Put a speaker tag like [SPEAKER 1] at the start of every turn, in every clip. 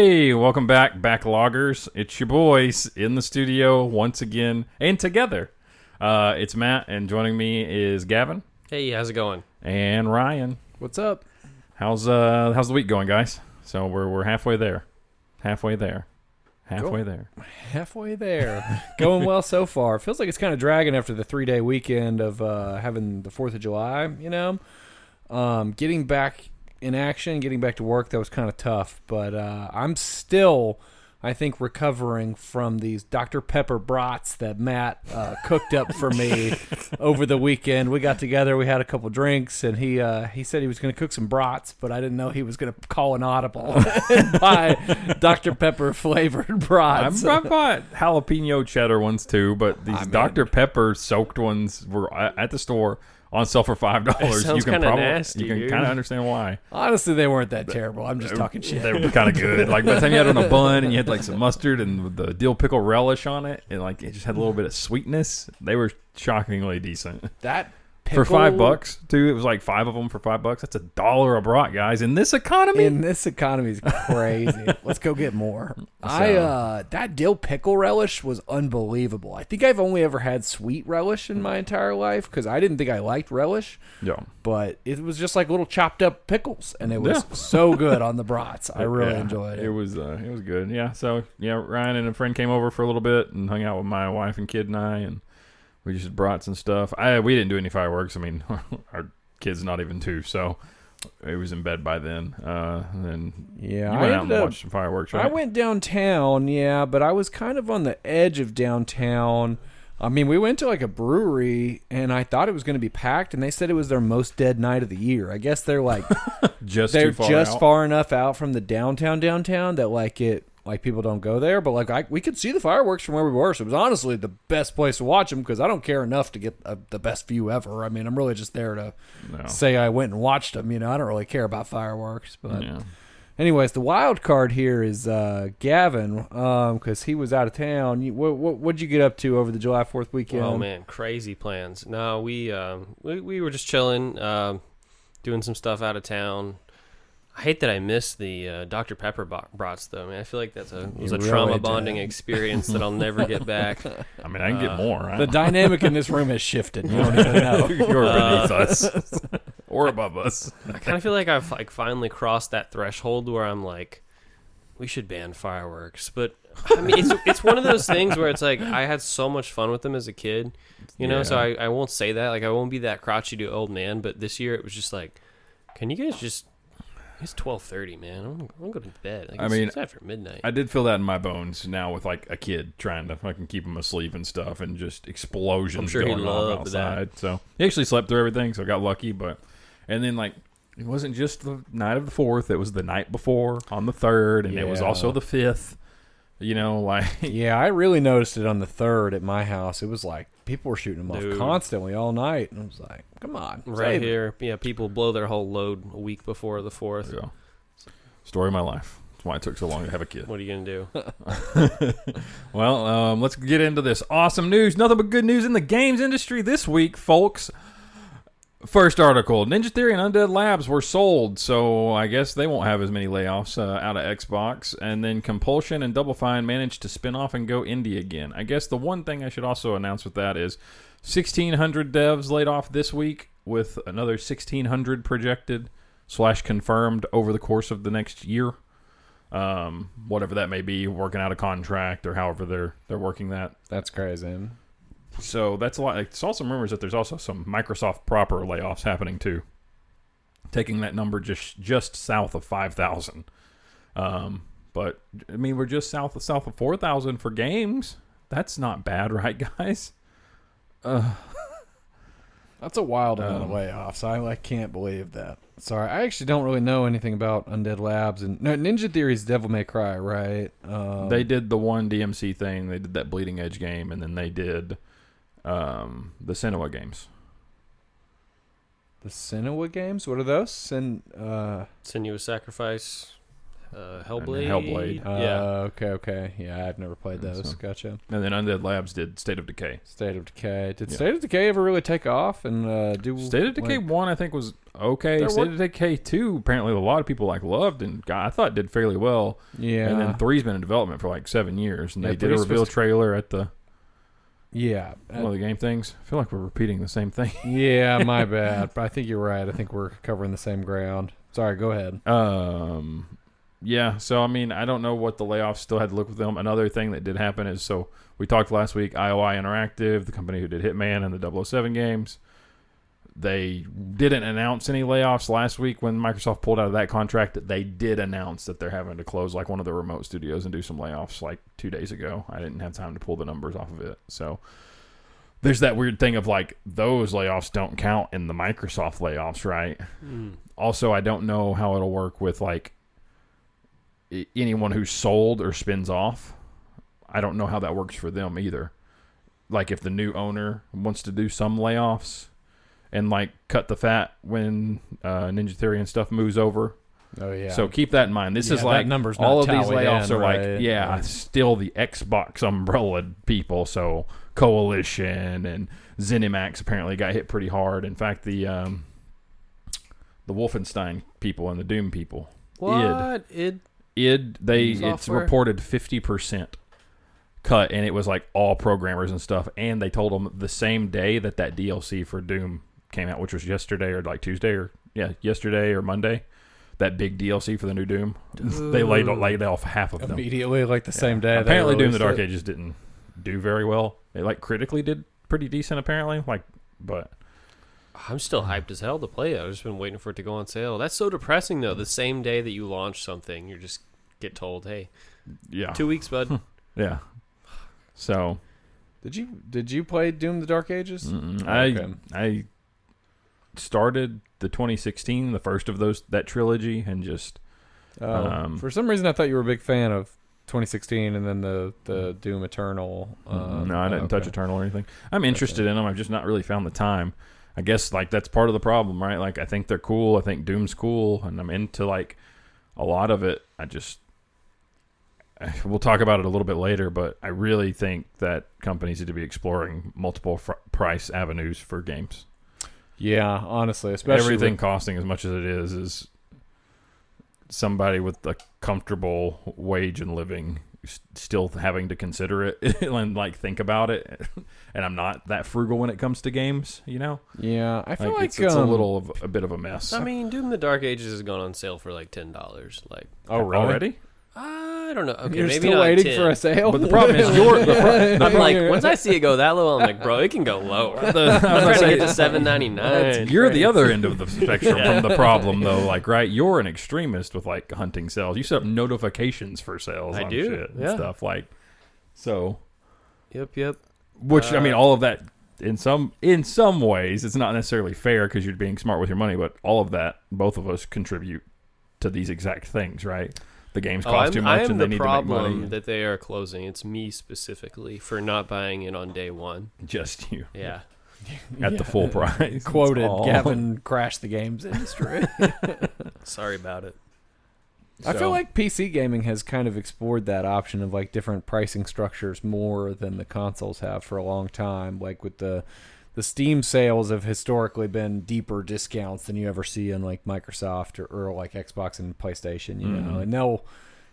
[SPEAKER 1] Hey, welcome back, Backloggers. It's your boys in the studio once again and together. It's Matt, and joining me is Gavin.
[SPEAKER 2] Hey, how's it going?
[SPEAKER 1] And Ryan.
[SPEAKER 3] What's up?
[SPEAKER 1] How's the week going, guys? So we're halfway there. Halfway there.
[SPEAKER 3] Going well so far. Feels like it's kind of dragging after the 3-day weekend of having the 4th of July, you know? Getting back in action, getting back to work, that was kind of tough. But I'm still, I think, recovering from these Dr. Pepper brats that Matt cooked up for me over the weekend. We got together, we had a couple drinks, and he said he was going to cook some brats, but I didn't know he was going to call an audible and buy Dr. Pepper flavored brats.
[SPEAKER 1] I bought jalapeno cheddar ones too, but these Dr. Pepper soaked ones were at the store on sale for $5.
[SPEAKER 2] You can nasty,
[SPEAKER 1] you can kind of understand why.
[SPEAKER 3] Honestly, they weren't that terrible. I'm just talking shit.
[SPEAKER 1] They were kind of good. Like by the time you had it on a bun and you had like some mustard and the dill pickle relish on it, and like it just had a little bit of sweetness. They were shockingly decent.
[SPEAKER 3] That pickle,
[SPEAKER 1] for $5 too. It was like 5 of them for $5. That's $1 a brat, guys. In this economy.
[SPEAKER 3] Is crazy. Let's go get more. That dill pickle relish was unbelievable. I think I've only ever had sweet relish in my entire life because I didn't think I liked relish.
[SPEAKER 1] Yeah.
[SPEAKER 3] But it was just like little chopped up pickles, and it was so good on the brats. I really enjoyed it.
[SPEAKER 1] It was good. Yeah. So Ryan and a friend came over for a little bit and hung out with my wife and kid and I, and we just brought some stuff. We didn't do any fireworks. I mean, our kid's not even 2, so he was in bed by then. And then you went out and watched some fireworks, right?
[SPEAKER 3] I went downtown, but I was kind of on the edge of downtown. I mean, we went to like a brewery, and I thought it was going to be packed, and they said it was their most dead night of the year. I guess they're like
[SPEAKER 1] they're
[SPEAKER 3] far enough out from the downtown that people don't go there, but we could see the fireworks from where we were, so it was honestly the best place to watch them because I don't care enough to get the best view ever. I mean, I'm really just there to say I went and watched them. I don't really care about fireworks. But anyways, the wild card here is Gavin because he was out of town. What'd you get up to over the July 4th weekend?
[SPEAKER 2] Oh man, crazy plans. No, we were just chilling, doing some stuff out of town. I hate that I missed the Dr. Pepper brats, though. Man, I feel like was a trauma bonding experience that I'll never get back.
[SPEAKER 1] I mean, I can get more. Right?
[SPEAKER 3] The dynamic in this room has shifted. You don't even know.
[SPEAKER 1] You're beneath us or above us.
[SPEAKER 2] I kind of feel like I've finally crossed that threshold where I'm like, we should ban fireworks. But I mean, it's one of those things where it's like I had so much fun with them as a kid, So I won't say that. Like I won't be that crotchety old man. But this year it was just like, can you guys just? It's 12:30, man. I'm gonna go to bed. It's after midnight.
[SPEAKER 1] I did feel that in my bones now with like a kid trying to fucking keep him asleep and stuff, and just explosions going on outside. That. So he actually slept through everything, so I got lucky. And then like it wasn't just the night of the 4th; it was the night before on the 3rd, and it was also the 5th.
[SPEAKER 3] I really noticed it on the 3rd at my house. It was like people were shooting them off constantly all night, and I was like, "Come on,
[SPEAKER 2] right here." Yeah, people blow their whole load a week before the 4th.
[SPEAKER 1] Yeah. Story of my life. That's why it took so long to have a kid.
[SPEAKER 2] What are you gonna do?
[SPEAKER 1] Well, let's get into this awesome news. Nothing but good news in the games industry this week, folks. First article, Ninja Theory and Undead Labs were sold, so I guess they won't have as many layoffs out of Xbox. And then Compulsion and Double Fine managed to spin off and go indie again. I guess the one thing I should also announce with that is 1,600 devs laid off this week, with another 1,600 projected / confirmed over the course of the next year. Whatever that may be, working out a contract or however they're working that.
[SPEAKER 3] That's crazy.
[SPEAKER 1] So that's a lot. I saw some rumors that there's also some Microsoft proper layoffs happening too, taking that number just south of 5,000. But I mean, we're just south of 4,000 for games. That's not bad, right, guys?
[SPEAKER 3] That's a wild amount of layoffs. I can't believe that. Sorry, I actually don't really know anything about Undead Labs and Ninja Theory's Devil May Cry, right?
[SPEAKER 1] They did the one DMC thing. They did that Bleeding Edge game, and then they did the Senua games.
[SPEAKER 3] The Senua games? What are those?
[SPEAKER 2] Sinuous Sacrifice. Hellblade.
[SPEAKER 1] Hellblade.
[SPEAKER 3] Okay. Yeah, I've never played those.
[SPEAKER 1] So-
[SPEAKER 3] Gotcha.
[SPEAKER 1] And then Undead Labs did State of Decay.
[SPEAKER 3] State of Decay. Did
[SPEAKER 1] Yeah.
[SPEAKER 3] State of Decay ever really take off and do?
[SPEAKER 1] State of Decay 1, I think, was okay.
[SPEAKER 3] There
[SPEAKER 1] State
[SPEAKER 3] were-
[SPEAKER 1] of Decay 2, apparently a lot of people loved and I thought did fairly well.
[SPEAKER 3] Yeah.
[SPEAKER 1] And then 3's been in development for 7 years. And
[SPEAKER 3] Yeah,
[SPEAKER 1] they did a
[SPEAKER 3] 3's
[SPEAKER 1] reveal
[SPEAKER 3] supposed to-
[SPEAKER 1] trailer at the
[SPEAKER 3] Yeah.
[SPEAKER 1] one of the game things. I feel like we're repeating the same thing.
[SPEAKER 3] Yeah, my bad. But I think you're right. I think we're covering the same ground. Sorry, go ahead.
[SPEAKER 1] Yeah, so I don't know what the layoffs still had to look with them. Another thing that did happen is, so we talked last week, IOI Interactive, the company who did Hitman and the 007 games, they didn't announce any layoffs last week when Microsoft pulled out of that contract. They did announce that they're having to close one of the remote studios and do some layoffs 2 days ago. I didn't have time to pull the numbers off of it. So there's that weird thing of those layoffs don't count in the Microsoft layoffs, right? Also, I don't know how it'll work with anyone who's sold or spins off. I don't know how that works for them either. If the new owner wants to do some layoffs and cut the fat when Ninja Theory and stuff moves over.
[SPEAKER 3] Oh yeah.
[SPEAKER 1] So keep that in mind. This is
[SPEAKER 3] that number's
[SPEAKER 1] all
[SPEAKER 3] not
[SPEAKER 1] of these
[SPEAKER 3] tallied
[SPEAKER 1] layoffs
[SPEAKER 3] in,
[SPEAKER 1] are
[SPEAKER 3] right?
[SPEAKER 1] yeah, still the Xbox umbrella people. So Coalition and ZeniMax apparently got hit pretty hard. In fact, the Wolfenstein people and the Doom people.
[SPEAKER 2] What?
[SPEAKER 1] It's
[SPEAKER 2] Software?
[SPEAKER 1] reported 50% cut, and it was all programmers and stuff. And they told them the same day that DLC for Doom came out, which was yesterday or Tuesday yesterday or Monday. That big DLC for the new Doom, they laid off half of them
[SPEAKER 3] immediately, the same day.
[SPEAKER 1] Apparently,
[SPEAKER 3] they
[SPEAKER 1] Doom: The Dark
[SPEAKER 3] released it.
[SPEAKER 1] Ages didn't do very well. They critically did pretty decent, apparently. But
[SPEAKER 2] I'm still hyped as hell to play it. I've just been waiting for it to go on sale. That's so depressing, though. The same day that you launch something, you just get told, "Hey,
[SPEAKER 1] yeah,
[SPEAKER 2] 2 weeks, bud."
[SPEAKER 1] yeah. So
[SPEAKER 3] Did you play Doom: The Dark Ages?
[SPEAKER 1] I started the 2016, the first of that trilogy, and just
[SPEAKER 3] For some reason, I thought you were a big fan of 2016 and then the Doom Eternal.
[SPEAKER 1] no, I didn't touch Eternal or anything. I'm interested in them. I've just not really found the time. I guess that's part of the problem, right? I think they're cool. I think Doom's cool, and I'm into a lot of it. We'll talk about it a little bit later, but I really think that companies need to be exploring multiple price avenues for games.
[SPEAKER 3] Yeah, honestly, especially
[SPEAKER 1] everything costing as much as it is somebody with a comfortable wage and living still having to consider it and think about it. And I'm not that frugal when it comes to games,
[SPEAKER 3] Yeah, I feel
[SPEAKER 1] it's a bit of a mess.
[SPEAKER 2] I mean, Doom: The Dark Ages has gone on sale for $10.
[SPEAKER 3] Oh, really?
[SPEAKER 1] Already?
[SPEAKER 2] I don't know. Okay,
[SPEAKER 3] You're
[SPEAKER 2] maybe
[SPEAKER 3] still
[SPEAKER 2] not
[SPEAKER 3] waiting
[SPEAKER 2] 10.
[SPEAKER 3] for a sale.
[SPEAKER 1] But the problem is
[SPEAKER 2] I'm once I see it go that low, I'm like, bro, it can go lower. I'm trying to get to $7.99.
[SPEAKER 1] You're the other end of the spectrum from the problem, though. Right? You're an extremist with hunting sales. You set up notifications for sales.
[SPEAKER 2] I
[SPEAKER 1] on
[SPEAKER 2] do,
[SPEAKER 1] shit and
[SPEAKER 2] yeah.
[SPEAKER 1] stuff so.
[SPEAKER 2] Yep.
[SPEAKER 1] Which all of that in some ways, it's not necessarily fair because you're being smart with your money, but all of that, both of us contribute to these exact things, right? The games cost too much, and they need to make money.
[SPEAKER 2] I am the problem that they are closing. It's me specifically for not buying it on day one.
[SPEAKER 1] Just you.
[SPEAKER 2] Yeah.
[SPEAKER 1] At the full price.
[SPEAKER 3] Quoted,
[SPEAKER 1] That's all.
[SPEAKER 3] Gavin crashed the games industry.
[SPEAKER 2] Sorry about it.
[SPEAKER 3] I feel like PC gaming has kind of explored that option of different pricing structures more than the consoles have for a long time. With the Steam sales have historically been deeper discounts than you ever see on Microsoft or Xbox and PlayStation, you know. And they'll,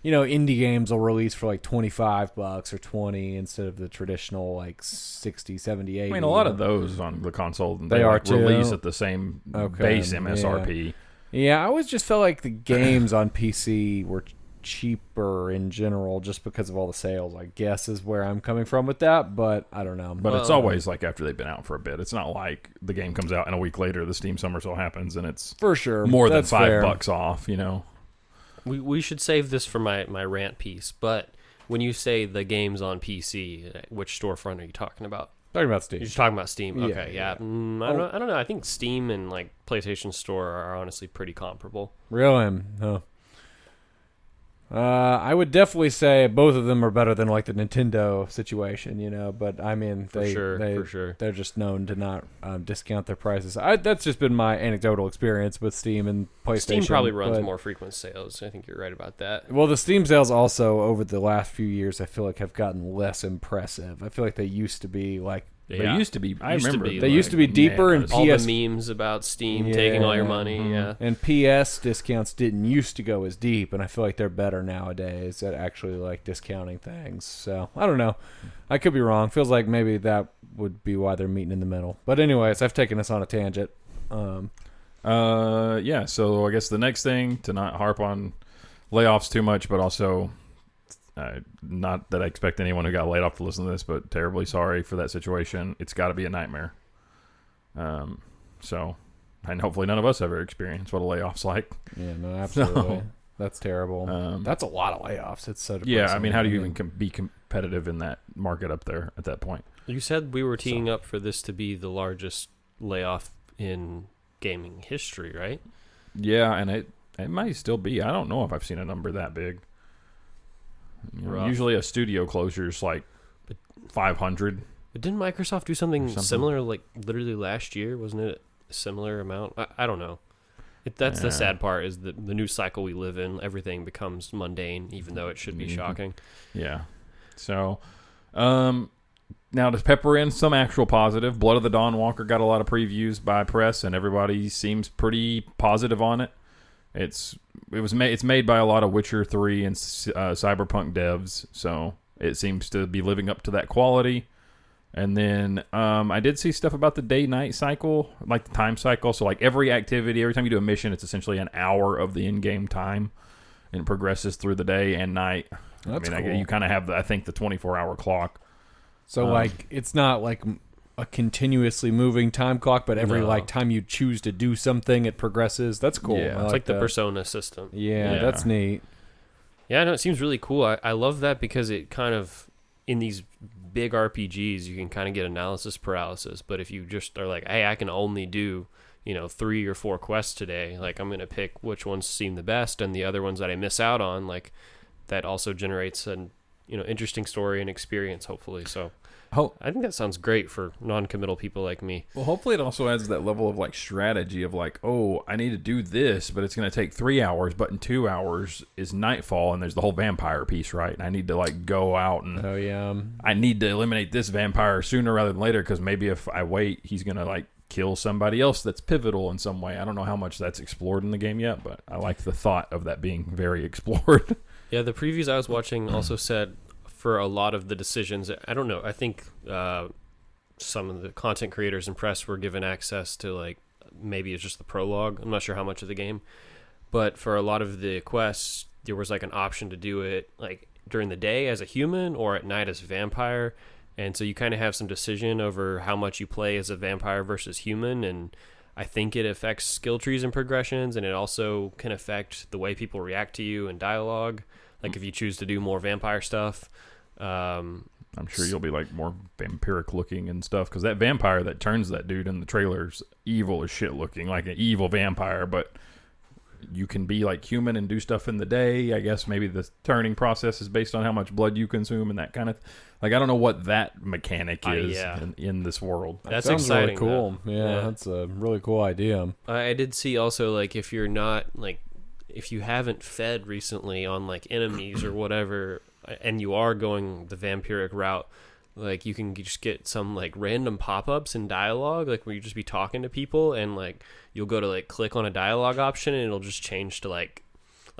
[SPEAKER 3] indie games will release for $25 or 20 instead of the traditional 60, 70, 80.
[SPEAKER 1] I mean, a lot of those on the console,
[SPEAKER 3] They are too.
[SPEAKER 1] release at the same base MSRP.
[SPEAKER 3] Yeah, I always just felt like the games on PC were cheaper in general just because of all the sales, I guess, is where I'm coming from with that, but I don't know.
[SPEAKER 1] But it's always after they've been out for a bit. It's not like the game comes out and a week later the Steam Summer Sale happens and it's
[SPEAKER 3] for sure
[SPEAKER 1] more than
[SPEAKER 3] that's fair.
[SPEAKER 1] $5 off,
[SPEAKER 2] We should save this for my rant piece, but when you say the games on PC, which storefront are you talking about?
[SPEAKER 3] Talking about Steam.
[SPEAKER 2] You're just talking about Steam.
[SPEAKER 3] Yeah,
[SPEAKER 2] Okay, yeah.
[SPEAKER 3] yeah.
[SPEAKER 2] I don't know. I think Steam and PlayStation Store are honestly pretty comparable.
[SPEAKER 3] Really? Oh. I would definitely say both of them are better than like the Nintendo situation, But I mean,
[SPEAKER 2] For sure.
[SPEAKER 3] they're just known to not discount their prices. That's just been my anecdotal experience with Steam and PlayStation.
[SPEAKER 2] Steam probably runs more frequent sales. I think you're right about that.
[SPEAKER 3] Well, the Steam sales also over the last few years, I feel like have gotten less impressive. I feel like they used to be like.
[SPEAKER 1] They used to be. I remember.
[SPEAKER 3] They used to be deeper, and
[SPEAKER 2] all the memes about Steam taking all your money. Yeah,
[SPEAKER 3] and PS discounts didn't used to go as deep, and I feel like they're better nowadays at actually like discounting things. So I don't know. I could be wrong. Feels like maybe that would be why they're meeting in the middle. But anyways, I've taken us on a tangent.
[SPEAKER 1] Yeah. So I guess the next thing, to not harp on layoffs too much, but also. Not that I expect anyone who got laid off to listen to this, but terribly sorry for that situation. It's got to be a nightmare. So, and hopefully none of us ever experience what a layoff's like.
[SPEAKER 3] Yeah, no, absolutely. That's terrible. That's a lot of layoffs. It's so depressing.
[SPEAKER 1] Yeah, I mean, how do you even be competitive in that market up there at that point?
[SPEAKER 2] You said we were teeing up for this to be the largest layoff in gaming history, right?
[SPEAKER 1] Yeah, and it might still be. I don't know if I've seen a number that big. Usually a studio closure is like 500.
[SPEAKER 2] But didn't Microsoft do something similar like literally last year? Wasn't it a similar amount? I don't know. That's the sad part is the news cycle we live in. Everything becomes mundane, even though it should be shocking.
[SPEAKER 1] Yeah. So, now to pepper in some actual positive, Blood of the Dawn Walker got a lot of previews by press, and everybody seems pretty positive on it. It's made by a lot of Witcher 3 and Cyberpunk devs, so it seems to be living up to that quality. And then I did see stuff about the day-night cycle, like the time cycle. So like every activity, every time you do a mission, it's essentially an hour of the in-game time, and it progresses through the day and night.
[SPEAKER 3] That's cool.
[SPEAKER 1] You kind of have, I think, the 24-hour clock.
[SPEAKER 3] So like it's not like a continuously moving time clock, but every like time you choose to do something, it progresses. That's cool.
[SPEAKER 2] Yeah, it's like the Persona system.
[SPEAKER 3] Yeah, that's neat.
[SPEAKER 2] Yeah, no, it seems really cool. I love that because it kind of, in these big RPGs, you can kind of get analysis paralysis. But if you just are like, hey, I can only do 3 or 4 quests today, like I'm going to pick which ones seem the best, and the other ones that I miss out on, like that also generates an interesting story and experience, hopefully. So I think that sounds great for non-committal people like me.
[SPEAKER 1] Well, hopefully it also adds that level of like strategy of like, oh, I need to do this, but it's going to take 3 hours, but in 2 hours is nightfall, and there's the whole vampire piece, right? And I need to like go out and I need to eliminate this vampire sooner rather than later, because maybe if I wait, he's going to like kill somebody else that's pivotal in some way. I don't know how much that's explored in the game yet, but I like the thought of that being very explored.
[SPEAKER 2] Yeah, the previews I was watching also said for a lot of the decisions, I don't know, I think some of the content creators and press were given access to, like, maybe it's just the prologue. I'm not sure how much of the game. But for a lot of the quests, there was, like, an option to do it, like, during the day as a human or at night as a vampire. And so you kind of have some decision over how much you play as a vampire versus human. And I think it affects skill trees and progressions, and it also can affect the way people react to you in dialogue. Like, if you choose to do more vampire stuff.
[SPEAKER 1] I'm sure you'll be like more vampiric looking and stuff, because that vampire that turns that dude in the trailer's evil as shit looking, like an evil vampire, but you can be like human and do stuff in the day. I guess maybe the turning process is based on how much blood you consume and that kind of like, I don't know what that mechanic is in this world.
[SPEAKER 2] That
[SPEAKER 3] sounds
[SPEAKER 2] exciting,
[SPEAKER 3] really cool. Yeah, that's a really cool idea.
[SPEAKER 2] I did see also, like, if you're not like, if you haven't fed recently on like enemies or whatever, and you are going the vampiric route, like you can just get some like random pop-ups in dialogue, like where you just be talking to people, and like you'll go to like click on a dialogue option, and it'll just change to like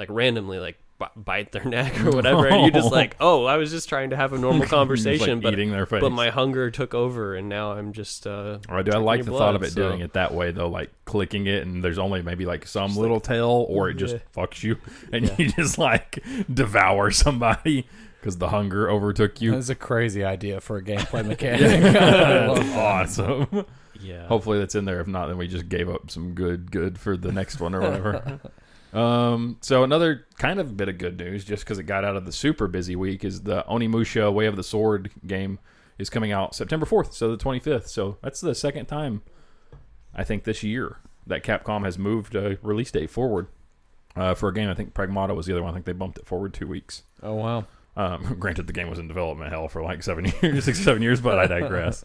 [SPEAKER 2] randomly like bite their neck or whatever, and you just like, oh, I was just trying to have a normal conversation,
[SPEAKER 1] like eating their face.
[SPEAKER 2] But my hunger took over, and now I'm just
[SPEAKER 1] I like the thought of it doing it that way though, like clicking it, and there's only maybe like some just little like, tail, or it just fucks you, and you just like devour somebody because the hunger overtook you.
[SPEAKER 3] That's a crazy idea for a gameplay mechanic.
[SPEAKER 1] That's awesome.
[SPEAKER 2] Yeah,
[SPEAKER 1] hopefully that's in there. If not, then we just gave up some good for the next one or whatever. So another kind of bit of good news, just because it got out of the super busy week, is the Onimusha Way of the Sword game is coming out September 4th, so the 25th. So that's the second time, I think, this year that Capcom has moved a release date forward. For a game, I think Pragmata was the other one. I think they bumped it forward 2 weeks.
[SPEAKER 3] Oh, wow.
[SPEAKER 1] Granted, the game was in development hell for like 7 years, 6 or 7 years, but I digress.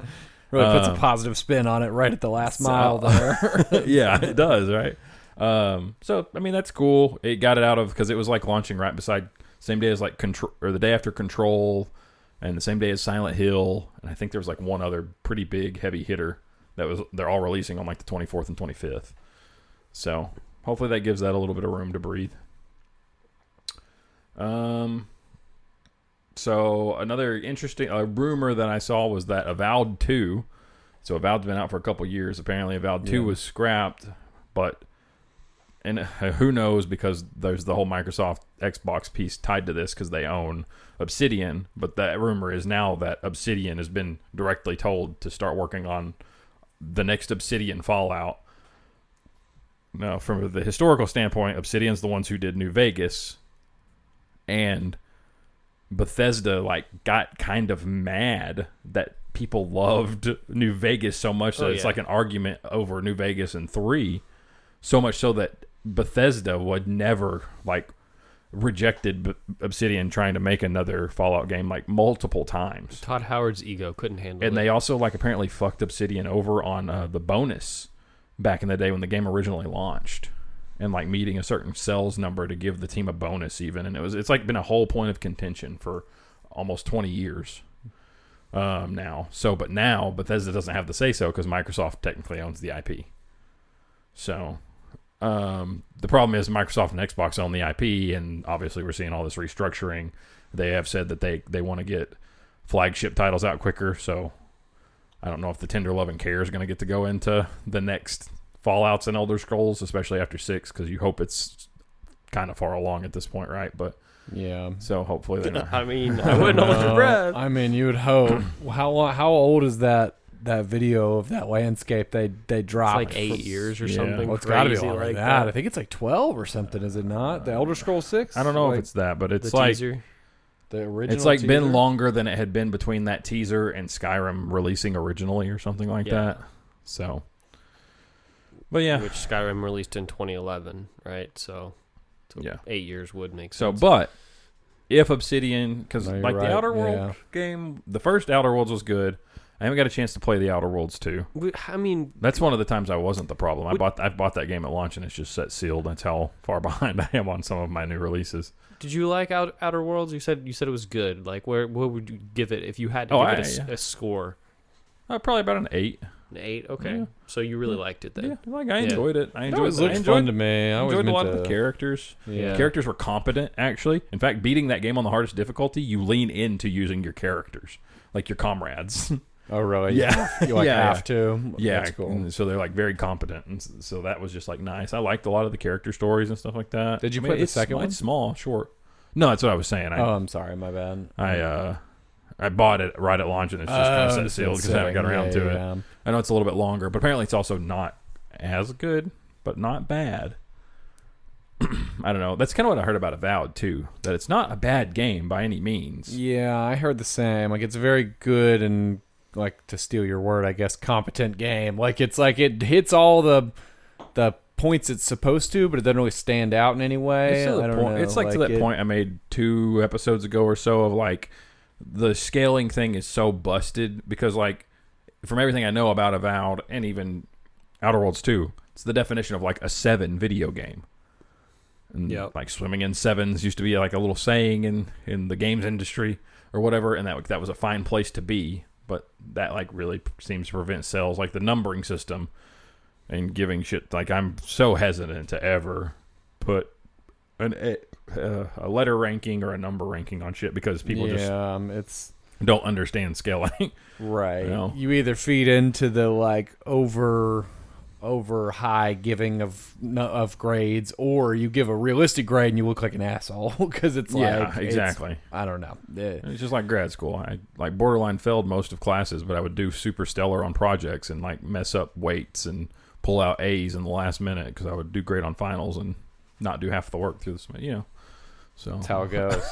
[SPEAKER 3] Really puts a positive spin on it right at the last mile there.
[SPEAKER 1] Yeah, it does, right? So, I mean, that's cool. It got it out of, because it was like launching right beside, same day as like Control, or the day after Control, and the same day as Silent Hill, and I think there was like one other pretty big heavy hitter they're all releasing on like the 24th and 25th. So, hopefully that gives that a little bit of room to breathe. So another interesting rumor that I saw was that Avowed 2, so Avowed's been out for a couple years. Apparently Avowed 2 was scrapped, and who knows, because there's the whole Microsoft Xbox piece tied to this because they own Obsidian. But that rumor is now that Obsidian has been directly told to start working on the next Obsidian Fallout. Now, from the historical standpoint, Obsidian's the ones who did New Vegas, and Bethesda got kind of mad that people loved New Vegas so much that it's like an argument over New Vegas and 3, so much so that Bethesda would never rejected Obsidian trying to make another Fallout game multiple times.
[SPEAKER 2] Todd Howard's ego couldn't handle it.
[SPEAKER 1] And they also apparently fucked Obsidian over on the bonus back in the day when the game originally launched, and meeting a certain sales number to give the team a bonus even, and it's been a whole point of contention for almost 20 years now. But now Bethesda doesn't have the say so because Microsoft technically owns the IP. So the problem is Microsoft and Xbox own the IP, and obviously we're seeing all this restructuring. They have said that they want to get flagship titles out quicker, so I don't know if the tender love and care is going to get to go into the next Fallouts and Elder Scrolls, especially after 6, because you hope it's kind of far along at this point, right? But
[SPEAKER 3] yeah,
[SPEAKER 1] so hopefully they don't.
[SPEAKER 2] I mean, I wouldn't hold your breath.
[SPEAKER 3] I mean, you would hope. How old is that video of that landscape they dropped?
[SPEAKER 2] It's 8 years or something.
[SPEAKER 3] Well, it's got to be
[SPEAKER 2] crazy
[SPEAKER 3] longer than
[SPEAKER 2] that.
[SPEAKER 3] I think it's 12 or something, is it not? The Elder Scrolls 6?
[SPEAKER 1] I don't know if it's that, but it's
[SPEAKER 2] the teaser.
[SPEAKER 3] The original
[SPEAKER 1] it's
[SPEAKER 3] teaser?
[SPEAKER 1] been longer than it had been between that teaser and Skyrim releasing originally or something like that. So, but yeah,
[SPEAKER 2] which Skyrim released in 2011, right? So 8 years would make sense.
[SPEAKER 1] So, but if Obsidian, because
[SPEAKER 3] No,
[SPEAKER 1] the
[SPEAKER 3] you're right,
[SPEAKER 1] Outer Worlds game, the first Outer Worlds was good. I haven't got a chance to play the Outer Worlds 2.
[SPEAKER 2] I mean,
[SPEAKER 1] that's one of the times I wasn't the problem. I bought that game at launch and it's just set sealed. That's how far behind I am on some of my new releases.
[SPEAKER 2] Did you like Outer Worlds? You said it was good. What would you give it if you had to give it a score?
[SPEAKER 1] Probably about an 8.
[SPEAKER 2] An 8, okay.
[SPEAKER 1] Yeah.
[SPEAKER 2] So you really liked it then?
[SPEAKER 1] Yeah, I enjoyed it. I enjoyed
[SPEAKER 3] it. Looked fun to me. I
[SPEAKER 1] enjoyed a lot of the characters.
[SPEAKER 3] Yeah.
[SPEAKER 1] The characters were competent, actually. In fact, beating that game on the hardest difficulty, you lean into using your characters, like your comrades.
[SPEAKER 3] Oh, really?
[SPEAKER 1] Yeah.
[SPEAKER 3] You have to?
[SPEAKER 1] Yeah.
[SPEAKER 3] That's cool.
[SPEAKER 1] And so they're very competent. And so that was just nice. I liked a lot of the character stories and stuff like that.
[SPEAKER 3] Did you play the second one?
[SPEAKER 1] It's small, short. No, that's what I was saying.
[SPEAKER 3] I'm sorry. My bad.
[SPEAKER 1] I bought it right at launch and it's just kind of set sealed because I haven't got around to it. I know it's a little bit longer, but apparently it's also not as good, but not bad. I don't know. That's kind of what I heard about Avowed too. That it's not a bad game by any means.
[SPEAKER 3] Yeah, I heard the same. It's a very good and, to steal your word, I guess, competent game. It hits all the points it's supposed to, but it doesn't really stand out in any way. I don't know.
[SPEAKER 1] It's to that point I made 2 episodes ago or so of the scaling thing is so busted because from everything I know about Avowed and even Outer Worlds 2, it's the definition of a 7 video game. And swimming in 7s used to be a little saying in the games industry or whatever, and that was a fine place to be, but that really seems to prevent sales, the numbering system and giving shit. I'm so hesitant to ever put a letter ranking or a number ranking on shit because people
[SPEAKER 3] it's
[SPEAKER 1] don't understand scaling.
[SPEAKER 3] Right.
[SPEAKER 1] You
[SPEAKER 3] either feed into the over high giving of grades, or you give a realistic grade and you look like an asshole because it's
[SPEAKER 1] exactly.
[SPEAKER 3] I don't know.
[SPEAKER 1] It's just like grad school. I borderline failed most of classes, but I would do super stellar on projects and mess up weights and pull out A's in the last minute because I would do great on finals and not do half the work through the So
[SPEAKER 3] that's how it goes.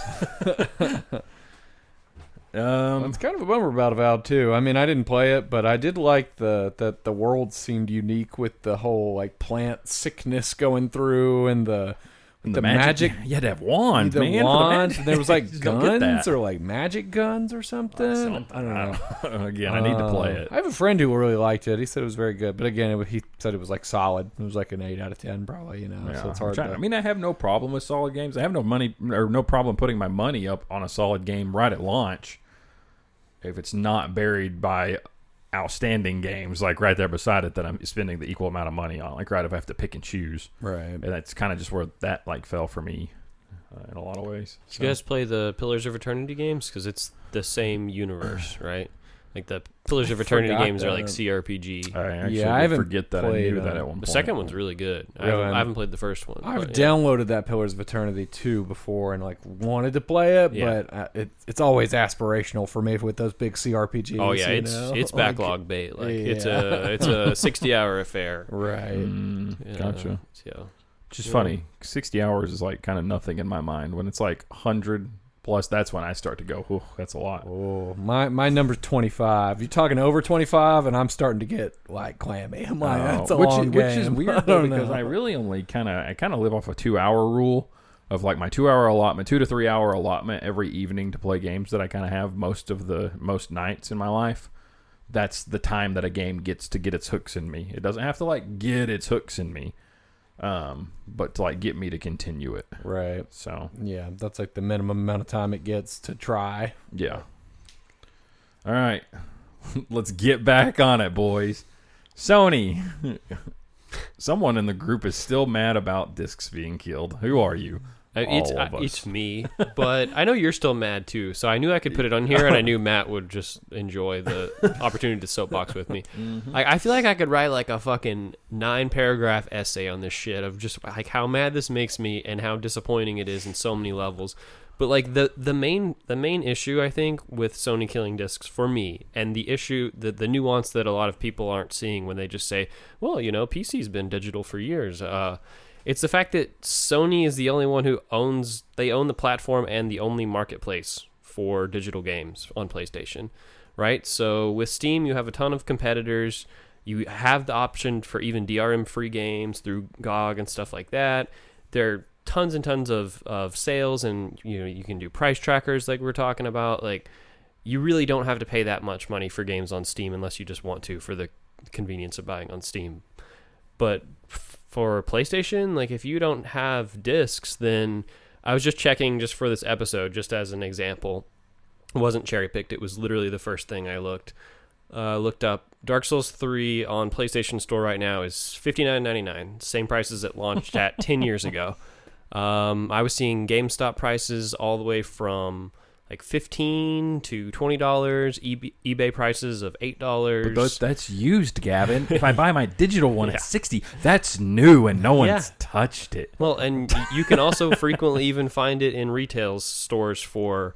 [SPEAKER 3] It's kind of a bummer about Avowed too. I mean, I didn't play it, but I did like that the world seemed unique with the whole plant sickness going through and the
[SPEAKER 1] And
[SPEAKER 3] the magic.
[SPEAKER 1] You had to have wands,
[SPEAKER 3] The
[SPEAKER 1] man.
[SPEAKER 3] wands. And there was like
[SPEAKER 1] Just don't get
[SPEAKER 3] guns
[SPEAKER 1] that.
[SPEAKER 3] or like magic guns or something. I don't know.
[SPEAKER 1] Again, I need to play it.
[SPEAKER 3] I have a friend who really liked it. He said it was very good, but again, he said it was like solid. It was like an 8 out of 10, probably.
[SPEAKER 1] Yeah,
[SPEAKER 3] So it's hard.
[SPEAKER 1] I mean, I have no problem with solid games. I have no problem putting my money up on a solid game right at launch if it's not buried by outstanding games like right there beside it that I'm spending the equal amount of money on. Like right if I have to pick and choose,
[SPEAKER 3] Right.
[SPEAKER 1] and that's kind of just where that like fell for me in a lot of ways.
[SPEAKER 2] Did you guys play the Pillars of Eternity games? Because it's the same universe, right? Like the Pillars of Eternity
[SPEAKER 3] forgot
[SPEAKER 2] games are like
[SPEAKER 3] that.
[SPEAKER 2] CRPG.
[SPEAKER 1] I actually
[SPEAKER 3] Yeah, I
[SPEAKER 1] did
[SPEAKER 3] haven't
[SPEAKER 1] forget that I
[SPEAKER 3] played,
[SPEAKER 1] knew that at one point.
[SPEAKER 2] The second one's really good. I haven't played the first one.
[SPEAKER 3] I've
[SPEAKER 2] but, yeah.
[SPEAKER 3] downloaded that Pillars of Eternity 2 before and like wanted to play it,
[SPEAKER 2] Yeah.
[SPEAKER 3] but it's always aspirational for me with those big CRPGs.
[SPEAKER 2] Oh yeah,
[SPEAKER 3] you
[SPEAKER 2] it's
[SPEAKER 3] know?
[SPEAKER 2] it's
[SPEAKER 3] Like,
[SPEAKER 2] backlog bait. Like it's
[SPEAKER 3] yeah.
[SPEAKER 2] a 60-hour affair.
[SPEAKER 3] right.
[SPEAKER 2] Yeah,
[SPEAKER 1] Gotcha.
[SPEAKER 2] So
[SPEAKER 1] Just
[SPEAKER 2] Yeah.
[SPEAKER 1] funny. 60 hours is like kind of nothing in my mind. When it's like 100 plus, that's when I start to go, "Ooh, that's a lot."
[SPEAKER 3] Oh, my number's 25. You're talking over 25, and I'm starting to get like clammy. I'm like, that's a long
[SPEAKER 1] which
[SPEAKER 3] game.
[SPEAKER 1] is
[SPEAKER 3] I
[SPEAKER 1] weird though,
[SPEAKER 3] don't
[SPEAKER 1] because
[SPEAKER 3] know.
[SPEAKER 1] I really only kind of live off a 2-hour rule of like my 2-hour allotment, 2 to 3 hour allotment every evening to play games that I kind of have most nights in my life. That's the time that a game gets to get its hooks in me. It doesn't have to like get its hooks in me, but to like get me to continue it.
[SPEAKER 3] Right.
[SPEAKER 1] So
[SPEAKER 3] Yeah, that's like the minimum amount of time it gets to try.
[SPEAKER 1] yeah. All right, let's get back on it, boys. Sony. Someone in the group is still mad about discs being killed. Who are you? All of us.
[SPEAKER 2] It's me, but I know you're still mad too. So I knew I could put it on here, and I knew Matt would just enjoy the opportunity to soapbox with me. I feel like I could write like a fucking 9-paragraph essay on this shit of just like how mad this makes me and how disappointing it is in so many levels. But like the main issue I think with Sony killing discs for me, and the issue the nuance that a lot of people aren't seeing when they just say, well, PC's been digital for years. It's the fact that Sony is the only one who own the platform and the only marketplace for digital games on PlayStation, right? So with Steam, you have a ton of competitors. You have the option for even DRM-free games through GOG and stuff like that. There are tons and tons of sales, and you can do price trackers like we're talking about. Like, you really don't have to pay that much money for games on Steam unless you just want to for the convenience of buying on Steam. But for PlayStation, like if you don't have discs, then I was just checking just for this episode, just as an example. It wasn't cherry picked. It was literally the first thing I looked up. Dark Souls 3 on PlayStation Store right now is $59.99, same prices it launched at 10 years ago. I was seeing GameStop prices all the way from like $15 to $20, eBay prices of $8.
[SPEAKER 1] But that's used, Gavin. If I buy my digital one at $60, that's new and no one's touched it.
[SPEAKER 2] Well, and you can also frequently even find it in retail stores for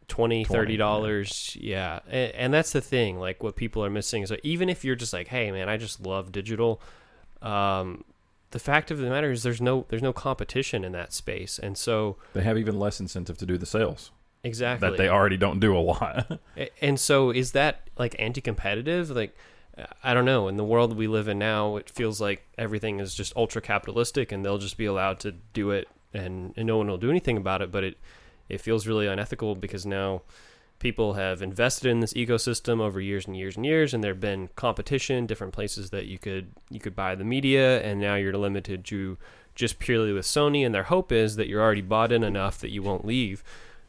[SPEAKER 2] $20, $30. Yeah. And that's the thing. Like what people are missing is that even if you're just like, hey, man, I just love digital, the fact of the matter is there's no competition in that space. And so
[SPEAKER 1] they have even less incentive to do the sales.
[SPEAKER 2] Exactly.
[SPEAKER 1] That they already don't do a lot.
[SPEAKER 2] And so is that like anti-competitive? Like, I don't know. In the world we live in now, it feels like everything is just ultra capitalistic and they'll just be allowed to do it and no one will do anything about it. But it feels really unethical because now people have invested in this ecosystem over years and years and years, and there have been competition, different places that you could buy the media, and now you're limited to just purely with Sony, and their hope is that you're already bought in enough that you won't leave.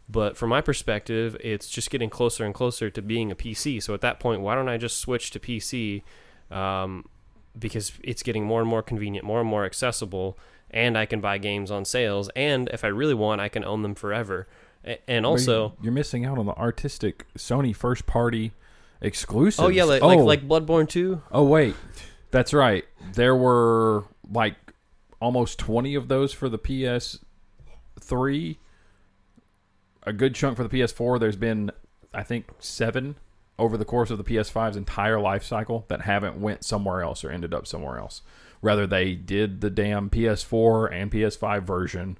[SPEAKER 2] But from my perspective, it's just getting closer and closer to being a PC. So at that point, why don't I just switch to PC? Because it's getting more and more convenient, more and more accessible, and I can buy games on sales. And if I really want, I can own them forever. And also,
[SPEAKER 1] you're missing out on the artistic Sony first-party exclusives.
[SPEAKER 2] Oh yeah, like Bloodborne 2.
[SPEAKER 1] Oh wait, that's right. There were like almost 20 of those for the PS3. A good chunk for the PS4. There's been, I think, 7 over the course of the PS5's entire life cycle that haven't went somewhere else or ended up somewhere else. Rather, they did the damn PS4 and PS5 version,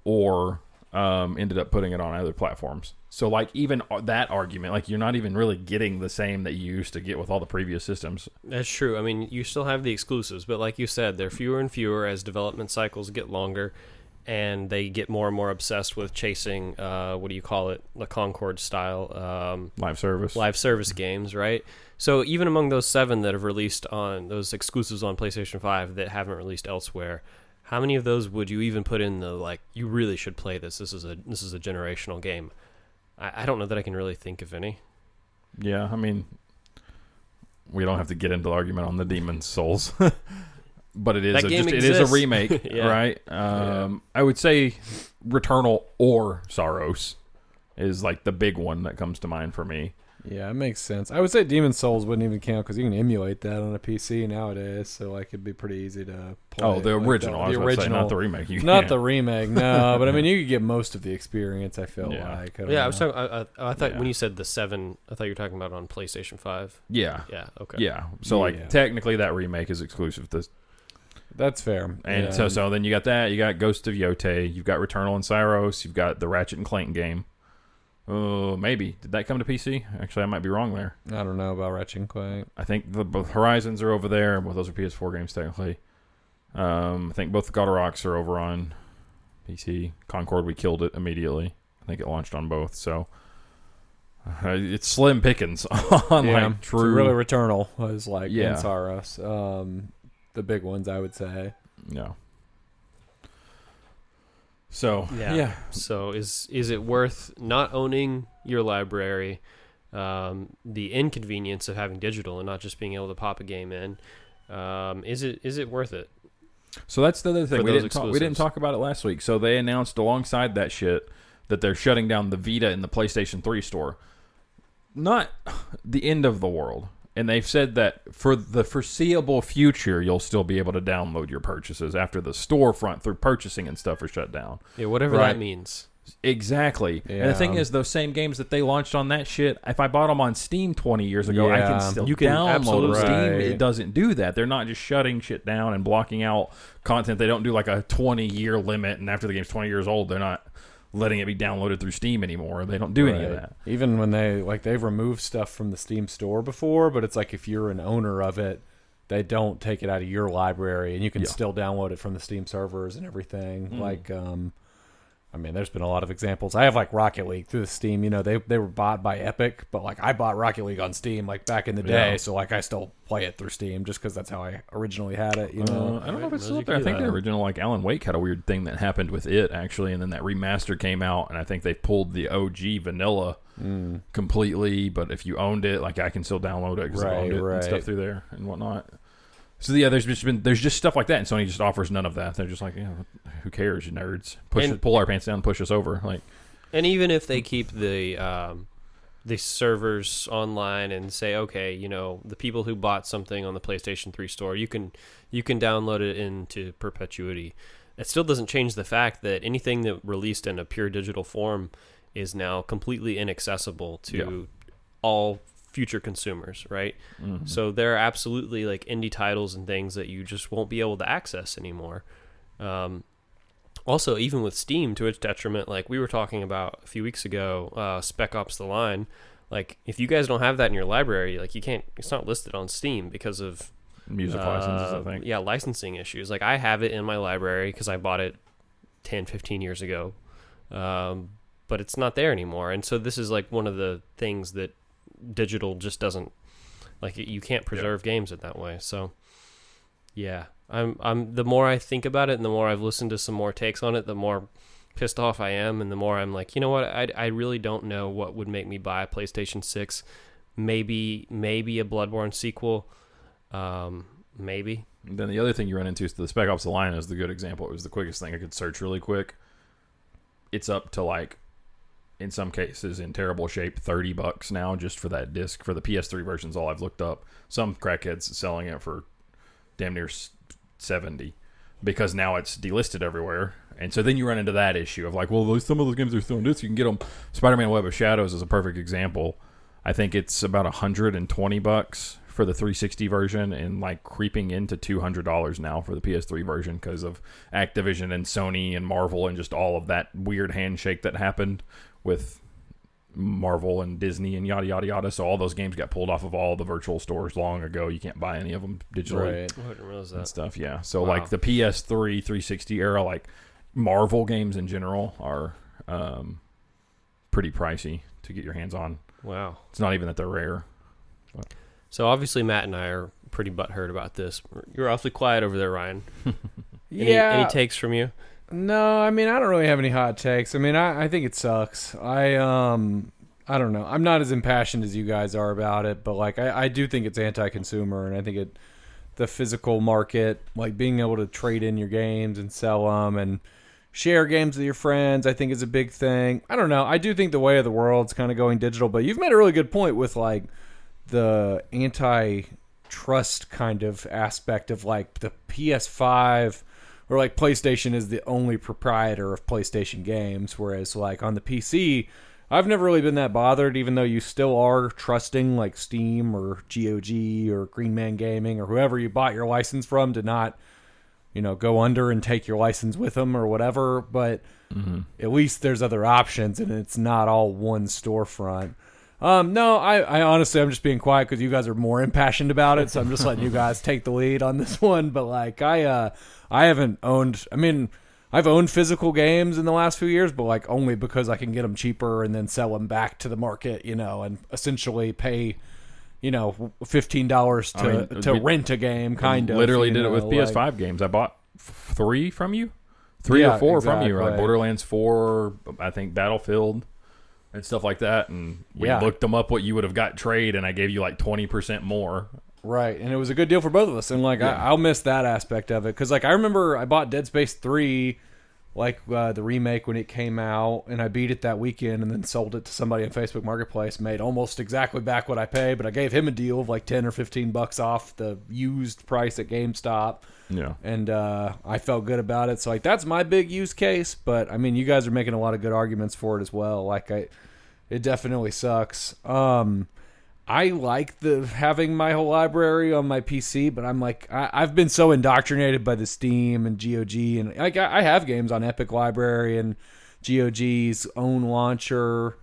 [SPEAKER 1] or ended up putting it on other platforms. So like even that argument, like you're not even really getting the same that you used to get with all the previous systems.
[SPEAKER 2] That's true. I mean, you still have the exclusives, but like you said, they're fewer and fewer as development cycles get longer, and they get more and more obsessed with chasing, what do you call it, the Concord style
[SPEAKER 1] Live service
[SPEAKER 2] games, right? So even among those 7 that have released on those exclusives on PlayStation 5 that haven't released elsewhere, how many of those would you even put in the like? You really should play this. This is a generational game. I don't know that I can really think of any.
[SPEAKER 1] Yeah, I mean, we don't have to get into the argument on the Demon's Souls, but it is it is a remake,
[SPEAKER 2] yeah.
[SPEAKER 1] right? I would say Returnal or Saros is like the big one that comes to mind for me.
[SPEAKER 3] Yeah, it makes sense. I would say Demon's Souls wouldn't even count because you can emulate that on a PC nowadays, so like it'd be pretty easy to play.
[SPEAKER 1] Oh, the original,
[SPEAKER 3] like
[SPEAKER 1] the original, not the remake.
[SPEAKER 3] Not the remake, no. But I mean, you could get most of the experience. I feel like.
[SPEAKER 2] I was talking. I thought when you said the 7, I thought you were talking about on PlayStation 5.
[SPEAKER 1] Yeah.
[SPEAKER 2] Yeah. Okay.
[SPEAKER 1] Yeah. So like technically, that remake is exclusive to.
[SPEAKER 3] That's fair.
[SPEAKER 1] And so then you got that. You got Ghost of Yotei. You've got Returnal and Syros. You've got the Ratchet and Clank game. Oh, maybe. Did that come to PC? Actually, I might be wrong there.
[SPEAKER 3] I don't know about Ratchet and Clank.
[SPEAKER 1] I think both Horizons are over there. Well, those are PS4 games, technically. I think both God of Rocks are over on PC. Concord, we killed it immediately. I think it launched on both. So it's slim pickings on like true.
[SPEAKER 3] So really, Returnal was like and Saros. The big ones, I would say.
[SPEAKER 1] No. So
[SPEAKER 2] So is it worth not owning your library, the inconvenience of having digital and not just being able to pop a game in? Is it worth it?
[SPEAKER 1] So that's the other thing. We didn't talk about it last week. So they announced alongside that shit that they're shutting down the Vita and the PlayStation 3 store. Not the end of the world. And they've said that for the foreseeable future, you'll still be able to download your purchases after the storefront through purchasing and stuff are shut down.
[SPEAKER 2] Yeah, whatever that means.
[SPEAKER 1] Exactly.
[SPEAKER 3] Yeah.
[SPEAKER 1] And the thing is, those same games that they launched on that shit, if I bought them on Steam 20 years ago, I can still download them. Steam, it doesn't do that. They're not just shutting shit down and blocking out content. They don't do like a 20-year limit, and after the game's 20 years old, they're not letting it be downloaded through Steam anymore. They don't do any of that.
[SPEAKER 3] Even when they've removed stuff from the Steam store before, but it's like if you're an owner of it, they don't take it out of your library, and you can still download it from the Steam servers and everything. Like, I mean, there's been a lot of examples. I have like Rocket League through the Steam. You know, they were bought by Epic, but like I bought Rocket League on Steam like back in the day, so like I still play it through Steam just because that's how I originally had it. You know,
[SPEAKER 1] I don't know if it's still up there. I think the original like Alan Wake had a weird thing that happened with it actually, and then that remaster came out, and I think they pulled the OG vanilla completely. But if you owned it, like I can still download it because I owned it and stuff through there and whatnot. So yeah, there's just stuff like that, and Sony just offers none of that. They're just like, who cares, you nerds? Pull our pants down, and push us over, like.
[SPEAKER 2] And even if they keep the servers online and say, okay, you know, the people who bought something on the PlayStation 3 store, you can download it into perpetuity. It still doesn't change the fact that anything that released in a pure digital form is now completely inaccessible to all future consumers, right? So there are absolutely like indie titles and things that you just won't be able to access anymore. Also, even with Steam, to its detriment, like we were talking about a few weeks ago, Spec Ops: The Line, like if you guys don't have that in your library, like you can't, it's not listed on Steam because of
[SPEAKER 1] music licenses, I think.
[SPEAKER 2] Yeah, licensing issues. Like I have it in my library because I bought it 10, 15 years ago, but it's not there anymore. And so this is like one of the things that digital just doesn't, like, you can't preserve games in that way. So yeah, I'm the more I think about it and the more I've listened to some more takes on it, the more pissed off I am, and the more I'm like, you know what, I really don't know what would make me buy a PlayStation 6. Maybe a Bloodborne sequel, maybe.
[SPEAKER 1] And then the other thing you run into is the Spec Ops: The Line is the good example. It was the quickest thing I could search really quick. It's up to like, in some cases, in terrible shape, $30 now just for that disc. For the PS3 version's all I've looked up. Some crackheads selling it for damn near $70 because now it's delisted everywhere. And so then you run into that issue of like, well, some of those games are still on disc. You can get them. Spider-Man: Web of Shadows is a perfect example. I think it's about $120 for the 360 version and like creeping into $200 now for the PS3 version because of Activision and Sony and Marvel and just all of that weird handshake that happened with Marvel and Disney and yada yada yada. So all those games got pulled off of all the virtual stores long ago. You can't buy any of them digitally.
[SPEAKER 3] Right.
[SPEAKER 2] I didn't realize that.
[SPEAKER 1] And stuff. Yeah. So
[SPEAKER 2] Wow.
[SPEAKER 1] like the PS3 360 era, like Marvel games in general are pretty pricey to get your hands on.
[SPEAKER 2] Wow.
[SPEAKER 1] It's not even that they're rare.
[SPEAKER 2] So obviously Matt and I are pretty butthurt about this. You're awfully quiet over there, Ryan. Any takes from you?
[SPEAKER 3] No, I mean, I don't really have any hot takes. I mean, I think it sucks. I don't know. I'm not as impassioned as you guys are about it, but like I do think it's anti-consumer, and I think the physical market, like being able to trade in your games and sell them and share games with your friends, I think is a big thing. I don't know. I do think the way of the world's kind of going digital, but you've made a really good point with like the antitrust kind of aspect of like the PS5 or like PlayStation is the only proprietor of PlayStation games, whereas like on the PC, I've never really been that bothered, even though you still are trusting like Steam or GOG or Green Man Gaming or whoever you bought your license from to not, go under and take your license with them or whatever. But at least there's other options and it's not all one storefront. No, I honestly, I'm just being quiet because you guys are more impassioned about it. So I'm just letting you guys take the lead on this one. But like, I haven't owned, I've owned physical games in the last few years, but like only because I can get them cheaper and then sell them back to the market, and essentially pay, $15 to rent a game, kind of.
[SPEAKER 1] Literally did it with PS5 games. I bought 3 from you, 3 or 4 from you, like Borderlands 4, I think Battlefield, and stuff like that. And we looked them up what you would have got trade, and I gave you like 20% more.
[SPEAKER 3] Right, and it was a good deal for both of us. And like, I'll miss that aspect of it because like I remember I bought Dead Space 3, like the remake when it came out, and I beat it that weekend and then sold it to somebody on Facebook Marketplace, made almost exactly back what I paid, but I gave him a deal of like $10 or $15 off the used price at GameStop.
[SPEAKER 1] Yeah. And
[SPEAKER 3] I felt good about it. So like that's my big use case, but I mean you guys are making a lot of good arguments for it as well. Like it definitely sucks. I like having my whole library on my PC, but I'm like I've been so indoctrinated by the Steam and GOG, and like I have games on Epic Library and GOG's own launcher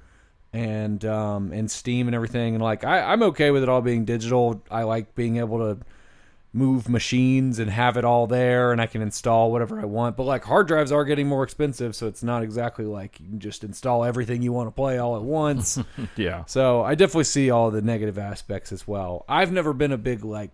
[SPEAKER 3] and Steam and everything, and like I'm okay with it all being digital. I like being able to move machines and have it all there, and I can install whatever I want. But like hard drives are getting more expensive, so it's not exactly like you can just install everything you want to play all at once.
[SPEAKER 1] Yeah.
[SPEAKER 3] So I definitely see all the negative aspects as well. I've never been a big like,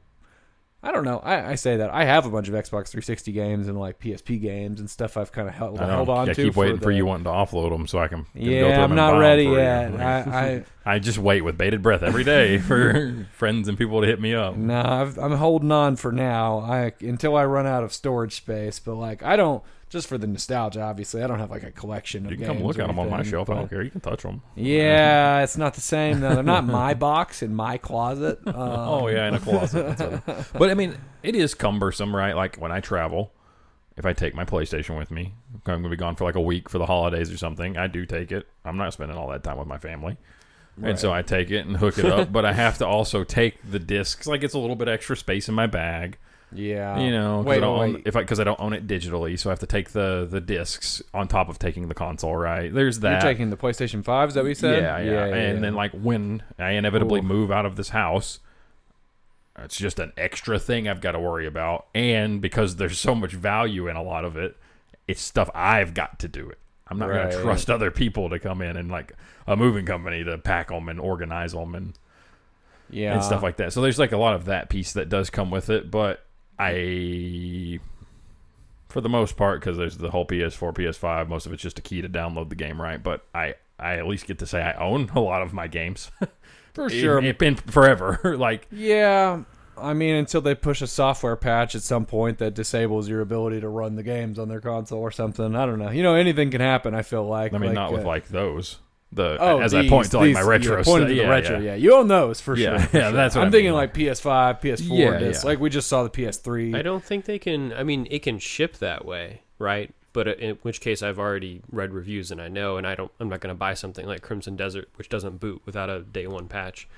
[SPEAKER 3] I don't know. I say that I have a bunch of Xbox 360 games and like PSP games and stuff I've kind of held on to.
[SPEAKER 1] I keep waiting for you wanting to offload them so I can go through them.
[SPEAKER 3] Yeah, I'm not ready yet.
[SPEAKER 1] I just wait with bated breath every day for friends and people to hit me up.
[SPEAKER 3] No, I'm holding on for now. Until I run out of storage space. But like, I don't. Just for the nostalgia, obviously. I don't have like a collection of games.
[SPEAKER 1] You can come look at them on my shelf.
[SPEAKER 3] But
[SPEAKER 1] I don't care. You can touch them.
[SPEAKER 3] Yeah, it's not the same though. They're not my box in my closet.
[SPEAKER 1] Oh yeah, in a closet. But I mean, it is cumbersome, right? Like when I travel, if I take my PlayStation with me, I'm going to be gone for like a week for the holidays or something. I do take it. I'm not spending all that time with my family. Right. And so I take it and hook it up, but I have to also take the discs. Like it's a little bit extra space in my bag.
[SPEAKER 3] Yeah,
[SPEAKER 1] because I don't own it digitally, so I have to take the discs on top of taking the console. Right, there's that.
[SPEAKER 3] You're taking the PlayStation 5, is that what you said?
[SPEAKER 1] Yeah. And then like when I inevitably move out of this house, it's just an extra thing I've got to worry about. And because there's so much value in a lot of it, it's stuff I've got to do it. I'm not going to trust other people to come in and like a moving company to pack them and organize them and stuff like that. So there's like a lot of that piece that does come with it, but for the most part, because there's the whole PS4, PS5, most of it's just a key to download the game, right? But I at least get to say I own a lot of my games.
[SPEAKER 3] For sure.
[SPEAKER 1] It's been forever. Like,
[SPEAKER 3] yeah, I mean, until they push a software patch at some point that disables your ability to run the games on their console or something. I don't know. Anything can happen, I feel like.
[SPEAKER 1] I mean, not with like those. I point to like my retro stuff.
[SPEAKER 3] Yeah. You own those for sure.
[SPEAKER 1] Yeah, that's what
[SPEAKER 3] I'm thinking like PS5, PS4 discs. Like we just saw the PS3.
[SPEAKER 2] I don't think they can. I mean, it can ship that way, right? But in which case, I've already read reviews and I know, and I'm not going to buy something like Crimson Desert, which doesn't boot without a day one patch.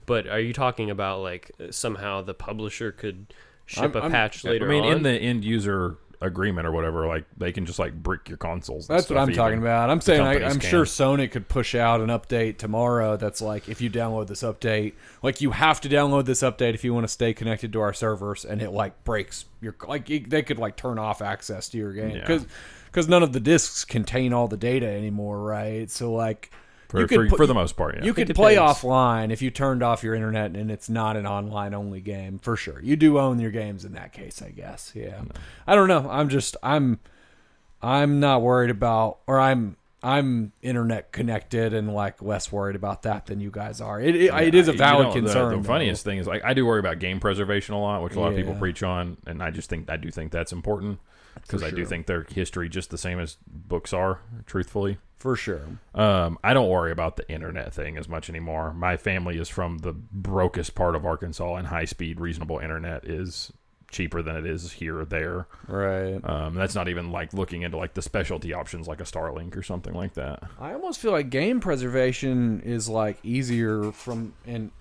[SPEAKER 2] But are you talking about like somehow the publisher could ship a patch later on?
[SPEAKER 1] in the end user agreement or whatever, like they can just like brick your consoles.
[SPEAKER 3] That's what I'm talking about. I'm saying I'm
[SPEAKER 1] can.
[SPEAKER 3] sure Sony could push out an update tomorrow that's like, if you download this update, like you have to download this update if you want to stay connected to our servers, and it like breaks your, like they could like turn off access to your game because none of the discs contain all the data anymore, right? So like
[SPEAKER 1] for the most part, yeah.
[SPEAKER 3] You could play offline if you turned off your internet and it's not an online only game, for sure. You do own your games in that case, I guess. Yeah. No. I don't know. I'm not worried about, or I'm internet connected and like less worried about that than you guys are. It is a valid concern.
[SPEAKER 1] The funniest thing is like I do worry about game preservation a lot, which a lot of people preach on, and I do think that's important because I do think their history just the same as books are, truthfully.
[SPEAKER 3] For sure.
[SPEAKER 1] I don't worry about the internet thing as much anymore. My family is from the brokest part of Arkansas, and high-speed, reasonable internet is cheaper than it is here or there.
[SPEAKER 3] Right.
[SPEAKER 1] That's not even like looking into like the specialty options like a Starlink or something like that.
[SPEAKER 3] I almost feel like game preservation is like easier from an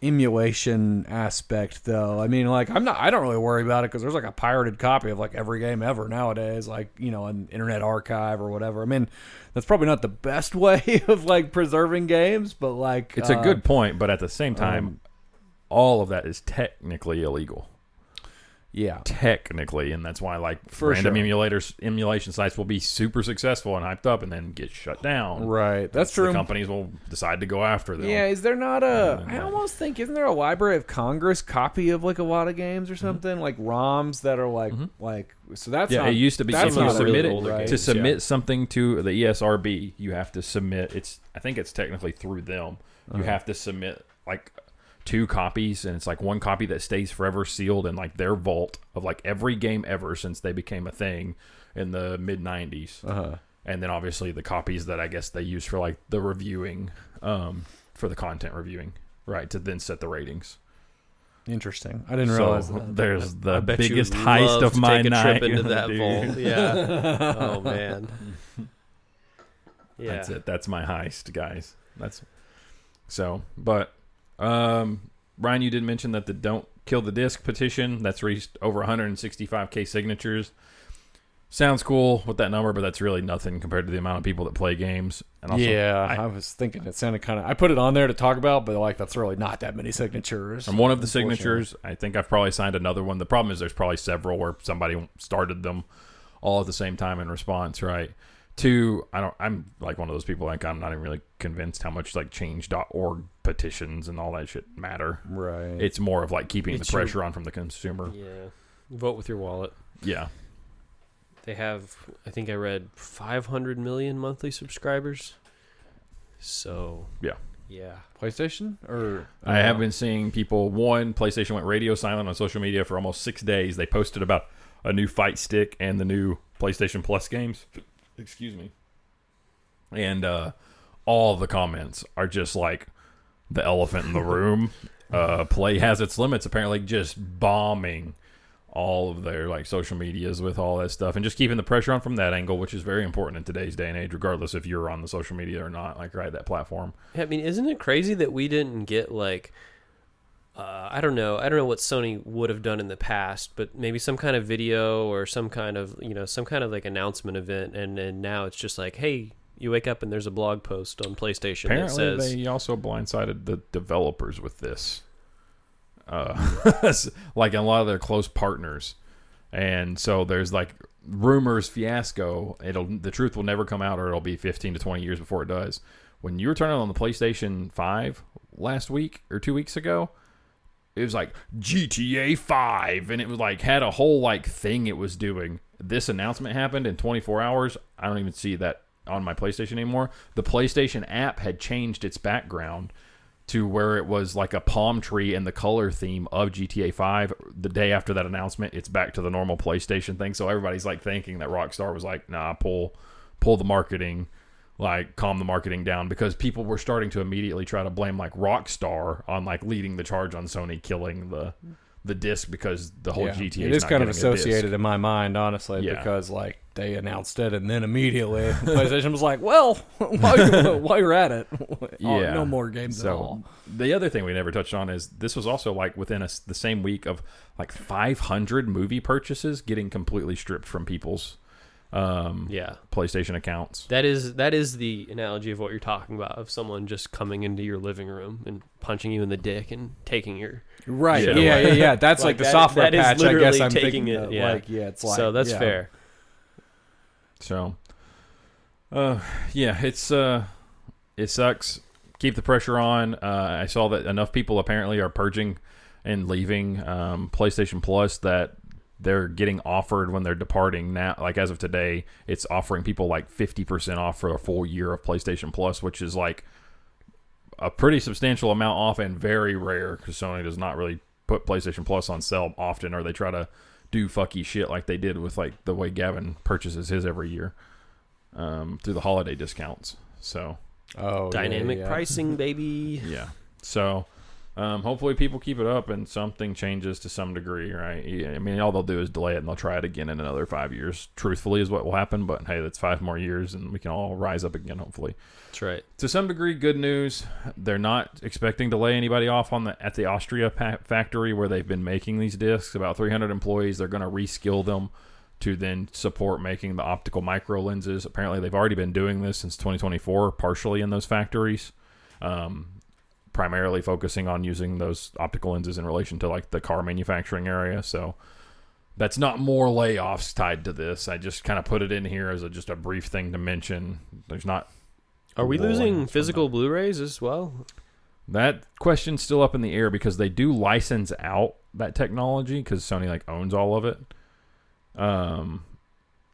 [SPEAKER 3] emulation aspect, though. I mean, like I don't really worry about it because there's like a pirated copy of like every game ever nowadays, like, you know, an Internet Archive or whatever. I mean, that's probably not the best way of like preserving games, but like
[SPEAKER 1] it's a good point, but at the same time, all of that is technically illegal.
[SPEAKER 3] Yeah,
[SPEAKER 1] technically, and that's why like random emulation sites will be super successful and hyped up and then get shut down.
[SPEAKER 3] Right, that's true.
[SPEAKER 1] The companies will decide to go after them.
[SPEAKER 3] Yeah, is there not a? I almost think, isn't there a Library of Congress copy of like a lot of games or something, like ROMs that are like like? So that's
[SPEAKER 1] it used to be if you submit it
[SPEAKER 3] right?
[SPEAKER 1] to submit something to the ESRB, you have to submit. I think it's technically through them. You have to submit like 2 copies, and it's like 1 copy that stays forever sealed in like their vault of like every game ever since they became a thing in the mid 90s. And then obviously the copies that I guess they use for like the reviewing, for the content reviewing, right, to then set the ratings.
[SPEAKER 3] Interesting. I didn't realize that.
[SPEAKER 1] There's the biggest heist of my night.
[SPEAKER 2] Trip into that vault. Yeah. Oh man. Yeah.
[SPEAKER 1] That's it. That's my heist, guys. But Ryan, you did mention that the Don't Kill the Disc petition that's reached over 165,000 signatures. Sounds cool with that number, but that's really nothing compared to the amount of people that play games. And also,
[SPEAKER 3] I was thinking it sounded kind of. I put it on there to talk about, but like that's really not that many signatures.
[SPEAKER 1] And one of the signatures, I think I've probably signed another one. The problem is there's probably several where somebody started them all at the same time in response, right? 2, I'm like one of those people, like I'm not even really convinced how much like change.org petitions and all that shit matter.
[SPEAKER 3] Right.
[SPEAKER 1] It's more of like keeping the pressure on from the consumer.
[SPEAKER 2] Yeah. Vote with your wallet.
[SPEAKER 1] Yeah.
[SPEAKER 2] They have, I think I read 500 million monthly subscribers. So yeah.
[SPEAKER 3] PlayStation or
[SPEAKER 1] I have been seeing people. PlayStation went radio silent on social media for almost 6 days. They posted about a new fight stick and the new PlayStation Plus games. Excuse me. And all the comments are just like the elephant in the room. Play has its limits, apparently, just bombing all of their like social medias with all that stuff and just keeping the pressure on from that angle, which is very important in today's day and age, regardless if you're on the social media or not, like right, that platform.
[SPEAKER 2] I mean, isn't it crazy that we didn't get like I don't know what Sony would have done in the past, but maybe some kind of video or some kind of like announcement event, and now it's just like, hey, you wake up and there's a blog post on PlayStation
[SPEAKER 1] apparently
[SPEAKER 2] that says...
[SPEAKER 1] they also blindsided the developers with this, like a lot of their close partners, and so there's like rumors fiasco. The truth will never come out, or it'll be 15 to 20 years before it does. When you were turning on the PlayStation 5 last week or 2 weeks ago, it was like GTA 5, and it was like had a whole like thing it was doing. This announcement happened in 24 hours. I don't even see that on my PlayStation anymore. The PlayStation app had changed its background to where it was like a palm tree and the color theme of GTA 5. The day after that announcement, it's back to the normal PlayStation thing. So everybody's like thinking that Rockstar was like, nah, pull the marketing, like calm the marketing down, because people were starting to immediately try to blame like Rockstar on like leading the charge on Sony killing the disc, because the whole GTA
[SPEAKER 3] it is kind of associated in my mind, honestly, because like they announced it, and then immediately PlayStation was like, "Well, while you're at it, no more games at all."
[SPEAKER 1] The other thing we never touched on is this was also like within the same week of like 500 movie purchases getting completely stripped from people's PlayStation accounts.
[SPEAKER 2] That is the analogy of what you're talking about, of someone just coming into your living room and punching you in the dick and taking your
[SPEAKER 3] shit away. Yeah. That's like the software patch. I guess I'm
[SPEAKER 2] taking
[SPEAKER 3] thinking
[SPEAKER 2] it. Yeah.
[SPEAKER 3] It's like
[SPEAKER 2] so that's fair.
[SPEAKER 1] So, it's it sucks. Keep the pressure on. I saw that enough people apparently are purging and leaving PlayStation Plus that they're getting offered when they're departing now. Like as of today, it's offering people like 50% off for a full year of PlayStation Plus, which is like a pretty substantial amount off and very rare because Sony does not really put PlayStation Plus on sale often, or they try to do fucky shit like they did with like the way Gavin purchases his every year through the holiday discounts. So
[SPEAKER 2] dynamic pricing, baby.
[SPEAKER 1] Yeah. So hopefully people keep it up and something changes to some degree, right? I mean, all they'll do is delay it and they'll try it again in another 5 years. Truthfully is what will happen, but hey, that's 5 more years and we can all rise up again, hopefully.
[SPEAKER 2] That's right.
[SPEAKER 1] To some degree, good news. They're not expecting to lay anybody off at the Austria factory where they've been making these discs. About 300 employees. They're going to reskill them to then support making the optical micro lenses. Apparently, they've already been doing this since 2024, partially in those factories, primarily focusing on using those optical lenses in relation to like the car manufacturing area. So that's not more layoffs tied to this. I just kind of put it in here as just a brief thing to mention. There's not.
[SPEAKER 2] Are we losing physical Blu-rays as well?
[SPEAKER 1] That question's still up in the air because they do license out that technology because Sony like owns all of it.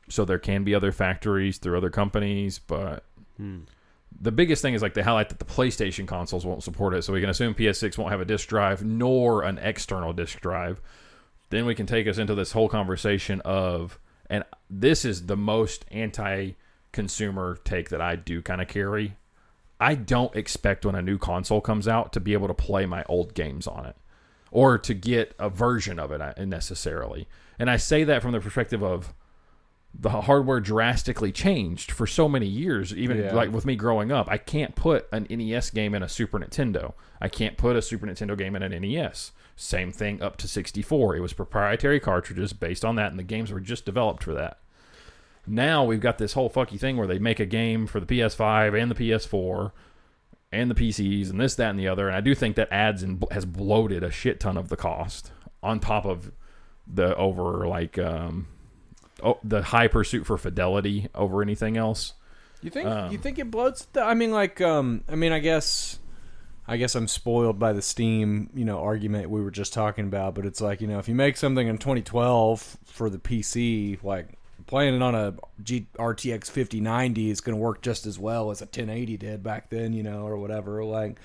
[SPEAKER 1] So there can be other factories through other companies, but the biggest thing is like they highlight that the PlayStation consoles won't support it. So we can assume PS6 won't have a disc drive nor an external disc drive. Then we can take us into this whole conversation of, and this is the most anti-consumer take that I do kind of carry. I don't expect when a new console comes out to be able to play my old games on it or to get a version of it necessarily. And I say that from the perspective of the hardware drastically changed for so many years. Even like with me growing up, I can't put an NES game in a Super Nintendo. I can't put a Super Nintendo game in an NES. Same thing up to 64. It was proprietary cartridges based on that, and the games were just developed for that. Now we've got this whole fucky thing where they make a game for the PS5 and the PS4 and the PCs and this, that, and the other. And I do think that adds and has bloated a shit ton of the cost on top of the the high pursuit for fidelity over anything else.
[SPEAKER 3] You think it bloats? I guess I'm spoiled by the Steam, argument we were just talking about. But it's like, if you make something in 2012 for the PC, like playing it on a RTX 5090 is going to work just as well as a 1080 did back then, or whatever. Like,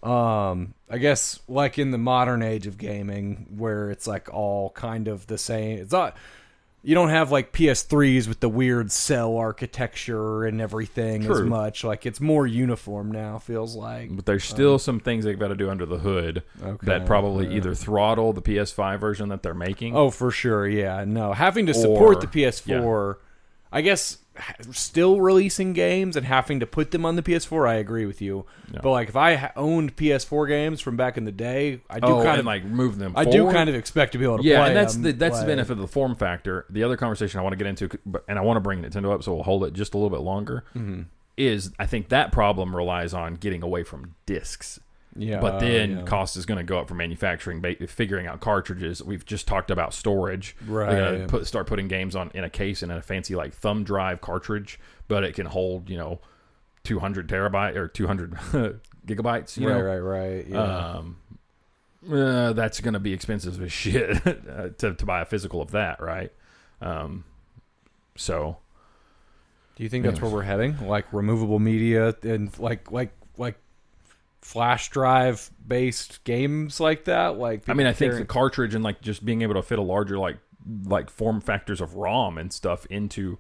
[SPEAKER 3] I guess like in the modern age of gaming where it's like all kind of the same. It's not. You don't have like PS3s with the weird cell architecture and everything as much. Like it's more uniform now, feels like.
[SPEAKER 1] But there's still some things they've got to do under the hood that probably either throttle the PS5 version that they're making.
[SPEAKER 3] Oh, for sure. Yeah. No, having to support the PS4, I guess still releasing games and having to put them on the PS4, I agree with you. Yeah. But like if I owned PS4 games from back in the day, I do kind of
[SPEAKER 1] like move them
[SPEAKER 3] forward. I do kind of expect to be able to play.
[SPEAKER 1] Yeah, and that's the benefit of the form factor. The other conversation I want to get into, and I want to bring Nintendo up, so we'll hold it just a little bit longer, is I think that problem relies on getting away from discs. Yeah, but then cost is going to go up for manufacturing, figuring out cartridges. We've just talked about storage.
[SPEAKER 3] Right.
[SPEAKER 1] They're going to start putting games in a case and in a fancy like thumb drive cartridge, but it can hold 200 terabyte or 200 gigabytes.
[SPEAKER 3] Right. Yeah.
[SPEAKER 1] That's going to be expensive as shit to buy a physical of that, right? So,
[SPEAKER 3] do you think that's where we're heading? Like removable media and like flash drive based games like that? Like,
[SPEAKER 1] I think the cartridge and like just being able to fit a larger like form factors of ROM and stuff into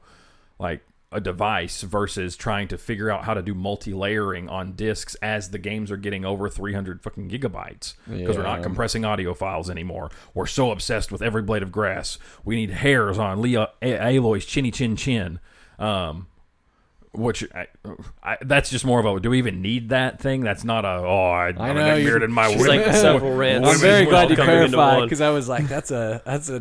[SPEAKER 1] like a device versus trying to figure out how to do multi-layering on discs as the games are getting over 300 fucking gigabytes because we're not compressing audio files anymore. We're so obsessed with every blade of grass. We need hairs on Aloy's chinny chin chin. Which that's just more of a, do we even need that thing? That's not I have a neck beard in my
[SPEAKER 2] It's like several rants.
[SPEAKER 3] I'm very glad you
[SPEAKER 2] coming into
[SPEAKER 3] clarified
[SPEAKER 2] one.
[SPEAKER 3] because I was like, that's a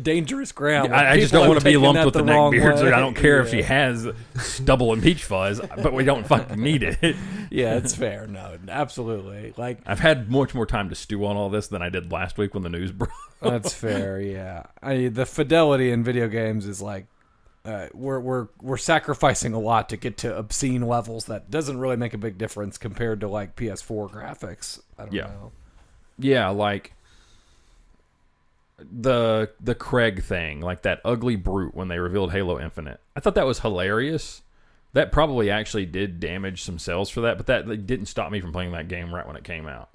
[SPEAKER 3] dangerous ground.
[SPEAKER 1] I just
[SPEAKER 3] People
[SPEAKER 1] don't want
[SPEAKER 3] have
[SPEAKER 1] to be
[SPEAKER 3] taken
[SPEAKER 1] lumped
[SPEAKER 3] that
[SPEAKER 1] with the neck
[SPEAKER 3] wrong
[SPEAKER 1] beard, so
[SPEAKER 3] way.
[SPEAKER 1] I don't care if she has stubble and peach fuzz, but we don't fucking need it.
[SPEAKER 3] Yeah, it's fair. No, absolutely. Like,
[SPEAKER 1] I've had much more time to stew on all this than I did last week when the news broke.
[SPEAKER 3] that's fair. Yeah, the fidelity in video games is like, we're sacrificing a lot to get to obscene levels that doesn't really make a big difference compared to like PS4 graphics. I don't know.
[SPEAKER 1] Yeah, like the Craig thing, like that ugly brute when they revealed Halo Infinite. I thought that was hilarious. That probably actually did damage some sales for that, but that didn't stop me from playing that game right when it came out.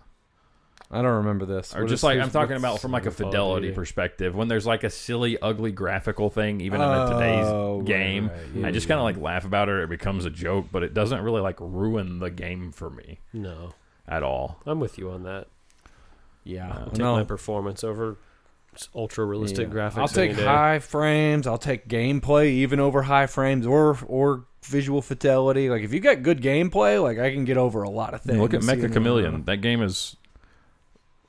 [SPEAKER 3] I don't remember this.
[SPEAKER 1] Or just like I'm talking about from like a fidelity perspective, when there's like a silly, ugly graphical thing, even in today's game,
[SPEAKER 3] right. Yeah,
[SPEAKER 1] I just kind of like laugh about it. It becomes a joke, but it doesn't really like ruin the game for me.
[SPEAKER 2] No,
[SPEAKER 1] at all.
[SPEAKER 2] I'm with you on that.
[SPEAKER 3] Yeah,
[SPEAKER 2] Take my performance over ultra realistic graphics.
[SPEAKER 3] I'll take high frames. I'll take gameplay even over high frames or visual fidelity. Like if you got good gameplay, like I can get over a lot of things.
[SPEAKER 1] Look at Mecha Chameleon. That game is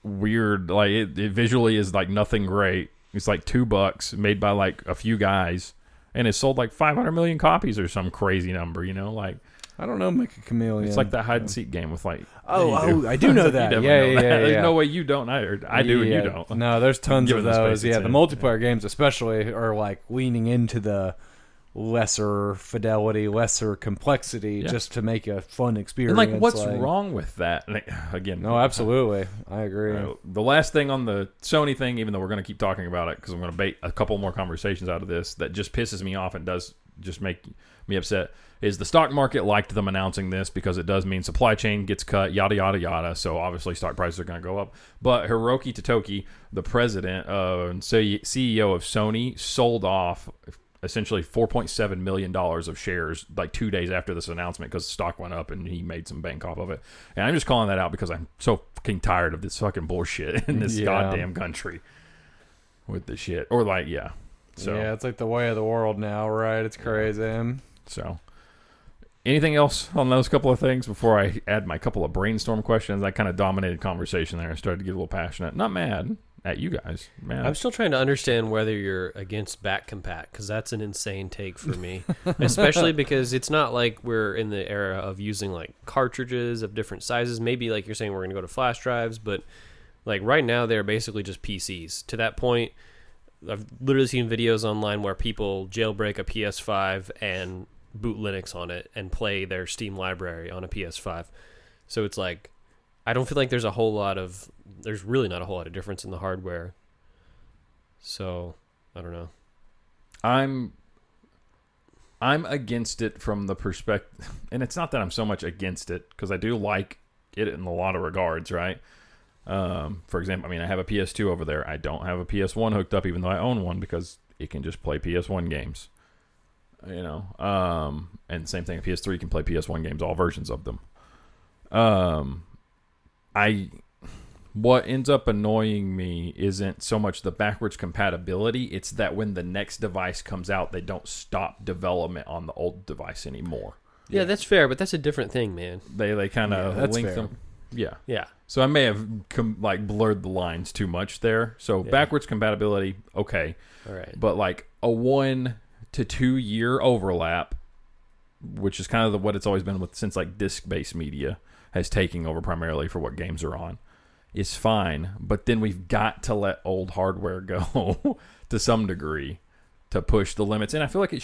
[SPEAKER 1] weird. Like it visually is like nothing great. It's like $2 made by like a few guys, and it sold like 500 million copies or some crazy number. You know, like
[SPEAKER 3] I don't know Mecha Chameleon.
[SPEAKER 1] it's like that hide and seek game with like.
[SPEAKER 3] I do know that.
[SPEAKER 1] Yeah. There's no way you don't. I do, and you don't.
[SPEAKER 3] No, there's tons of
[SPEAKER 1] Given the space
[SPEAKER 3] those.
[SPEAKER 1] it's
[SPEAKER 3] Yeah, the
[SPEAKER 1] in.
[SPEAKER 3] multiplayer games especially are like leaning into the lesser fidelity, lesser complexity, just to make a fun experience.
[SPEAKER 1] And like, what's wrong with that? Like, again,
[SPEAKER 3] no, absolutely, I agree.
[SPEAKER 1] The last thing on the Sony thing, even though we're going to keep talking about it because I'm going to bait a couple more conversations out of this, that just pisses me off and does just make me upset, is the stock market liked them announcing this because it does mean supply chain gets cut, yada, yada, yada. So obviously stock prices are going to go up. But Hiroki Totoki, the president and CEO of Sony, sold off essentially $4.7 million of shares like 2 days after this announcement because the stock went up and he made some bank off of it. And I'm just calling that out because I'm so fucking tired of this fucking bullshit in this goddamn country with this shit. Or like, So
[SPEAKER 3] yeah, it's like the way of the world now, right? It's crazy.
[SPEAKER 1] So anything else on those couple of things before I add my couple of brainstorm questions? I kind of dominated conversation there. I started to get a little passionate. Not mad at you guys. Man,
[SPEAKER 2] I'm still trying to understand whether you're against back compat because that's an insane take for me, especially because it's not like we're in the era of using like cartridges of different sizes. Maybe like you're saying we're going to go to flash drives, but like right now they're basically just PCs. To that point, I've literally seen videos online where people jailbreak a PS5 and boot Linux on it and play their Steam library on a PS5. So it's like, I don't feel like there's really not a whole lot of difference in the hardware. So, I don't know.
[SPEAKER 1] I'm against it from the perspective, and it's not that I'm so much against it because I do like it in a lot of regards, right? For example, I mean, I have a PS2 over there. I don't have a PS1 hooked up, even though I own one, because it can just play PS1 games. You know, and same thing. A PS3 can play PS1 games, all versions of them. What ends up annoying me isn't so much the backwards compatibility. It's that when the next device comes out, they don't stop development on the old device anymore.
[SPEAKER 2] Yeah, that's fair, but that's a different thing, man.
[SPEAKER 1] They kind of link them. Yeah. So I may have blurred the lines too much there. So backwards compatibility, okay.
[SPEAKER 2] All right.
[SPEAKER 1] But like a 1 to 2 year overlap, which is kind of what it's always been with since like disc-based media has taken over primarily for what games are on, is fine. But then we've got to let old hardware go to some degree to push the limits. And I feel like it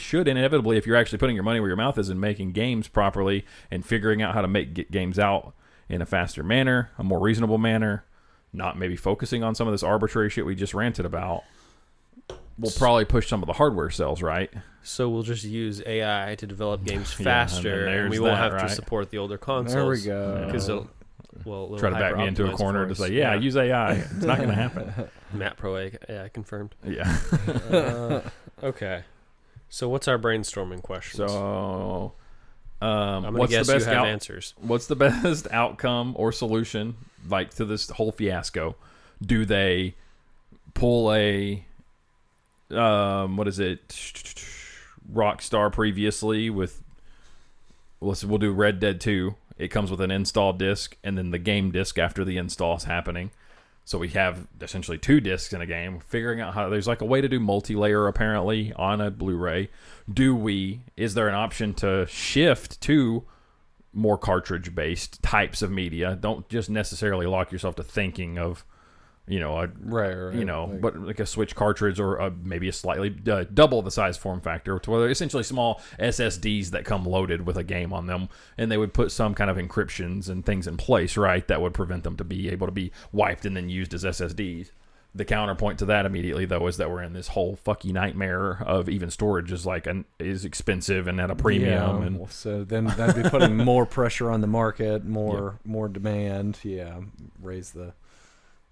[SPEAKER 1] should inevitably, if you're actually putting your money where your mouth is and making games properly and figuring out how to get games out in a faster manner, a more reasonable manner, not maybe focusing on some of this arbitrary shit we just ranted about, we'll probably push some of the hardware sales, right?
[SPEAKER 2] So we'll just use AI to develop games faster, and we won't have to support the older consoles.
[SPEAKER 3] There we go.
[SPEAKER 2] Because
[SPEAKER 1] try to back me into a corner to say, use AI. It's not going to happen.
[SPEAKER 2] Matt Pro AI confirmed.
[SPEAKER 1] Yeah.
[SPEAKER 2] Okay. So what's our brainstorming questions?
[SPEAKER 1] So,
[SPEAKER 2] I'm gonna
[SPEAKER 1] what's
[SPEAKER 2] guess
[SPEAKER 1] the best
[SPEAKER 2] you have answers.
[SPEAKER 1] What's the best outcome or solution like to this whole fiasco? Do they pull a what is it? Rockstar previously with we'll do Red Dead 2. It comes with an install disc and then the game disc after the install is happening. So we have essentially 2 discs in a game. Figuring out how there's like a way to do multi-layer apparently on a Blu-ray. Is there an option to shift to more cartridge-based types of media? Don't just necessarily lock yourself to thinking of,
[SPEAKER 3] Right.
[SPEAKER 1] But like a Switch cartridge or maybe a slightly double the size form factor, to where they're essentially small SSDs that come loaded with a game on them, and they would put some kind of encryptions and things in place, right, that would prevent them to be able to be wiped and then used as SSDs. The counterpoint to that immediately, though, is that we're in this whole fucking nightmare of even storage is expensive and at a premium.
[SPEAKER 3] Yeah,
[SPEAKER 1] and
[SPEAKER 3] so then that'd be putting more pressure on the market, more demand. Yeah, raise the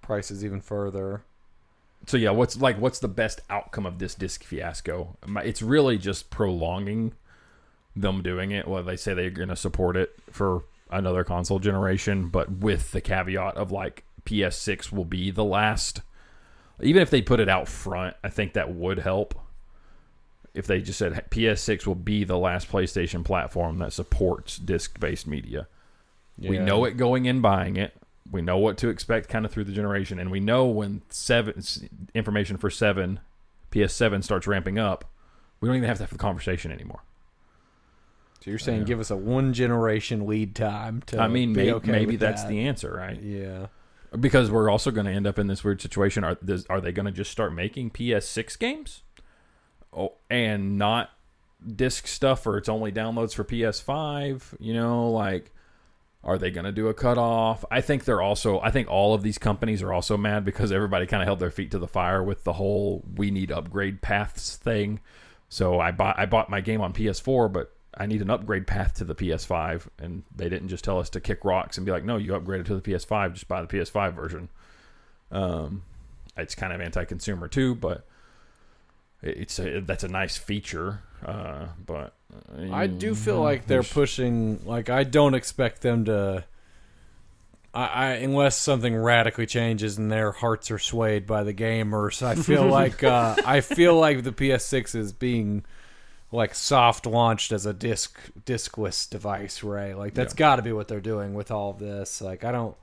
[SPEAKER 3] prices even further.
[SPEAKER 1] So yeah, what's the best outcome of this disc fiasco? It's really just prolonging them doing it. Well, they say they're going to support it for another console generation, but with the caveat of like PS6 will be the last. Even if they put it out front, I think that would help. If they just said PS6 will be the last PlayStation platform that supports disc-based media. Yeah. We know it going in buying it. We know what to expect kind of through the generation, and we know when information for PS7 starts ramping up, we don't even have to have the conversation anymore.
[SPEAKER 3] So you're saying give us a 1 generation lead time to
[SPEAKER 1] maybe that's the answer, right?
[SPEAKER 3] Yeah.
[SPEAKER 1] Because we're also going to end up in this weird situation. Are they going to just start making PS6 games? Oh, and not disc stuff, or it's only downloads for PS5? Are they going to do a cutoff? I think all of these companies are also mad because everybody kind of held their feet to the fire with the whole we need upgrade paths thing. So I bought my game on PS4, but I need an upgrade path to the PS5, and they didn't just tell us to kick rocks and be like, no, you upgraded to the PS5, just buy the PS5 version. It's kind of anti-consumer too, but that's a nice feature. But
[SPEAKER 3] I do feel like they're pushing. Like I don't expect them to. Unless something radically changes and their hearts are swayed by the gamers, I feel like the PS6 is being like soft launched as a discless device, right? Like that's got to be what they're doing with all of this. Like I don't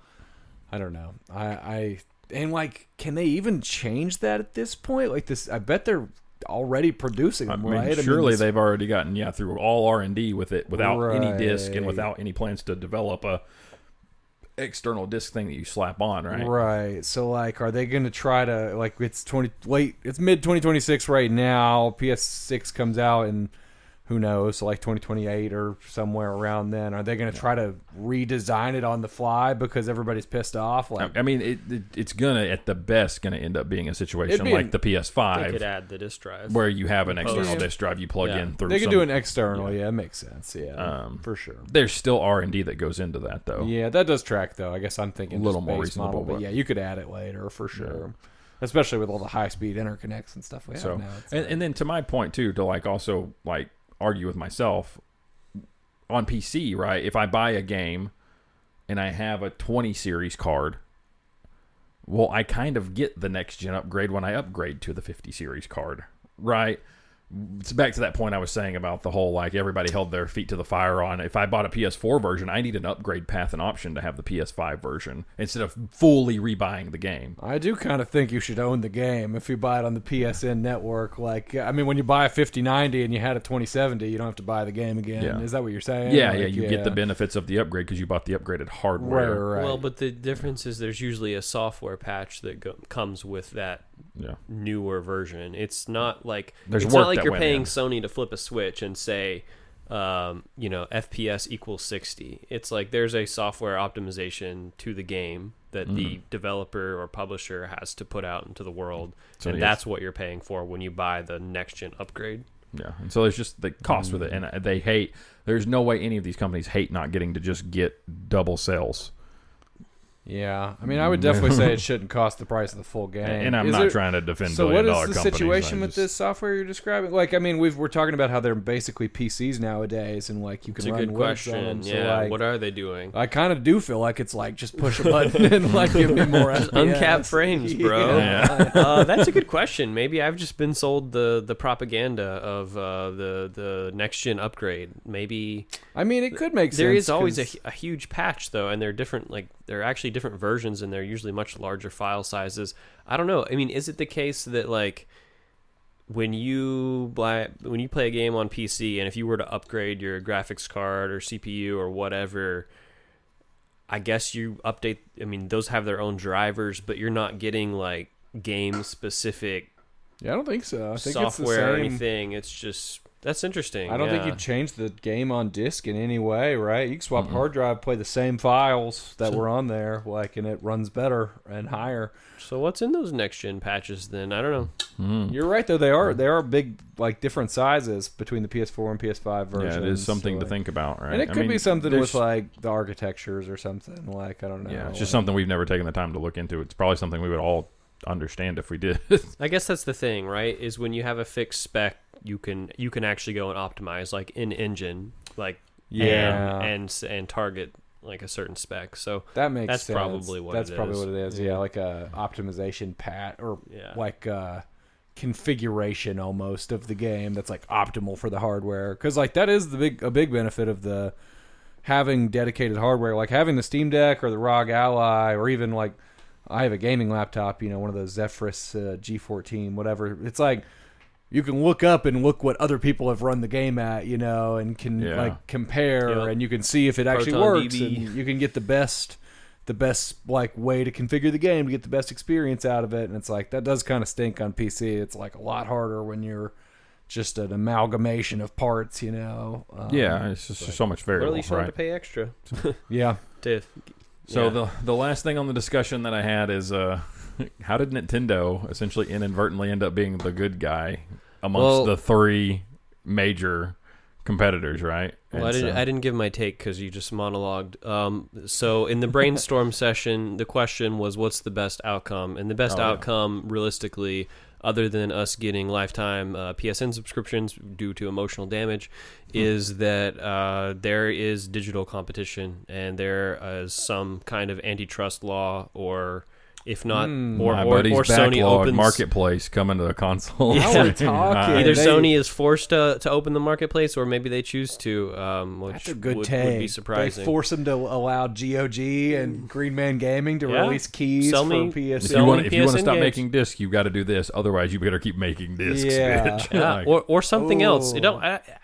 [SPEAKER 3] know. And like, can they even change that at this point? Like this, I bet they're already producing them, right?
[SPEAKER 1] Surely they've already gotten through all R&D with it without any disc and without any plans to develop a external disc thing that you slap on, right?
[SPEAKER 3] Right. So like, are they going to try to it's mid 2026 right now. PS6 comes out in who knows, so like 2028 or somewhere around then. Are they going to try to redesign it on the fly because everybody's pissed off? Like,
[SPEAKER 1] I mean, it's gonna at the best gonna end up being a situation like the PS5.
[SPEAKER 2] They could add the disc drive
[SPEAKER 1] where you have an external disc drive you plug in through.
[SPEAKER 3] They could do an external. Yeah, it makes sense. Yeah, for sure.
[SPEAKER 1] There's still R&D that goes into that though.
[SPEAKER 3] Yeah, that does track though. I guess I'm thinking
[SPEAKER 1] a little more reasonable,
[SPEAKER 3] but yeah, you could add it later for sure. Yeah. Especially with all the high-speed interconnects and stuff we have now.
[SPEAKER 1] And then to my point too, to also argue with myself on PC, right? If I buy a game and I have a 20 series card, well, I kind of get the next gen upgrade when I upgrade to the 50 series card, right? It's back to that point I was saying about the whole everybody held their feet to the fire on. If I bought a PS4 version, I need an upgrade path and option to have the PS5 version instead of fully rebuying the game.
[SPEAKER 3] I do kind of think you should own the game if you buy it on the PSN network. When you buy a 5090 and you had a 2070, you don't have to buy the game again. Yeah. Is that what you're saying?
[SPEAKER 1] Yeah, you get the benefits of the upgrade because you bought the upgraded hardware.
[SPEAKER 3] Right.
[SPEAKER 2] Well, but the difference is there's usually a software patch that comes with that newer version. It's not like you're paying Sony to flip a switch and say, FPS equals 60. It's like there's a software optimization to the game that the developer or publisher has to put out into the world, and that's what you're paying for when you buy the next gen upgrade.
[SPEAKER 1] Yeah, and so there's just the cost with it, and they hate. There's no way any of these companies hate not getting to just get double sales.
[SPEAKER 3] Yeah, I mean, I would definitely say it shouldn't cost the price of the full game.
[SPEAKER 1] And I'm not trying to defend
[SPEAKER 3] So
[SPEAKER 1] billion-dollar
[SPEAKER 3] what is the
[SPEAKER 1] companies.
[SPEAKER 3] situation with this software you're describing? Like, I mean, we're talking about how they're basically PCs nowadays, and like you can
[SPEAKER 2] It's a
[SPEAKER 3] run
[SPEAKER 2] good
[SPEAKER 3] Linux
[SPEAKER 2] question.
[SPEAKER 3] on them. So,
[SPEAKER 2] Yeah,
[SPEAKER 3] like,
[SPEAKER 2] what are they doing?
[SPEAKER 3] I kind of do feel like it's like just push a button and like give me more
[SPEAKER 2] Just
[SPEAKER 3] FPS.
[SPEAKER 2] uncapped frames, bro.
[SPEAKER 1] Yeah.
[SPEAKER 2] That's a good question. Maybe I've just been sold the propaganda of the next gen upgrade. Maybe
[SPEAKER 3] I mean, it could make sense.
[SPEAKER 2] there is always
[SPEAKER 3] 'cause-
[SPEAKER 2] a huge patch though, and they're different. Like they're actually different versions, and they're usually much larger file sizes. I don't know. I mean, is it the case that like when you play a game on PC, and if you were to upgrade your graphics card or CPU or whatever, I guess you update. I mean, those have their own drivers, but you're not getting like game specific
[SPEAKER 3] Yeah, I don't think so. I think
[SPEAKER 2] software
[SPEAKER 3] it's the
[SPEAKER 2] or
[SPEAKER 3] same.
[SPEAKER 2] anything. It's just that's interesting.
[SPEAKER 3] I don't think you change the game on disc in any way, right? You can swap hard drive, play the same files that were on there, like, and it runs better and higher.
[SPEAKER 2] So what's in those next gen patches then? I don't know.
[SPEAKER 3] You're right, though. They are big, like different sizes between the PS4 and PS5 versions.
[SPEAKER 1] Yeah, it is something
[SPEAKER 3] so,
[SPEAKER 1] to
[SPEAKER 3] like,
[SPEAKER 1] think about, right?
[SPEAKER 3] And it could be something
[SPEAKER 1] there's-
[SPEAKER 3] with like the architectures or something. Like, I don't know.
[SPEAKER 1] Yeah, it's
[SPEAKER 3] like,
[SPEAKER 1] just something we've never taken the time to look into. It's probably something we would all understand if we did.
[SPEAKER 2] I guess that's the thing, right? Is when you have a fixed spec, you can actually go and optimize like in engine, like
[SPEAKER 3] Yeah.
[SPEAKER 2] and target like a certain spec. So
[SPEAKER 3] that makes
[SPEAKER 2] that's
[SPEAKER 3] sense.
[SPEAKER 2] probably what
[SPEAKER 3] that's
[SPEAKER 2] it
[SPEAKER 3] probably
[SPEAKER 2] is.
[SPEAKER 3] what it is. Yeah, like a optimization or
[SPEAKER 2] Yeah.
[SPEAKER 3] like configuration almost of the game that's like optimal for the hardware. Because like that is a big benefit of the having dedicated hardware, like having the Steam Deck or the ROG Ally, or even like I have a gaming laptop, one of those Zephyrus G14, whatever. It's like you can look up and look what other people have run the game at, and can like compare,
[SPEAKER 2] Yep.
[SPEAKER 3] and you can see if it actually
[SPEAKER 2] Proton
[SPEAKER 3] works,
[SPEAKER 2] DB.
[SPEAKER 3] and you can get the best like way to configure the game to get the best experience out of it. And it's like that does kind of stink on PC. It's like a lot harder when you're just an amalgamation of parts,
[SPEAKER 1] Yeah, it's just so much
[SPEAKER 2] Or
[SPEAKER 1] variable,
[SPEAKER 2] at least you don't
[SPEAKER 1] right?
[SPEAKER 2] have to pay extra
[SPEAKER 3] Yeah.
[SPEAKER 2] to.
[SPEAKER 1] So
[SPEAKER 2] yeah.
[SPEAKER 1] the last thing on the discussion that I had is how did Nintendo essentially inadvertently end up being the good guy amongst the three major competitors, right?
[SPEAKER 2] Well, I didn't give my take because you just monologued. So in the brainstorm session, the question was, "What's the best outcome?" And the best outcome, realistically, other than us getting lifetime PSN subscriptions due to emotional damage, is that there is digital competition and there is some kind of antitrust law, or if not,
[SPEAKER 1] My
[SPEAKER 2] or
[SPEAKER 1] buddy's
[SPEAKER 2] Sony
[SPEAKER 1] Backlog
[SPEAKER 2] opens
[SPEAKER 1] marketplace coming to the console.
[SPEAKER 2] Yeah.
[SPEAKER 3] Now we're talking.
[SPEAKER 2] Either
[SPEAKER 3] They-
[SPEAKER 2] Sony is forced to open the marketplace, or maybe they choose to, which
[SPEAKER 3] That's a good
[SPEAKER 2] would
[SPEAKER 3] take.
[SPEAKER 2] be surprising.
[SPEAKER 3] They force them to allow GOG and Green Man Gaming to
[SPEAKER 2] Yeah.
[SPEAKER 3] release keys
[SPEAKER 2] Sell
[SPEAKER 3] for
[SPEAKER 2] me-
[SPEAKER 3] PSN.
[SPEAKER 1] If
[SPEAKER 2] Selling
[SPEAKER 1] you want to
[SPEAKER 2] PSN
[SPEAKER 1] stop
[SPEAKER 2] games.
[SPEAKER 1] making discs, you've got to do this. Otherwise, you better keep making discs,
[SPEAKER 3] Yeah.
[SPEAKER 1] bitch.
[SPEAKER 2] Yeah,
[SPEAKER 1] Like,
[SPEAKER 2] or something else.
[SPEAKER 3] Ooh.
[SPEAKER 2] I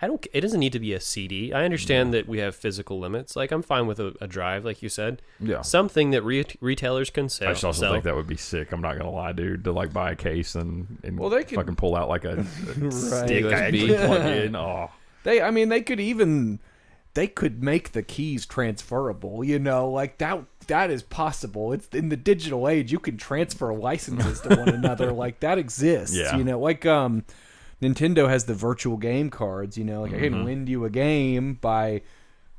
[SPEAKER 2] don't. It doesn't need to be a CD. I understand that we have physical limits. Like I'm fine with a drive, like you said.
[SPEAKER 1] yeah.
[SPEAKER 2] Something that retailers can sell.
[SPEAKER 1] I just also
[SPEAKER 2] sell.
[SPEAKER 1] think that would be sick. I'm not gonna lie, dude. To like buy a case and
[SPEAKER 3] Well, they could-
[SPEAKER 1] fucking pull out like a stick
[SPEAKER 2] USB.
[SPEAKER 1] I actually plug in. Oh,
[SPEAKER 3] They could make the keys transferable, like that is possible. It's in the digital age, you can transfer licenses to one another, like that exists.
[SPEAKER 1] Yeah.
[SPEAKER 3] Like Nintendo has the virtual game cards, like I can lend you a game by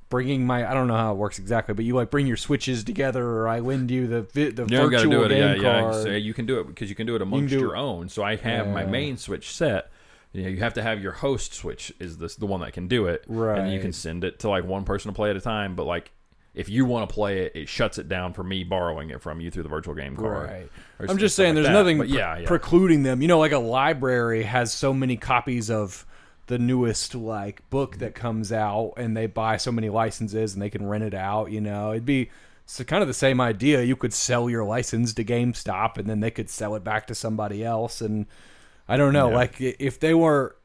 [SPEAKER 3] bringing I don't know how it works exactly, but you like bring your switches together, or I lend you the
[SPEAKER 1] you
[SPEAKER 3] virtual
[SPEAKER 1] gotta do it.
[SPEAKER 3] game
[SPEAKER 1] Yeah.
[SPEAKER 3] card.
[SPEAKER 1] So you can do it because you can do it amongst
[SPEAKER 3] do-
[SPEAKER 1] your own. So I have my
[SPEAKER 3] Yeah.
[SPEAKER 1] main Switch set. You have to have your host Switch is the one that can do it, And you can
[SPEAKER 3] Right.
[SPEAKER 1] send it to like one person to play at a time. But like if you want to play it, it shuts it down for me borrowing it from you through the virtual game card.
[SPEAKER 3] Right.
[SPEAKER 1] Or
[SPEAKER 3] I'm just
[SPEAKER 1] stuff
[SPEAKER 3] saying
[SPEAKER 1] like
[SPEAKER 3] there's
[SPEAKER 1] that.
[SPEAKER 3] nothing
[SPEAKER 1] But yeah.
[SPEAKER 3] precluding them. Like a library has so many copies of the newest like book that comes out, and they buy so many licenses and they can rent it out. It'd be kind of the same idea. You could sell your license to GameStop, and then they could sell it back to somebody else. And I don't know,
[SPEAKER 1] Yeah.
[SPEAKER 3] like if they were,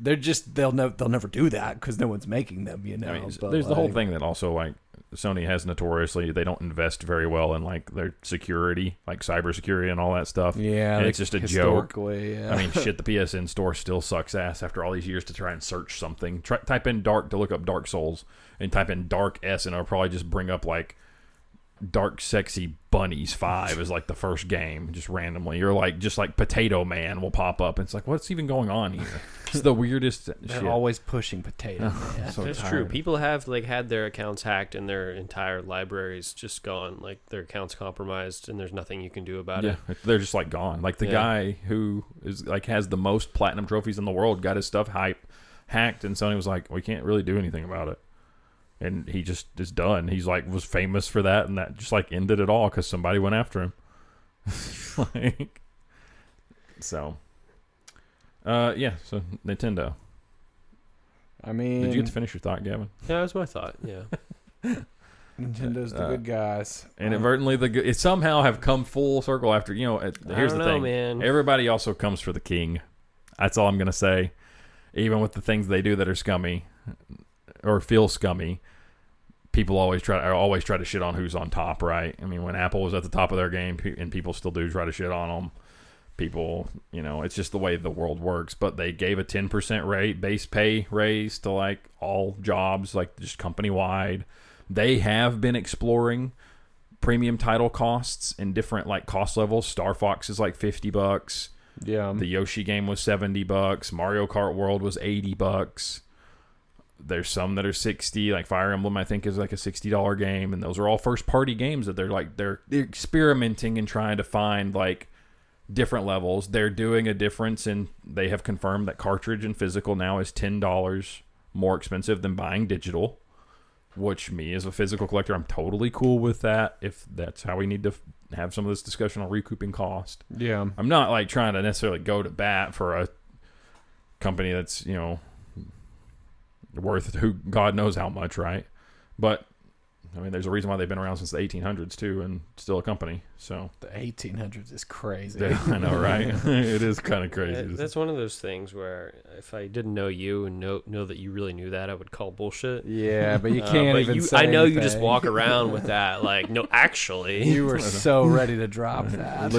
[SPEAKER 3] they'll never do that because no one's making them.
[SPEAKER 1] I mean,
[SPEAKER 3] But,
[SPEAKER 1] there's the whole
[SPEAKER 3] like,
[SPEAKER 1] thing that also like Sony has notoriously they don't invest very well in like their security, like cybersecurity and all that stuff.
[SPEAKER 3] Yeah,
[SPEAKER 1] and it's just a joke.
[SPEAKER 3] historically, Yeah.
[SPEAKER 1] I mean, shit, the PSN store still sucks ass after all these years to try and search something. Type in dark to look up Dark Souls, and type in Dark S, and it'll probably just bring up like Dark Sexy Bunnies 5 is like the first game, just randomly. Or like just like Potato Man will pop up, and it's like, what's even going on here? It's the weirdest
[SPEAKER 3] They're
[SPEAKER 1] shit.
[SPEAKER 3] always pushing Potato Man.
[SPEAKER 1] So
[SPEAKER 2] That's
[SPEAKER 1] tired.
[SPEAKER 2] true. People have like had their accounts hacked and their entire libraries just gone. Like their accounts compromised, and there's nothing you can do about it.
[SPEAKER 1] They're just like gone. Like the guy who is like has the most platinum trophies in the world got his stuff hacked, and Sony was like, we can't really do anything about it. And he just is done. He's like was famous for that, and that just like ended it all because somebody went after him. Like, so, so Nintendo.
[SPEAKER 3] I mean,
[SPEAKER 1] Did you get to finish your thought, Gavin?
[SPEAKER 2] Yeah, that was my thought. Yeah.
[SPEAKER 3] Nintendo the good guys.
[SPEAKER 1] Inadvertently, it somehow have come full circle after here's the thing,
[SPEAKER 2] man.
[SPEAKER 1] Everybody also comes for the king. That's all I'm gonna say. Even with the things they do that are scummy or feel scummy, people always try to shit on who's on top, right? I mean, when Apple was at the top of their game, and people still do try to shit on them. People, it's just the way the world works. But they gave a 10% base pay raise to like all jobs, like just company wide. They have been exploring premium title costs in different like cost levels. Star Fox is like $50.
[SPEAKER 3] Yeah.
[SPEAKER 1] The Yoshi game was $70. Mario Kart World was $80. There's some that are 60, like Fire Emblem I think is like a $60 game, and those are all first party games that they're experimenting and trying to find like different levels. They're doing a difference, and they have confirmed that cartridge and physical now is $10 more expensive than buying digital, which me as a physical collector, I'm totally cool with that if that's how we need to have some of this discussion on recouping cost.
[SPEAKER 3] Yeah.
[SPEAKER 1] I'm not like trying to necessarily go to bat for a company that's, worth who God knows how much, right? But I mean, there's a reason why they've been around since the 1800s too, and still a company. So
[SPEAKER 3] The 1800s is crazy.
[SPEAKER 1] I know, right? It is kind of crazy.
[SPEAKER 2] That's one of those things where if I didn't know you and know that you really knew that, I would call bullshit.
[SPEAKER 3] Yeah, but you can't
[SPEAKER 2] But
[SPEAKER 3] even say
[SPEAKER 2] I know you just
[SPEAKER 3] anything.
[SPEAKER 2] walk around with that, like, no, actually.
[SPEAKER 3] You were so ready to drop that.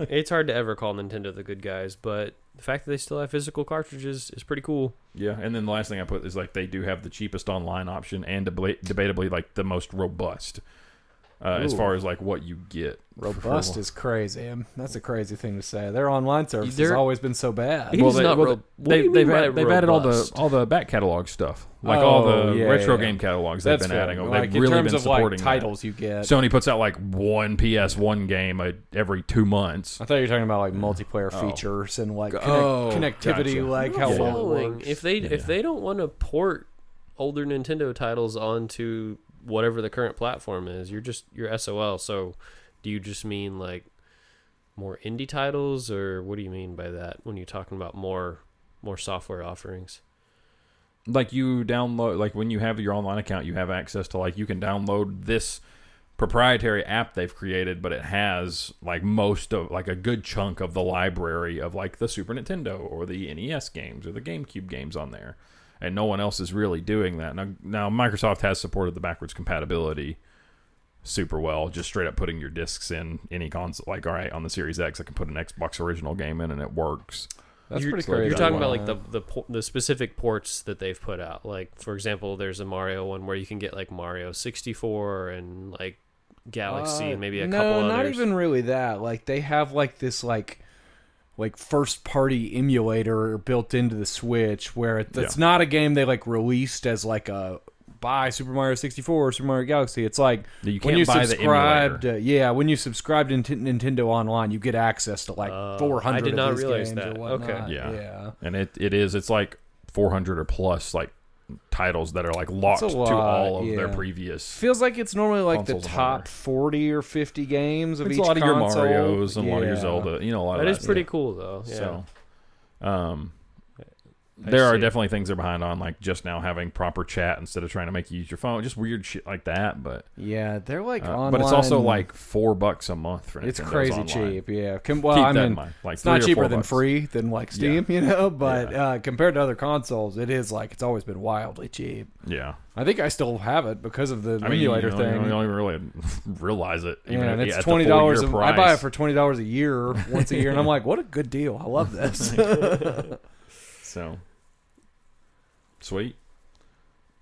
[SPEAKER 2] It's hard to ever call Nintendo the good guys, but the fact that they still have physical cartridges is pretty cool.
[SPEAKER 1] Yeah, and then the last thing I put is like they do have the cheapest online option and debatably like the most robust as far as like what you get.
[SPEAKER 3] Robust is crazy. That's a crazy thing to say. Their online service has always been so bad.
[SPEAKER 2] They've
[SPEAKER 1] added all the back catalog stuff, like all the retro game catalogs they've been adding.
[SPEAKER 3] Like,
[SPEAKER 1] They've really
[SPEAKER 3] in terms
[SPEAKER 1] been
[SPEAKER 3] of like
[SPEAKER 1] supporting
[SPEAKER 3] titles you get.
[SPEAKER 1] Sony puts out like one PS1 game every 2 months.
[SPEAKER 3] I thought you were talking about like multiplayer features and like connectivity,
[SPEAKER 1] gotcha.
[SPEAKER 3] like how well it works.
[SPEAKER 2] If they don't want to port older Nintendo titles onto whatever the current platform is, you're SOL. So do you just mean like more indie titles, or what do you mean by that when you're talking about more software offerings?
[SPEAKER 1] Like you download, like when you have your online account, you have access to like you can download this proprietary app they've created, but it has like most of like a good chunk of the library of like the Super Nintendo or the NES games or the GameCube games on there. And no one else is really doing that. Now Microsoft has supported the backwards compatibility super well, just straight up putting your discs in any console. Like, all right, on the Series X, I can put an Xbox original game in and it works.
[SPEAKER 3] That's pretty crazy.
[SPEAKER 2] You're talking about like the specific ports that they've put out. Like, for example, there's a Mario one where you can get like Mario 64 and like Galaxy and maybe a couple others.
[SPEAKER 3] No, not even really that. Like, they have like this like first party emulator built into the Switch where it's not a game they like released as like a buy Super Mario 64 or Super Mario Galaxy. It's like
[SPEAKER 1] you
[SPEAKER 3] when you
[SPEAKER 1] buy
[SPEAKER 3] subscribe to when you subscribe to Nintendo Online, you get access to like 400
[SPEAKER 2] I did not
[SPEAKER 3] of these
[SPEAKER 2] realize
[SPEAKER 3] games
[SPEAKER 2] that.
[SPEAKER 3] or whatnot.
[SPEAKER 2] Okay.
[SPEAKER 1] Yeah. And it's like 400 or plus like titles that are like locked to all of their previous.
[SPEAKER 3] Feels like it's normally like the
[SPEAKER 1] consoles
[SPEAKER 3] top 40 or 50 games of
[SPEAKER 1] it's
[SPEAKER 3] each
[SPEAKER 1] a lot
[SPEAKER 3] console.
[SPEAKER 1] of your Marios and a lot of your Zelda. A lot of
[SPEAKER 2] That
[SPEAKER 1] that
[SPEAKER 2] is pretty cool though. Yeah.
[SPEAKER 1] So, there are definitely things they're behind on, like just now having proper chat instead of trying to make you use your phone, just weird shit like that. But
[SPEAKER 3] yeah, they're like online.
[SPEAKER 1] But it's also like $4 a month for Nintendo's
[SPEAKER 3] it's crazy
[SPEAKER 1] online.
[SPEAKER 3] cheap. Yeah,
[SPEAKER 1] Keep that in mind. Like
[SPEAKER 3] it's not
[SPEAKER 1] $3 or
[SPEAKER 3] cheaper than
[SPEAKER 1] $4.
[SPEAKER 3] free than like Steam, But compared to other consoles, it is like it's always been wildly cheap.
[SPEAKER 1] Yeah,
[SPEAKER 3] I think I still have it because of the emulator thing.
[SPEAKER 1] You don't even really realize it. Even
[SPEAKER 3] and
[SPEAKER 1] if
[SPEAKER 3] it's
[SPEAKER 1] at the
[SPEAKER 3] $20.
[SPEAKER 1] full year
[SPEAKER 3] I buy
[SPEAKER 1] price.
[SPEAKER 3] it for $20 a year once a year, and I'm like, what a good deal! I love this.
[SPEAKER 1] So sweet.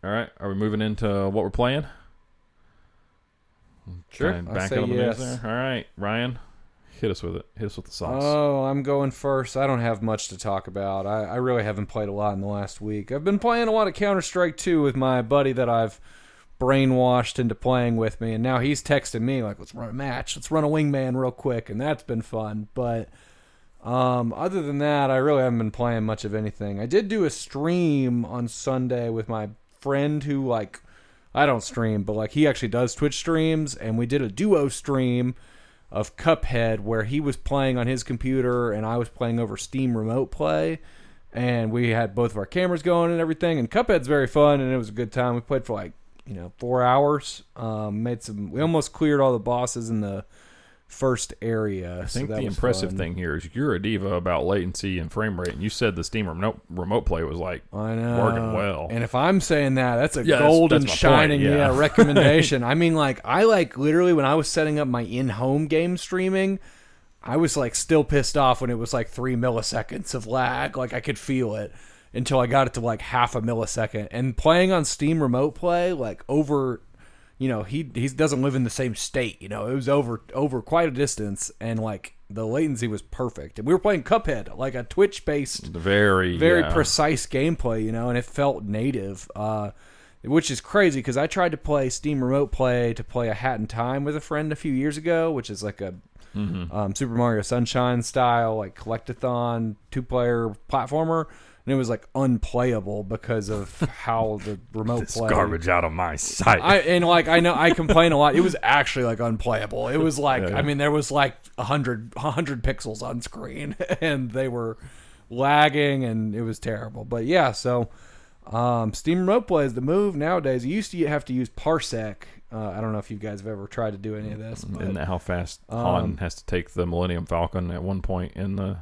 [SPEAKER 1] All right, are we moving into what we're playing?
[SPEAKER 2] Sure.
[SPEAKER 1] Kinda
[SPEAKER 3] I
[SPEAKER 1] back
[SPEAKER 3] say
[SPEAKER 1] out of the
[SPEAKER 3] yes.
[SPEAKER 1] news there. All right, Ryan, hit us with it. Hit us with the sauce.
[SPEAKER 3] Oh, I'm going first. I don't have much to talk about. I really haven't played a lot in the last week. I've been playing a lot of Counter-Strike 2 with my buddy that I've brainwashed into playing with me, and now he's texting me like, let's run a match. Let's run a wingman real quick, and that's been fun. But other than that, I really haven't been playing much of anything. I did do a stream on Sunday with my friend who, like, I don't stream, but like he actually does Twitch streams, and we did a duo stream of Cuphead where he was playing on his computer and I was playing over Steam Remote Play, and we had both of our cameras going and everything, and Cuphead's very fun and it was a good time. We played for like 4 hours. We almost cleared all the bosses in the first area.
[SPEAKER 1] I think the impressive thing here is you're a diva about latency and frame rate, and you said the Steam remote play was like working well.
[SPEAKER 3] And if I'm saying that, that's a
[SPEAKER 1] Yeah,
[SPEAKER 3] golden
[SPEAKER 1] that's my
[SPEAKER 3] shining
[SPEAKER 1] point, yeah.
[SPEAKER 3] recommendation. I mean, like, I literally when I was setting up my in-home game streaming, I was like still pissed off when it was like 3 milliseconds of lag. Like I could feel it until I got it to like half a millisecond. And playing on Steam Remote Play, like over, he doesn't live in the same state. It was over quite a distance, and like the latency was perfect. And we were playing Cuphead, like a Twitch-based, very precise gameplay, and it felt native, which is crazy because I tried to play Steam Remote Play to play A Hat in Time with a friend a few years ago, which is like a Super Mario Sunshine style, like collectathon 2-player platformer. And it was like unplayable because of how the remote play.
[SPEAKER 1] Garbage out of my sight.
[SPEAKER 3] I know I complain a lot. It was actually like unplayable. It was like I mean there was like 100 pixels on screen and they were lagging and it was terrible. But yeah, so Steam Remote Play is the move nowadays. You used to have to use Parsec. I don't know if you guys have ever tried to do any of this. But,
[SPEAKER 1] isn't that how fast Han has to take the Millennium Falcon at one point in the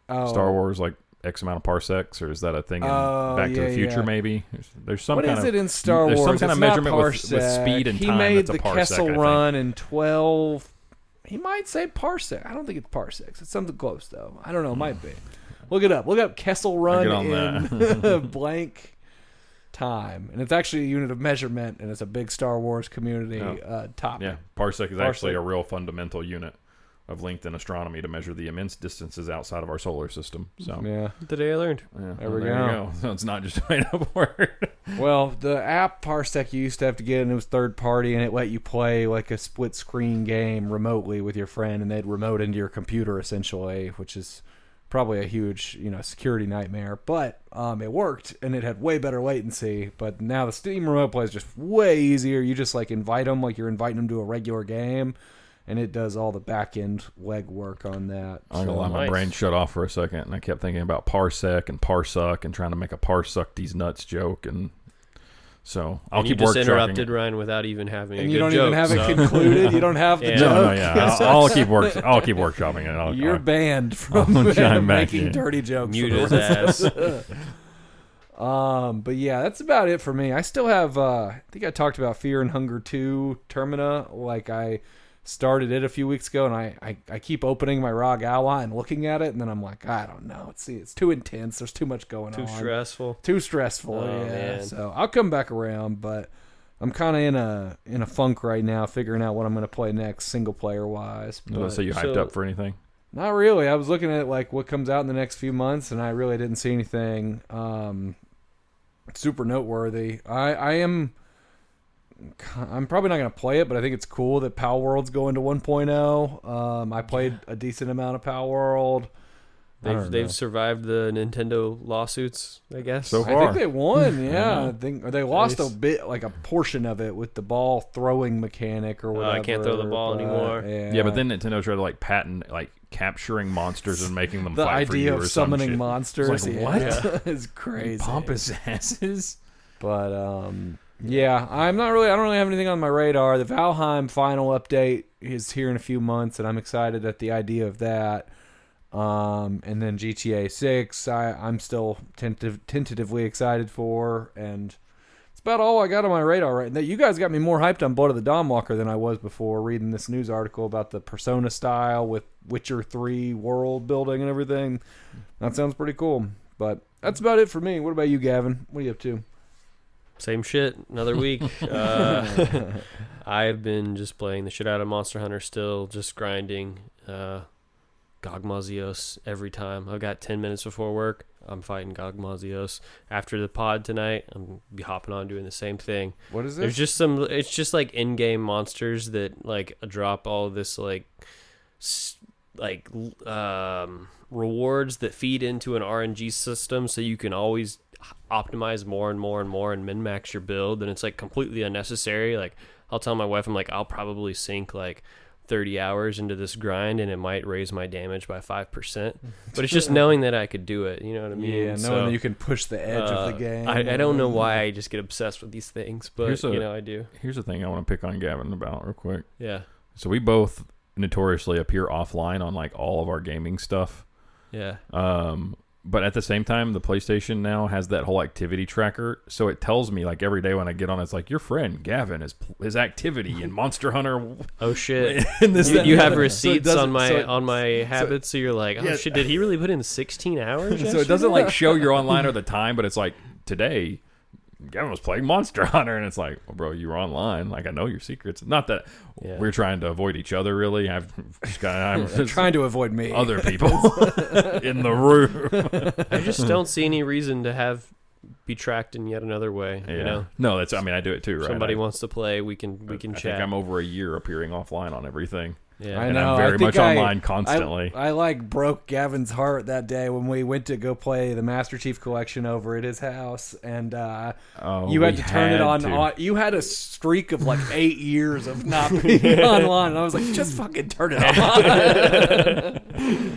[SPEAKER 1] Star Wars, like X amount of parsecs, or is that a thing in Back to the Future? Maybe there's some.
[SPEAKER 3] What
[SPEAKER 1] kind
[SPEAKER 3] is
[SPEAKER 1] of,
[SPEAKER 3] it in Star Wars?
[SPEAKER 1] There's some kind
[SPEAKER 3] it's
[SPEAKER 1] of measurement with
[SPEAKER 3] parsec.
[SPEAKER 1] speed and
[SPEAKER 3] he
[SPEAKER 1] time.
[SPEAKER 3] He made
[SPEAKER 1] that's a
[SPEAKER 3] the
[SPEAKER 1] parsec,
[SPEAKER 3] Kessel
[SPEAKER 1] I think.
[SPEAKER 3] Run in 12. He might say parsec. I don't think it's parsecs. It's something close though. I don't know. It might be. Look it up. Look up Kessel Run in blank time, and it's actually a unit of measurement, and it's a big Star Wars community topic.
[SPEAKER 1] Yeah, parsec is actually a real fundamental unit of length in astronomy to measure the immense distances outside of our solar system. So
[SPEAKER 3] yeah,
[SPEAKER 2] today I learned.
[SPEAKER 1] Yeah,
[SPEAKER 3] there we
[SPEAKER 1] you go. So it's not just a made-up word.
[SPEAKER 3] Well, the app Parsec you used to have to get, and it was third party, and it let you play like a split screen game remotely with your friend, and they'd remote into your computer essentially, which is probably a huge security nightmare. But it worked, and it had way better latency. But now the Steam Remote Play is just way easier. You just like invite them like you're inviting them to a regular game. And it does all the back-end legwork on that.
[SPEAKER 1] I'm going to let my brain shut off for a second, and I kept thinking about parsec and parsuck and trying to make a parsuck these nuts joke, and so I'll keep workshopping.
[SPEAKER 2] You just interrupted Ryan without even having a good joke.
[SPEAKER 3] And you don't even have it concluded? You don't have the joke?
[SPEAKER 1] No, yeah. I'll keep workshopping it.
[SPEAKER 3] You're banned from making dirty jokes.
[SPEAKER 2] Mute his ass.
[SPEAKER 3] But yeah, that's about it for me. I still have, I think I talked about Fear and Hunger 2 Termina, like I started it a few weeks ago, and I keep opening my ROG Ally and looking at it, and then I'm like, I don't know. It's too intense. There's too much going on.
[SPEAKER 2] Too stressful.
[SPEAKER 3] Oh, yeah.
[SPEAKER 2] Man.
[SPEAKER 3] So I'll come back around, but I'm kind of in a funk right now, figuring out what I'm going to play next, single player wise.
[SPEAKER 1] So you hyped up for anything?
[SPEAKER 3] Not really. I was looking at like what comes out in the next few months, and I really didn't see anything super noteworthy. I'm probably not going to play it, but I think it's cool that Pal World's going to 1.0. I played a decent amount of Pal World.
[SPEAKER 2] They've survived the Nintendo lawsuits, I guess.
[SPEAKER 1] So far.
[SPEAKER 3] I think they won, yeah. I think they lost a bit, like a portion of it with the ball throwing mechanic or whatever.
[SPEAKER 2] I can't throw the ball anymore.
[SPEAKER 3] Yeah,
[SPEAKER 1] but then Nintendo tried to like patent like capturing monsters and making them fight for you.
[SPEAKER 3] The idea of summoning monsters,
[SPEAKER 1] it's like, what?
[SPEAKER 3] is crazy.
[SPEAKER 1] Pompous asses.
[SPEAKER 3] But yeah, I don't really have anything on my radar. The Valheim final update is here in a few months, and I'm excited at the idea of that. And then GTA 6, I'm still tentatively excited for, and it's about all I got on my radar right now. You guys got me more hyped on Blood of the Dawnwalker than I was before reading this news article about the Persona style with Witcher 3 world building and everything. That sounds pretty cool. But that's about it for me. What about you, Gavin? What are you up to?
[SPEAKER 2] Same shit. Another week. I've been just playing the shit out of Monster Hunter still, just grinding. Gogmazios every time. I've got 10 minutes before work. I'm fighting Gogmazios. After the pod tonight, I'm be hopping on doing the same thing.
[SPEAKER 3] What is this?
[SPEAKER 2] There's just some. It's just like in-game monsters that like drop all this rewards that feed into an RNG system, so you can always optimize more and more and more and min-max your build, and it's like completely unnecessary. Like I'll tell my wife, I'm like, I'll probably sink like 30 hours into this grind and it might raise my damage by 5%, but it's just knowing that I could do it, you know what I mean?
[SPEAKER 3] Yeah, knowing that you can push the edge of the game.
[SPEAKER 2] I don't know why I just get obsessed with these things, but I do.
[SPEAKER 1] Here's the thing I want to pick on Gavin about real quick.
[SPEAKER 2] Yeah.
[SPEAKER 1] So we both notoriously appear offline on like all of our gaming stuff.
[SPEAKER 2] Yeah.
[SPEAKER 1] But at the same time, the PlayStation now has that whole activity tracker, so it tells me like every day when I get on, it's like your friend Gavin is his activity in Monster Hunter.
[SPEAKER 2] Oh shit!
[SPEAKER 1] You
[SPEAKER 2] have receipts on my habits, so you're like, oh shit, did he really put in 16 hours?
[SPEAKER 1] So it doesn't like show you're online or the time, but it's like today Gavin was playing Monster Hunter, and it's like, well, bro, you were online. Like I know your secrets. Not that we're trying to avoid each other, really. I'm
[SPEAKER 3] trying to avoid me.
[SPEAKER 1] Other people in the room.
[SPEAKER 2] I just don't see any reason to be tracked in yet another way.
[SPEAKER 1] Yeah.
[SPEAKER 2] You know?
[SPEAKER 1] No, that's. I mean, I do it too. Right?
[SPEAKER 2] Somebody wants to play, we can
[SPEAKER 1] I
[SPEAKER 2] chat.
[SPEAKER 1] think I'm over a year appearing offline on everything.
[SPEAKER 2] Yeah,
[SPEAKER 3] I
[SPEAKER 1] and
[SPEAKER 3] know.
[SPEAKER 1] I'm very much online constantly.
[SPEAKER 3] I like broke Gavin's heart that day when we went to go play the Master Chief Collection over at his house, and you had to turn it on. You had a streak of like 8 years of not being online, and I was like, just fucking turn it on.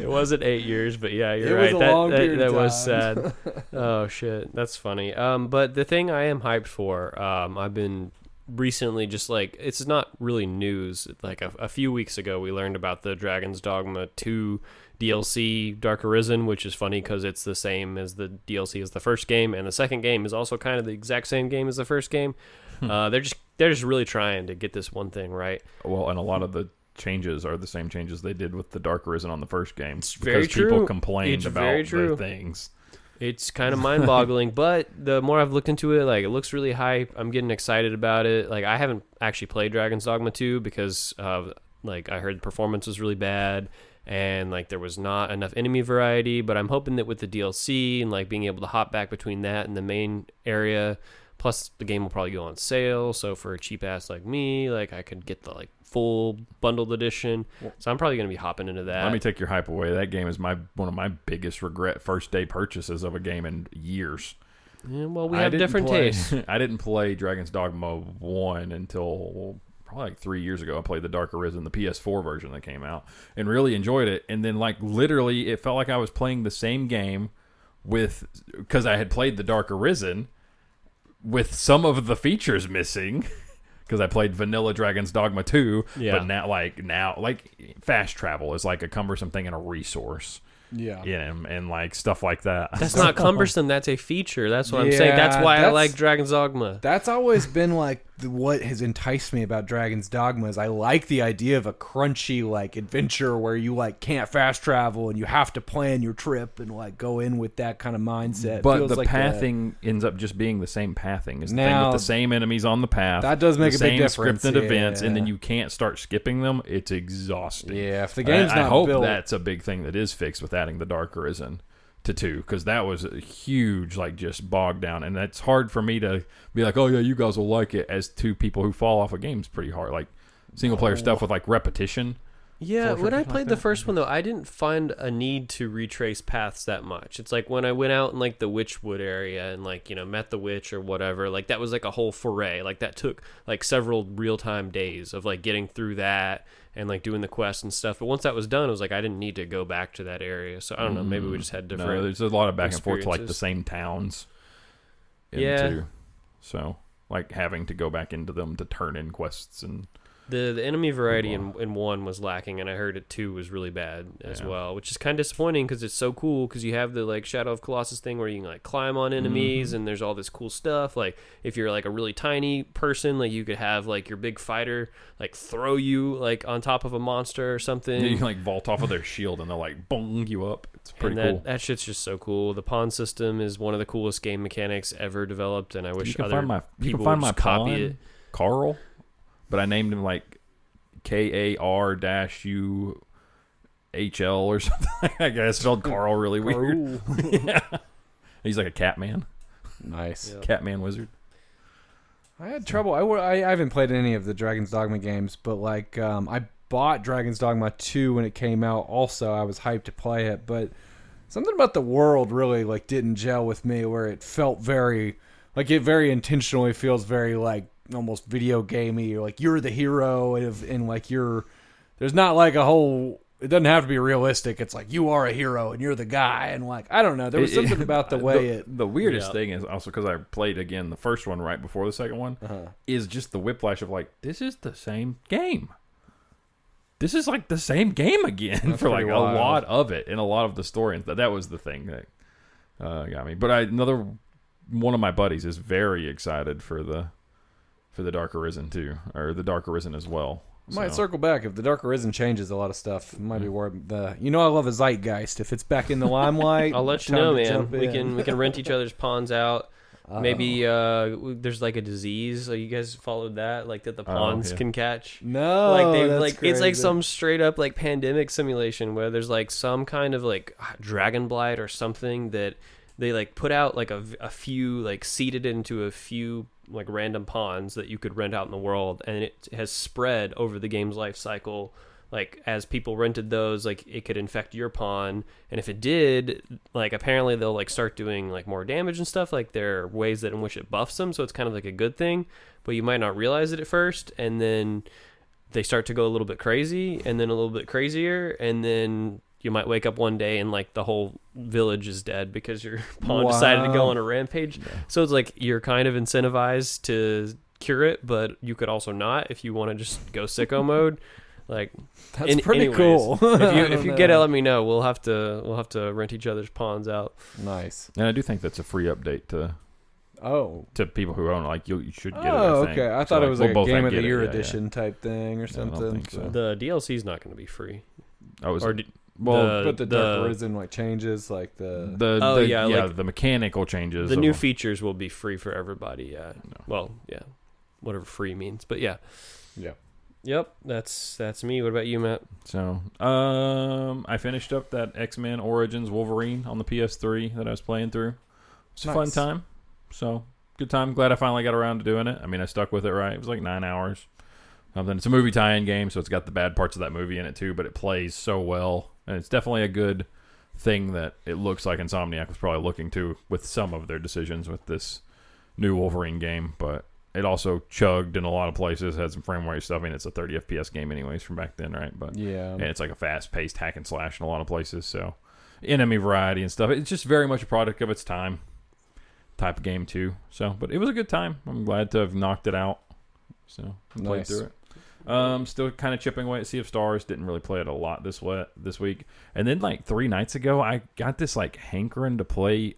[SPEAKER 2] It wasn't 8 years, but yeah, you're
[SPEAKER 3] right.
[SPEAKER 2] It was
[SPEAKER 3] a long period
[SPEAKER 2] that
[SPEAKER 3] of
[SPEAKER 2] was
[SPEAKER 3] time.
[SPEAKER 2] sad. Oh shit, that's funny. But the thing I am hyped for, I've been recently just like, it's not really news, like a few weeks ago we learned about the Dragon's Dogma 2 DLC Dark Arisen, which is funny because it's the same as the DLC as the first game, and the second game is also kind of the exact same game as the first game. They're just really trying to get this one thing right.
[SPEAKER 1] Well, and a lot of the changes are the same changes they did with the Dark Arisen on the first game.
[SPEAKER 2] It's very true.
[SPEAKER 1] People complained about the things.
[SPEAKER 2] It's kind of mind-boggling, but the more I've looked into it, like, it looks really hype. I'm getting excited about it. Like, I haven't actually played Dragon's Dogma 2 because, like, I heard the performance was really bad, and, like, there was not enough enemy variety, but I'm hoping that with the DLC and, like, being able to hop back between that and the main area, plus the game will probably go on sale, so for a cheap-ass like me, like, I could get the, like, full bundled edition. So I'm probably going to be hopping into that.
[SPEAKER 1] Let me take your hype away. That game is one of my biggest regret first day purchases of a game in years.
[SPEAKER 2] Yeah, well, we have different tastes.
[SPEAKER 1] I didn't play Dragon's Dogma 1 until probably like 3 years ago. I played the Dark Arisen, the PS4 version that came out, and really enjoyed it. And then like literally it felt like I was playing the same game because I had played the Dark Arisen with some of the features missing. Because I played vanilla Dragon's Dogma 2, but now fast travel is like a cumbersome thing and a resource. Yeah, and like stuff like that.
[SPEAKER 2] That's not cumbersome. That's a feature. That's what I'm saying. That's why I like Dragon's Dogma.
[SPEAKER 3] That's always been like what has enticed me about Dragon's Dogma is I like the idea of a crunchy like adventure where you like can't fast travel and you have to plan your trip and like go in with that kind of mindset.
[SPEAKER 1] But the pathing ends up just being the same pathing. Is the thing with the same enemies on the path.
[SPEAKER 3] That does make a big difference.
[SPEAKER 1] Scripted events, and then you can't start skipping them. It's exhausting.
[SPEAKER 3] Yeah, if the game's
[SPEAKER 1] I
[SPEAKER 3] not
[SPEAKER 1] hope
[SPEAKER 3] built,
[SPEAKER 1] that's a big thing that is fixed with adding the Dark Arisen to 2, because that was a huge like just bogged down, and it's hard for me to be like, oh yeah, you guys will like it, as two people who fall off a game's pretty hard, like single player stuff with like repetition.
[SPEAKER 2] Yeah, when I played the first one though, I didn't find a need to retrace paths that much. It's like when I went out in like the Witchwood area and like, you know, met the witch or whatever, like that was like a whole foray. Like that took like several real-time days of like getting through that and like doing the quests and stuff. But once that was done, it was like I didn't need to go back to that area. So I don't know, maybe we just had different.
[SPEAKER 1] No, there's a lot of back and forth to like the same towns.
[SPEAKER 2] Yeah.
[SPEAKER 1] So like having to go back into them to turn in quests and
[SPEAKER 2] The enemy variety in 1 was lacking, and I heard it 2 was really bad as well, which is kind of disappointing because it's so cool because you have the like Shadow of Colossus thing where you can like climb on enemies and there's all this cool stuff. Like if you're like a really tiny person, like you could have like your big fighter like throw you like on top of a monster or something.
[SPEAKER 1] Yeah, you can like vault off of their shield and they'll like bong you up. It's pretty cool.
[SPEAKER 2] That shit's just so cool. The pawn system is one of the coolest game mechanics ever developed, and I wish other people would just copy it.
[SPEAKER 1] Carl, but I named him like KAR-UHL or something. I guess spelled Carl really weird. Yeah. He's like a cat man.
[SPEAKER 3] Nice.
[SPEAKER 2] Yep.
[SPEAKER 1] Cat man wizard.
[SPEAKER 3] I had trouble. I haven't played any of the Dragon's Dogma games, but like I bought Dragon's Dogma 2 when it came out. Also, I was hyped to play it, but something about the world really like didn't gel with me, where it felt very like it very intentionally feels very like almost video gamey. Like you're the hero, and like there's not like a whole. It doesn't have to be realistic. It's like you are a hero and you're the guy, and like I don't know. There was something about the way
[SPEAKER 1] the weirdest thing is also because I played again the first one right before the second one is just the whiplash of like this is the same game. This is like the same game again. That's for like a lot of it and a lot of the story, and that was the thing that got me. But another one of my buddies is very excited for the Dark Arisen too, or the Dark Arisen as well.
[SPEAKER 3] Might circle back if the Dark Arisen changes a lot of stuff. It might be worth I love a zeitgeist. If it's back in the limelight,
[SPEAKER 2] I'll let you know, man. We can rent each other's pawns out. Maybe there's like a disease. You guys followed that, like that the pawns can catch.
[SPEAKER 3] No,
[SPEAKER 2] like they
[SPEAKER 3] that's
[SPEAKER 2] like
[SPEAKER 3] crazy.
[SPEAKER 2] It's like some straight up like pandemic simulation where there's like some kind of like dragon blight or something that they like put out like a few like seeded into a few like random pawns that you could rent out in the world, and it has spread over the game's life cycle. Like as people rented those, like it could infect your pawn, and if it did, like apparently they'll like start doing like more damage and stuff. Like there are ways that in which it buffs them, so it's kind of like a good thing, but you might not realize it at first, and then they start to go a little bit crazy, and then a little bit crazier, and then you might wake up one day and like the whole village is dead because your pawn decided to go on a rampage. Yeah. So it's like you're kind of incentivized to cure it, but you could also not if you want to just go sicko mode. Like
[SPEAKER 3] that's pretty cool.
[SPEAKER 2] if you get it, let me know. We'll have to rent each other's pawns out.
[SPEAKER 3] Nice.
[SPEAKER 1] And I do think that's a free update to people who own it. Like you should get it.
[SPEAKER 3] Okay. I thought it was like a Game of the Year edition type thing or something.
[SPEAKER 1] I don't think so.
[SPEAKER 2] The DLC is not going to be free.
[SPEAKER 3] But the Dark Arisen like changes like the
[SPEAKER 1] mechanical changes.
[SPEAKER 2] The new features will be free for everybody. Yeah. No. Well, yeah, whatever free means. But yeah.
[SPEAKER 3] Yeah.
[SPEAKER 2] Yep. That's me. What about you, Matt?
[SPEAKER 1] So, I finished up that X-Men Origins Wolverine on the PS3 that I was playing through. It's a fun time. So good time. Glad I finally got around to doing it. I mean, I stuck with it. Right. It was like 9 hours. It's a movie tie-in game, so it's got the bad parts of that movie in it too, but it plays so well. And it's definitely a good thing that it looks like Insomniac was probably looking to with some of their decisions with this new Wolverine game. But it also chugged in a lot of places, had some frame rate stuff. I mean, it's a 30 FPS game anyways from back then, right? But yeah, and it's like a fast-paced hack and slash in a lot of places. So enemy variety and stuff. It's just very much a product of its time type of game too. So, but it was a good time. I'm glad to have knocked it out. So I played through it. Still kind of chipping away at Sea of Stars. Didn't really play it a lot this week. And then like 3 nights ago, I got this like hankering to play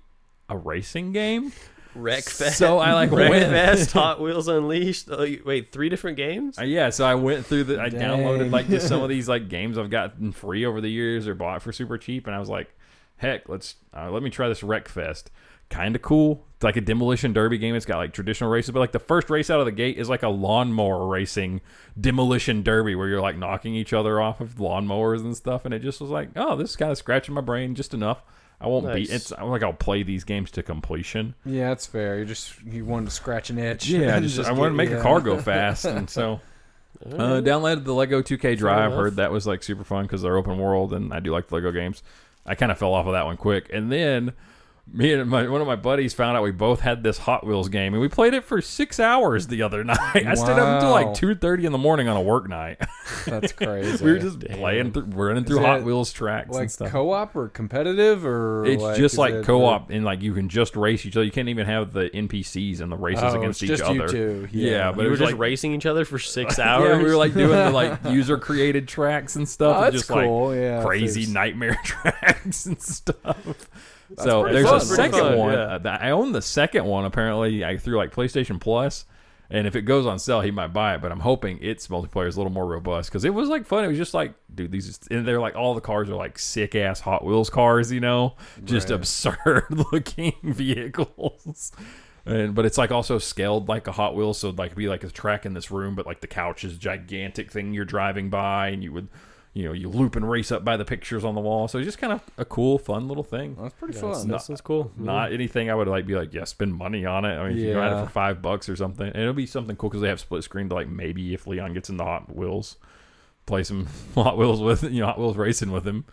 [SPEAKER 1] a racing game.
[SPEAKER 2] Wreckfest.
[SPEAKER 1] So I like
[SPEAKER 2] Wreckfest, Hot Wheels Unleashed. Oh, wait, 3 different games?
[SPEAKER 1] Yeah. So I went through I downloaded like just some of these like games I've gotten free over the years or bought for super cheap, and I was like, heck, let me try this Wreckfest. Kind of cool. It's like a demolition derby game. It's got like traditional races, but like the first race out of the gate is like a lawnmower racing demolition derby where you're like knocking each other off of lawnmowers and stuff. And it just was like, oh, this is kind of scratching my brain just enough. I won't beat it. I'll play these games to completion.
[SPEAKER 3] Yeah, that's fair. You wanted to scratch an itch.
[SPEAKER 1] Yeah, I wanted to make a car go fast, and so downloaded the Lego 2K Drive. Heard that was like super fun because they're open world, and I do like the Lego games. I kind of fell off of that one quick, and then me and one of my buddies found out we both had this Hot Wheels game, and we played it for 6 hours the other night. I stayed up until like 2:30 in the morning on a work night.
[SPEAKER 3] That's crazy.
[SPEAKER 1] We were just playing, running through Hot Wheels tracks
[SPEAKER 3] like
[SPEAKER 1] and stuff.
[SPEAKER 3] Co-op or competitive, or
[SPEAKER 1] it's just like co-op, and like you can just race each other. You can't even have the NPCs and the races against each
[SPEAKER 3] just
[SPEAKER 1] other.
[SPEAKER 3] You two.
[SPEAKER 1] Yeah, but
[SPEAKER 2] we
[SPEAKER 1] it
[SPEAKER 2] were
[SPEAKER 1] was
[SPEAKER 2] just
[SPEAKER 1] like
[SPEAKER 2] racing each other for 6 hours.
[SPEAKER 1] Yeah, we were like doing the like user created tracks and stuff.
[SPEAKER 3] Oh,
[SPEAKER 1] and
[SPEAKER 3] that's
[SPEAKER 1] just
[SPEAKER 3] cool.
[SPEAKER 1] like
[SPEAKER 3] Yeah,
[SPEAKER 1] crazy nightmare tracks and stuff.
[SPEAKER 3] That's
[SPEAKER 1] So
[SPEAKER 3] pretty
[SPEAKER 1] there's
[SPEAKER 3] fun.
[SPEAKER 1] a second
[SPEAKER 2] Pretty fun,
[SPEAKER 1] one.
[SPEAKER 2] yeah.
[SPEAKER 1] I own the second one apparently through like PlayStation Plus, and if it goes on sale, he might buy it. But I'm hoping its multiplayer is a little more robust because it was like fun. It was just like, dude, and they're like all the cars are like sick ass Hot Wheels cars, just
[SPEAKER 3] Right.
[SPEAKER 1] absurd looking vehicles. But it's like also scaled like a Hot Wheels, so like it'd be like a track in this room, but like the couch is a gigantic thing you're driving by, and you would. You loop and race up by the pictures on the wall. So it's just kind of a cool, fun little thing.
[SPEAKER 3] That's pretty fun.
[SPEAKER 2] That sounds cool.
[SPEAKER 1] Not anything I would like be like, spend money on it. I mean, if you got it for $5 or something, and it'll be something cool because they have split screen to like maybe if Leon gets into Hot Wheels, play some Hot Wheels with Hot Wheels racing with him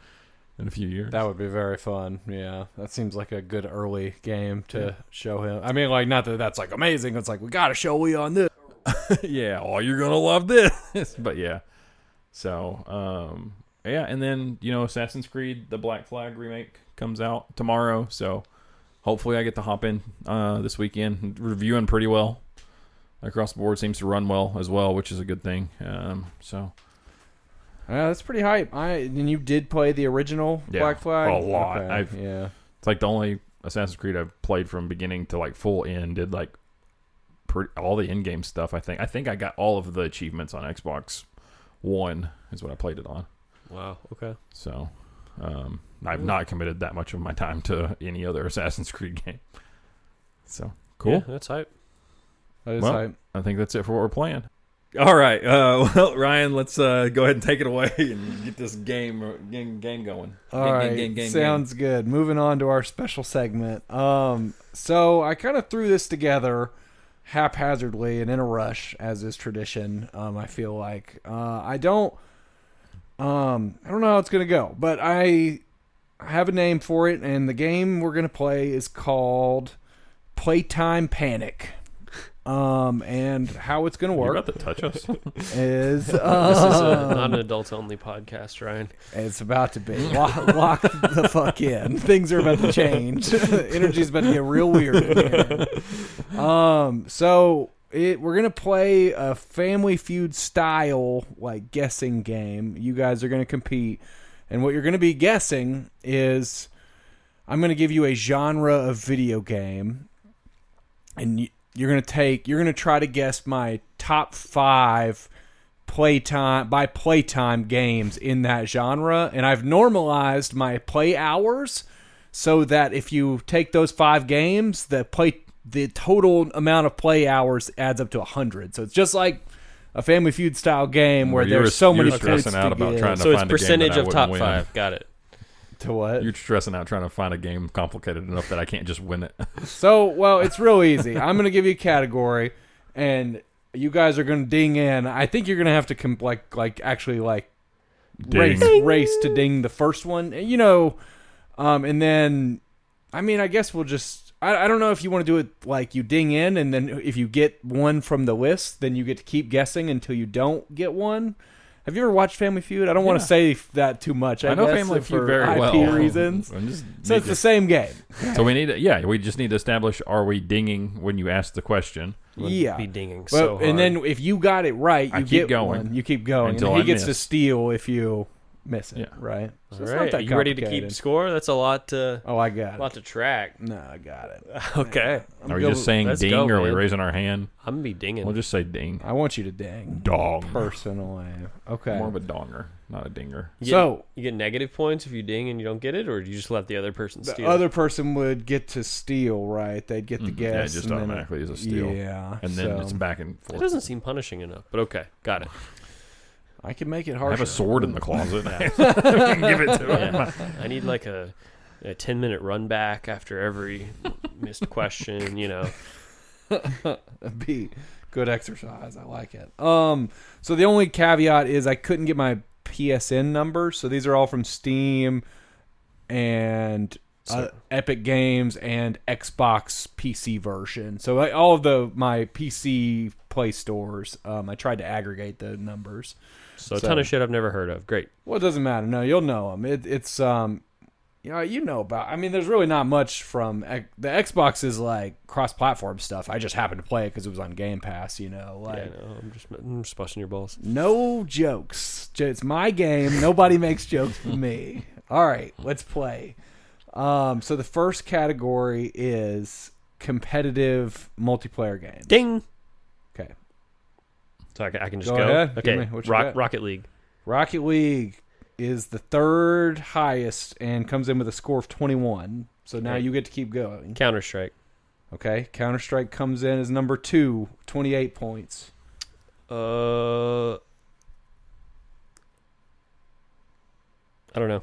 [SPEAKER 1] in a few years.
[SPEAKER 3] That would be very fun. Yeah, that seems like a good early game to show him. I mean, like not that that's like amazing. It's like we got to show Leon this.
[SPEAKER 1] Yeah, you're gonna love this. But yeah. So, and then, Assassin's Creed, the Black Flag remake comes out tomorrow. So, hopefully I get to hop in this weekend. Reviewing pretty well. Across the board seems to run well as well, which is a good thing. Yeah,
[SPEAKER 3] that's pretty hype. And you did play the original Black Flag?
[SPEAKER 1] A lot.
[SPEAKER 3] Okay.
[SPEAKER 1] It's like the only Assassin's Creed I've played from beginning to like full end. Did like all the in-game stuff, I think. I think I got all of the achievements on Xbox One is what I played it on.
[SPEAKER 2] Wow. Okay.
[SPEAKER 1] So, I've not committed that much of my time to any other Assassin's Creed game. So, cool.
[SPEAKER 2] Yeah, that's hype.
[SPEAKER 3] That is hype.
[SPEAKER 1] I think that's it for what we're playing. All right. Well, Ryan, let's go ahead and take it away and get this game going.
[SPEAKER 3] All right. Sounds good. Moving on to our special segment. So I kind of threw this together haphazardly and in a rush, as is tradition. I feel like I don't know how it's gonna go, but I have a name for it, and the game we're gonna play is called Playtime Panic. And how it's gonna work?
[SPEAKER 1] You're about to touch us.
[SPEAKER 3] Is
[SPEAKER 2] This is not an adults only podcast, Ryan.
[SPEAKER 3] It's about to be. Lock the fuck in. Things are about to change. Energy's about to get real weird in here. So we're gonna play a Family Feud style like guessing game. You guys are gonna compete, and what you're gonna be guessing is, I'm gonna give you a genre of video game, and you're gonna try to guess my top 5 Playtime games in that genre, and I've normalized my play hours so that if you take those 5 games, the total amount of play hours adds up to 100. So it's just like a Family Feud style game where there's so many points
[SPEAKER 1] stressing out about trying to
[SPEAKER 2] So it's
[SPEAKER 1] find
[SPEAKER 2] percentage
[SPEAKER 1] a game
[SPEAKER 2] of
[SPEAKER 1] that I
[SPEAKER 2] top
[SPEAKER 1] wouldn't win.
[SPEAKER 2] 5. Got it.
[SPEAKER 3] To what?
[SPEAKER 1] You're stressing out trying to find a game complicated enough that I can't just win it.
[SPEAKER 3] So, well, it's real easy. I'm going to give you a category, and you guys are going to ding in. I think you're going to have to actually race to ding the first one, and then, I mean, I guess we'll just, I don't know if you want to do it like you ding in, and then if you get one from the list, then you get to keep guessing until you don't get one. Have you ever watched Family Feud? I don't want to say that too much. I
[SPEAKER 1] know
[SPEAKER 3] guess,
[SPEAKER 1] Family Feud
[SPEAKER 3] for
[SPEAKER 1] very
[SPEAKER 3] IP
[SPEAKER 1] well.
[SPEAKER 3] reasons. So it's the same game.
[SPEAKER 1] So we just need to establish: are we dinging when you ask the question?
[SPEAKER 3] Yeah,
[SPEAKER 2] be dinging so hard.
[SPEAKER 3] And then if you got it right, you
[SPEAKER 1] keep
[SPEAKER 3] get
[SPEAKER 1] going
[SPEAKER 3] one. You keep going,
[SPEAKER 1] until
[SPEAKER 3] and he
[SPEAKER 1] I
[SPEAKER 3] gets to
[SPEAKER 1] miss.
[SPEAKER 3] steal if you miss it.
[SPEAKER 1] Yeah.
[SPEAKER 3] Right. So
[SPEAKER 2] All
[SPEAKER 3] it's not
[SPEAKER 2] right.
[SPEAKER 3] that
[SPEAKER 2] Are you ready to keep
[SPEAKER 3] complicated.
[SPEAKER 2] score? That's a lot to
[SPEAKER 3] Oh, I got it.
[SPEAKER 2] track.
[SPEAKER 3] No, I got it.
[SPEAKER 2] Okay.
[SPEAKER 3] I'm
[SPEAKER 1] Are we
[SPEAKER 3] good
[SPEAKER 1] just
[SPEAKER 3] with-
[SPEAKER 1] saying
[SPEAKER 2] Let's
[SPEAKER 1] ding,
[SPEAKER 2] go,
[SPEAKER 1] or are we
[SPEAKER 2] man.
[SPEAKER 1] raising our hand?
[SPEAKER 2] I'm gonna be dinging.
[SPEAKER 1] We'll just say ding.
[SPEAKER 3] I want you to ding.
[SPEAKER 1] Dong.
[SPEAKER 3] Personally. Okay.
[SPEAKER 1] More of a donger, not a dinger.
[SPEAKER 3] So
[SPEAKER 2] you get negative points if you ding and you don't get it, or do you just let the other person
[SPEAKER 3] the
[SPEAKER 2] steal?
[SPEAKER 3] other person would get to steal, right? They'd get the guess.
[SPEAKER 1] Yeah, it just
[SPEAKER 3] and then
[SPEAKER 1] automatically is a steal.
[SPEAKER 3] Yeah.
[SPEAKER 1] And then
[SPEAKER 3] so
[SPEAKER 1] it's back and
[SPEAKER 2] It
[SPEAKER 1] forth.
[SPEAKER 2] doesn't seem punishing enough, but okay, got it.
[SPEAKER 3] I can make it
[SPEAKER 1] I
[SPEAKER 3] harsher.
[SPEAKER 1] have a sword in the closet. Give it to him.
[SPEAKER 2] Yeah. I need like a 10-minute run back after every missed question.
[SPEAKER 3] That'd be good exercise. I like it. So the only caveat is I couldn't get my PSN numbers. So these are all from Steam, and Epic Games and Xbox PC version. So all of my PC Play stores, I tried to aggregate the numbers.
[SPEAKER 2] So a ton of shit I've never heard of. Great.
[SPEAKER 3] Well, it doesn't matter. No, you'll know them. It's you know about. I mean, there's really not much from the Xbox is like cross-platform stuff. I just happened to play it because it was on Game Pass. You know, like
[SPEAKER 2] I'm just busting your balls.
[SPEAKER 3] no jokes. It's my game. Nobody makes jokes for me. All right, let's play. So the first category is competitive multiplayer games.
[SPEAKER 2] Ding.
[SPEAKER 3] Okay.
[SPEAKER 2] So I can just
[SPEAKER 3] Go
[SPEAKER 2] go.
[SPEAKER 3] ahead.
[SPEAKER 2] Okay.
[SPEAKER 3] Give me what you got.
[SPEAKER 2] Rocket League.
[SPEAKER 3] Rocket League is the third highest and comes in with a score of 21. So now you get to keep going.
[SPEAKER 2] Counter-Strike.
[SPEAKER 3] Okay. Counter-Strike comes in as number 2, 28 points.
[SPEAKER 2] I don't know.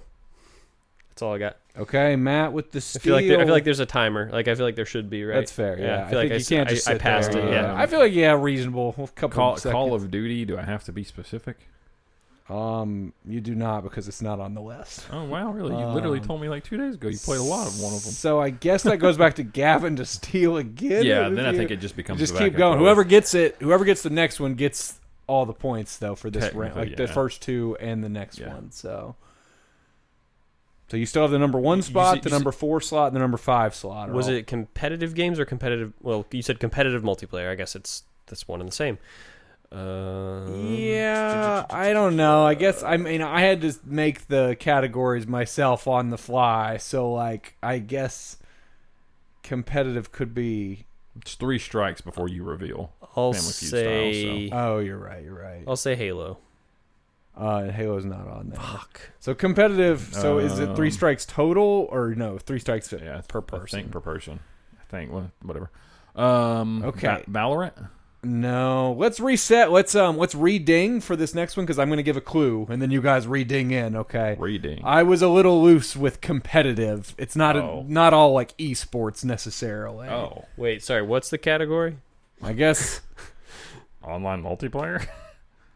[SPEAKER 2] That's all I got.
[SPEAKER 3] Okay, Matt with the steal.
[SPEAKER 2] I feel like there's a timer. Like I feel like there should be, right?
[SPEAKER 3] That's fair. Yeah,
[SPEAKER 2] I feel like
[SPEAKER 3] you can't just
[SPEAKER 2] I
[SPEAKER 3] sit
[SPEAKER 2] passed
[SPEAKER 3] there.
[SPEAKER 2] it. Yeah.
[SPEAKER 3] I feel like reasonable. A couple of seconds.
[SPEAKER 1] Call of Duty. Do I have to be specific?
[SPEAKER 3] You do not because it's not on the list.
[SPEAKER 1] Oh wow, really? You literally told me like 2 days ago you played a lot of one of them.
[SPEAKER 3] So I guess that goes back to Gavin to steal again.
[SPEAKER 1] Yeah, then I think it just becomes
[SPEAKER 3] just
[SPEAKER 1] the back
[SPEAKER 3] keep
[SPEAKER 1] and
[SPEAKER 3] going.
[SPEAKER 1] forth.
[SPEAKER 3] Whoever gets the next one gets all the points though for this round,
[SPEAKER 1] Technically,
[SPEAKER 3] like the
[SPEAKER 1] yeah.
[SPEAKER 3] first two and the next one. So you still have the number 1 spot, the number 4 slot, and the number 5 slot.
[SPEAKER 2] Was it competitive games or competitive? Well, you said competitive multiplayer. I guess that's one and the same.
[SPEAKER 3] Yeah, I don't know. I guess I had to make the categories myself on the fly. So like, I guess competitive could be.
[SPEAKER 1] It's 3 strikes before you reveal.
[SPEAKER 2] I'll
[SPEAKER 1] Family Feud
[SPEAKER 2] say.
[SPEAKER 1] style,
[SPEAKER 3] Oh, you're right.
[SPEAKER 2] I'll say Halo.
[SPEAKER 3] Halo's not on there.
[SPEAKER 2] Fuck.
[SPEAKER 3] So competitive. So is it 3 strikes total or no? 3 strikes
[SPEAKER 1] Yeah,
[SPEAKER 3] per person.
[SPEAKER 1] I think per person. I think whatever.
[SPEAKER 3] Okay.
[SPEAKER 1] Valorant.
[SPEAKER 3] No, let's reset. Let's re-ding for this next one because I'm going to give a clue and then you guys re-ding in. Okay.
[SPEAKER 1] Reading.
[SPEAKER 3] I was a little loose with competitive. It's not not all like esports necessarily.
[SPEAKER 1] Oh,
[SPEAKER 2] Wait, sorry. What's the category?
[SPEAKER 3] I guess.
[SPEAKER 1] online multiplayer.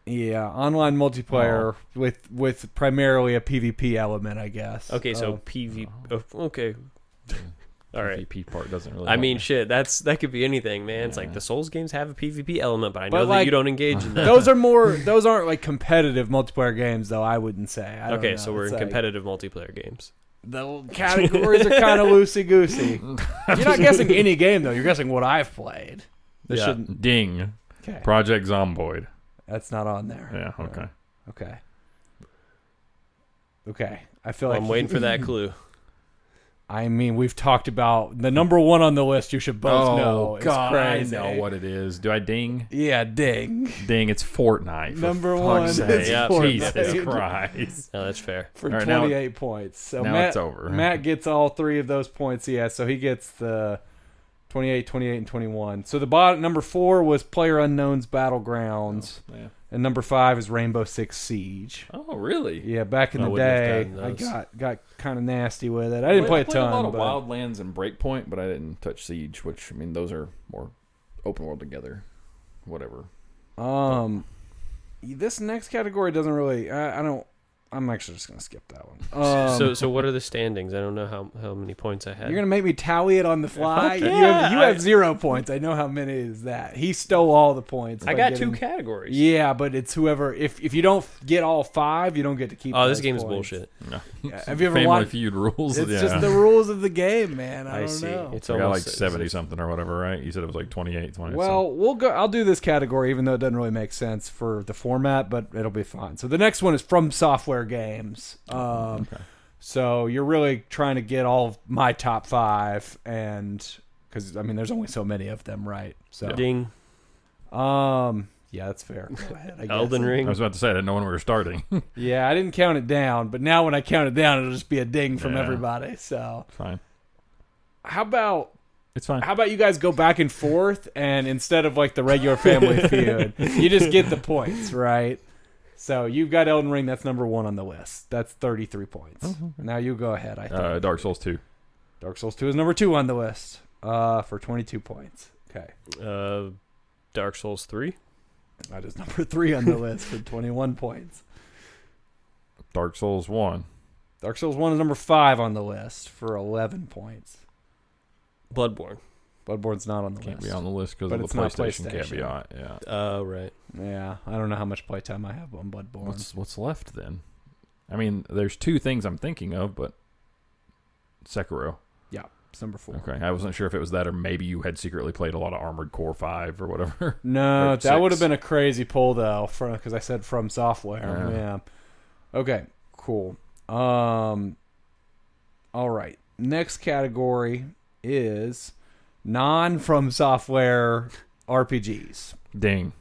[SPEAKER 3] Yeah, online multiplayer with primarily a PvP element, I guess.
[SPEAKER 2] Okay, so PV. Oh, okay. All right.
[SPEAKER 1] PvP part doesn't really.
[SPEAKER 2] I
[SPEAKER 1] help
[SPEAKER 2] mean,
[SPEAKER 1] me.
[SPEAKER 2] shit. That could be anything, man. It's like the Souls games have a PvP element, but I know
[SPEAKER 3] But,
[SPEAKER 2] that
[SPEAKER 3] like,
[SPEAKER 2] you don't engage in that.
[SPEAKER 3] Those aren't like competitive multiple games though, I wouldn't say. I don't
[SPEAKER 2] Okay,
[SPEAKER 3] know.
[SPEAKER 2] so we're
[SPEAKER 3] It's
[SPEAKER 2] in
[SPEAKER 3] like,
[SPEAKER 2] competitive multiplaire games.
[SPEAKER 3] the categories are kind of loosey goosey. You're not guessing any game though. You're guessing what I've played. That
[SPEAKER 2] Yeah.
[SPEAKER 3] shouldn't.
[SPEAKER 1] Ding.
[SPEAKER 3] Okay,
[SPEAKER 1] Project Zomboid.
[SPEAKER 3] that's not on there.
[SPEAKER 1] Yeah. Okay.
[SPEAKER 3] Okay. I feel
[SPEAKER 2] Well,
[SPEAKER 3] like
[SPEAKER 2] I'm waiting for that clue.
[SPEAKER 3] I mean, we've talked about the number 1 on the list. You should both know. It's
[SPEAKER 1] God,
[SPEAKER 3] crazy.
[SPEAKER 1] I know what it is. Do I ding?
[SPEAKER 3] Yeah, ding.
[SPEAKER 1] Ding! It's Fortnite. For
[SPEAKER 3] Number
[SPEAKER 1] fuck's
[SPEAKER 3] 1.
[SPEAKER 1] sake.
[SPEAKER 3] It's
[SPEAKER 2] Yeah,
[SPEAKER 3] Fortnite.
[SPEAKER 1] Jesus Christ.
[SPEAKER 2] No, that's fair.
[SPEAKER 3] For
[SPEAKER 1] All right, now-
[SPEAKER 3] 28 points. So
[SPEAKER 1] now
[SPEAKER 3] Matt,
[SPEAKER 1] it's over.
[SPEAKER 3] Matt gets all 3 of those points. Yeah, so he gets the 28, 28, and 21. So the number 4 was PlayerUnknown's Battlegrounds,
[SPEAKER 1] Yeah.
[SPEAKER 3] and number 5 is Rainbow Six Siege.
[SPEAKER 1] Oh, really?
[SPEAKER 3] Yeah, back in
[SPEAKER 2] I
[SPEAKER 3] the
[SPEAKER 2] wouldn't have
[SPEAKER 3] day,
[SPEAKER 2] gotten
[SPEAKER 3] I
[SPEAKER 2] those.
[SPEAKER 3] got kind of nasty with it. I didn't play a
[SPEAKER 1] played
[SPEAKER 3] ton,
[SPEAKER 1] a lot of
[SPEAKER 3] but
[SPEAKER 1] Wildlands and Breakpoint, but I didn't touch Siege, which I mean those are more open world together. Whatever.
[SPEAKER 3] this next category doesn't really. I don't. I'm actually just gonna skip that one.
[SPEAKER 2] So what are the standings? I don't know how many points I had.
[SPEAKER 3] You're gonna make me tally it on the fly.
[SPEAKER 2] Fuck
[SPEAKER 3] You
[SPEAKER 2] yeah.
[SPEAKER 3] have 0 points. I know how many is that. He stole all the points.
[SPEAKER 2] I
[SPEAKER 3] by
[SPEAKER 2] got
[SPEAKER 3] getting-
[SPEAKER 2] 2 categories.
[SPEAKER 3] Yeah, but it's whoever. If you don't get all 5, you don't get to keep.
[SPEAKER 2] Oh, this
[SPEAKER 3] those
[SPEAKER 2] game is
[SPEAKER 3] points.
[SPEAKER 2] bullshit.
[SPEAKER 1] No.
[SPEAKER 3] Yeah. Have you ever
[SPEAKER 1] Family
[SPEAKER 3] watched?
[SPEAKER 1] Feud rules?
[SPEAKER 3] It's
[SPEAKER 1] yeah.
[SPEAKER 3] just the rules of the game, man. I
[SPEAKER 2] I
[SPEAKER 3] don't
[SPEAKER 2] see.
[SPEAKER 3] know.
[SPEAKER 2] It's
[SPEAKER 1] I got like
[SPEAKER 2] almost
[SPEAKER 1] 70 something or whatever, right? You said it was like 28, 20.
[SPEAKER 3] Well, we'll go. I'll do this category, even though it doesn't really make sense for the format, but it'll be fun. So the next one is From Software Games.
[SPEAKER 1] Okay.
[SPEAKER 3] So you're really trying to get all of my top 5, and because I mean, there's only so many of them, right? So,
[SPEAKER 2] Ding.
[SPEAKER 3] yeah, that's fair. Go ahead. I guess.
[SPEAKER 2] Elden Ring.
[SPEAKER 1] I was about to say I didn't know when we were starting.
[SPEAKER 3] Yeah, I didn't count it down, but now when I count it down, it'll just be a ding from
[SPEAKER 1] Yeah.
[SPEAKER 3] everybody. So
[SPEAKER 1] Fine.
[SPEAKER 3] how about
[SPEAKER 1] It's fine.
[SPEAKER 3] you guys go back and forth, and instead of like the regular Family Feud, you just get the points, right? So you've got Elden Ring. That's number 1 on the list. That's 33 points. Now you go ahead. I think
[SPEAKER 1] Dark Souls 2.
[SPEAKER 3] Dark Souls 2 is number 2 on the list for 22 points. Okay,
[SPEAKER 2] Dark Souls 3.
[SPEAKER 3] that is number 3 on the list for 21 points.
[SPEAKER 1] Dark Souls 1.
[SPEAKER 3] Dark Souls 1 is number 5 on the list for 11 points.
[SPEAKER 2] Bloodborne.
[SPEAKER 3] Bloodborne's not on the
[SPEAKER 1] Can't
[SPEAKER 3] list.
[SPEAKER 1] be on the list because
[SPEAKER 3] But
[SPEAKER 1] of
[SPEAKER 3] it's
[SPEAKER 1] the
[SPEAKER 3] not
[SPEAKER 1] PlayStation
[SPEAKER 3] PlayStation.
[SPEAKER 1] caveat. Yeah.
[SPEAKER 2] Oh, right.
[SPEAKER 3] Yeah, I don't know how much playtime I have on Bloodborne.
[SPEAKER 1] What's left then? I mean, there's 2 things I'm thinking of, but Sekiro.
[SPEAKER 3] Yeah, it's number 4.
[SPEAKER 1] Okay, I wasn't sure if it was that or maybe you had secretly played a lot of Armored Core 5 or whatever.
[SPEAKER 3] No,
[SPEAKER 1] Or
[SPEAKER 3] that would have
[SPEAKER 1] 6.
[SPEAKER 3] been a crazy pull though, because I said From Software. Yeah. Okay, cool. All right. Next category is non-From Software RPGs.
[SPEAKER 1] Ding.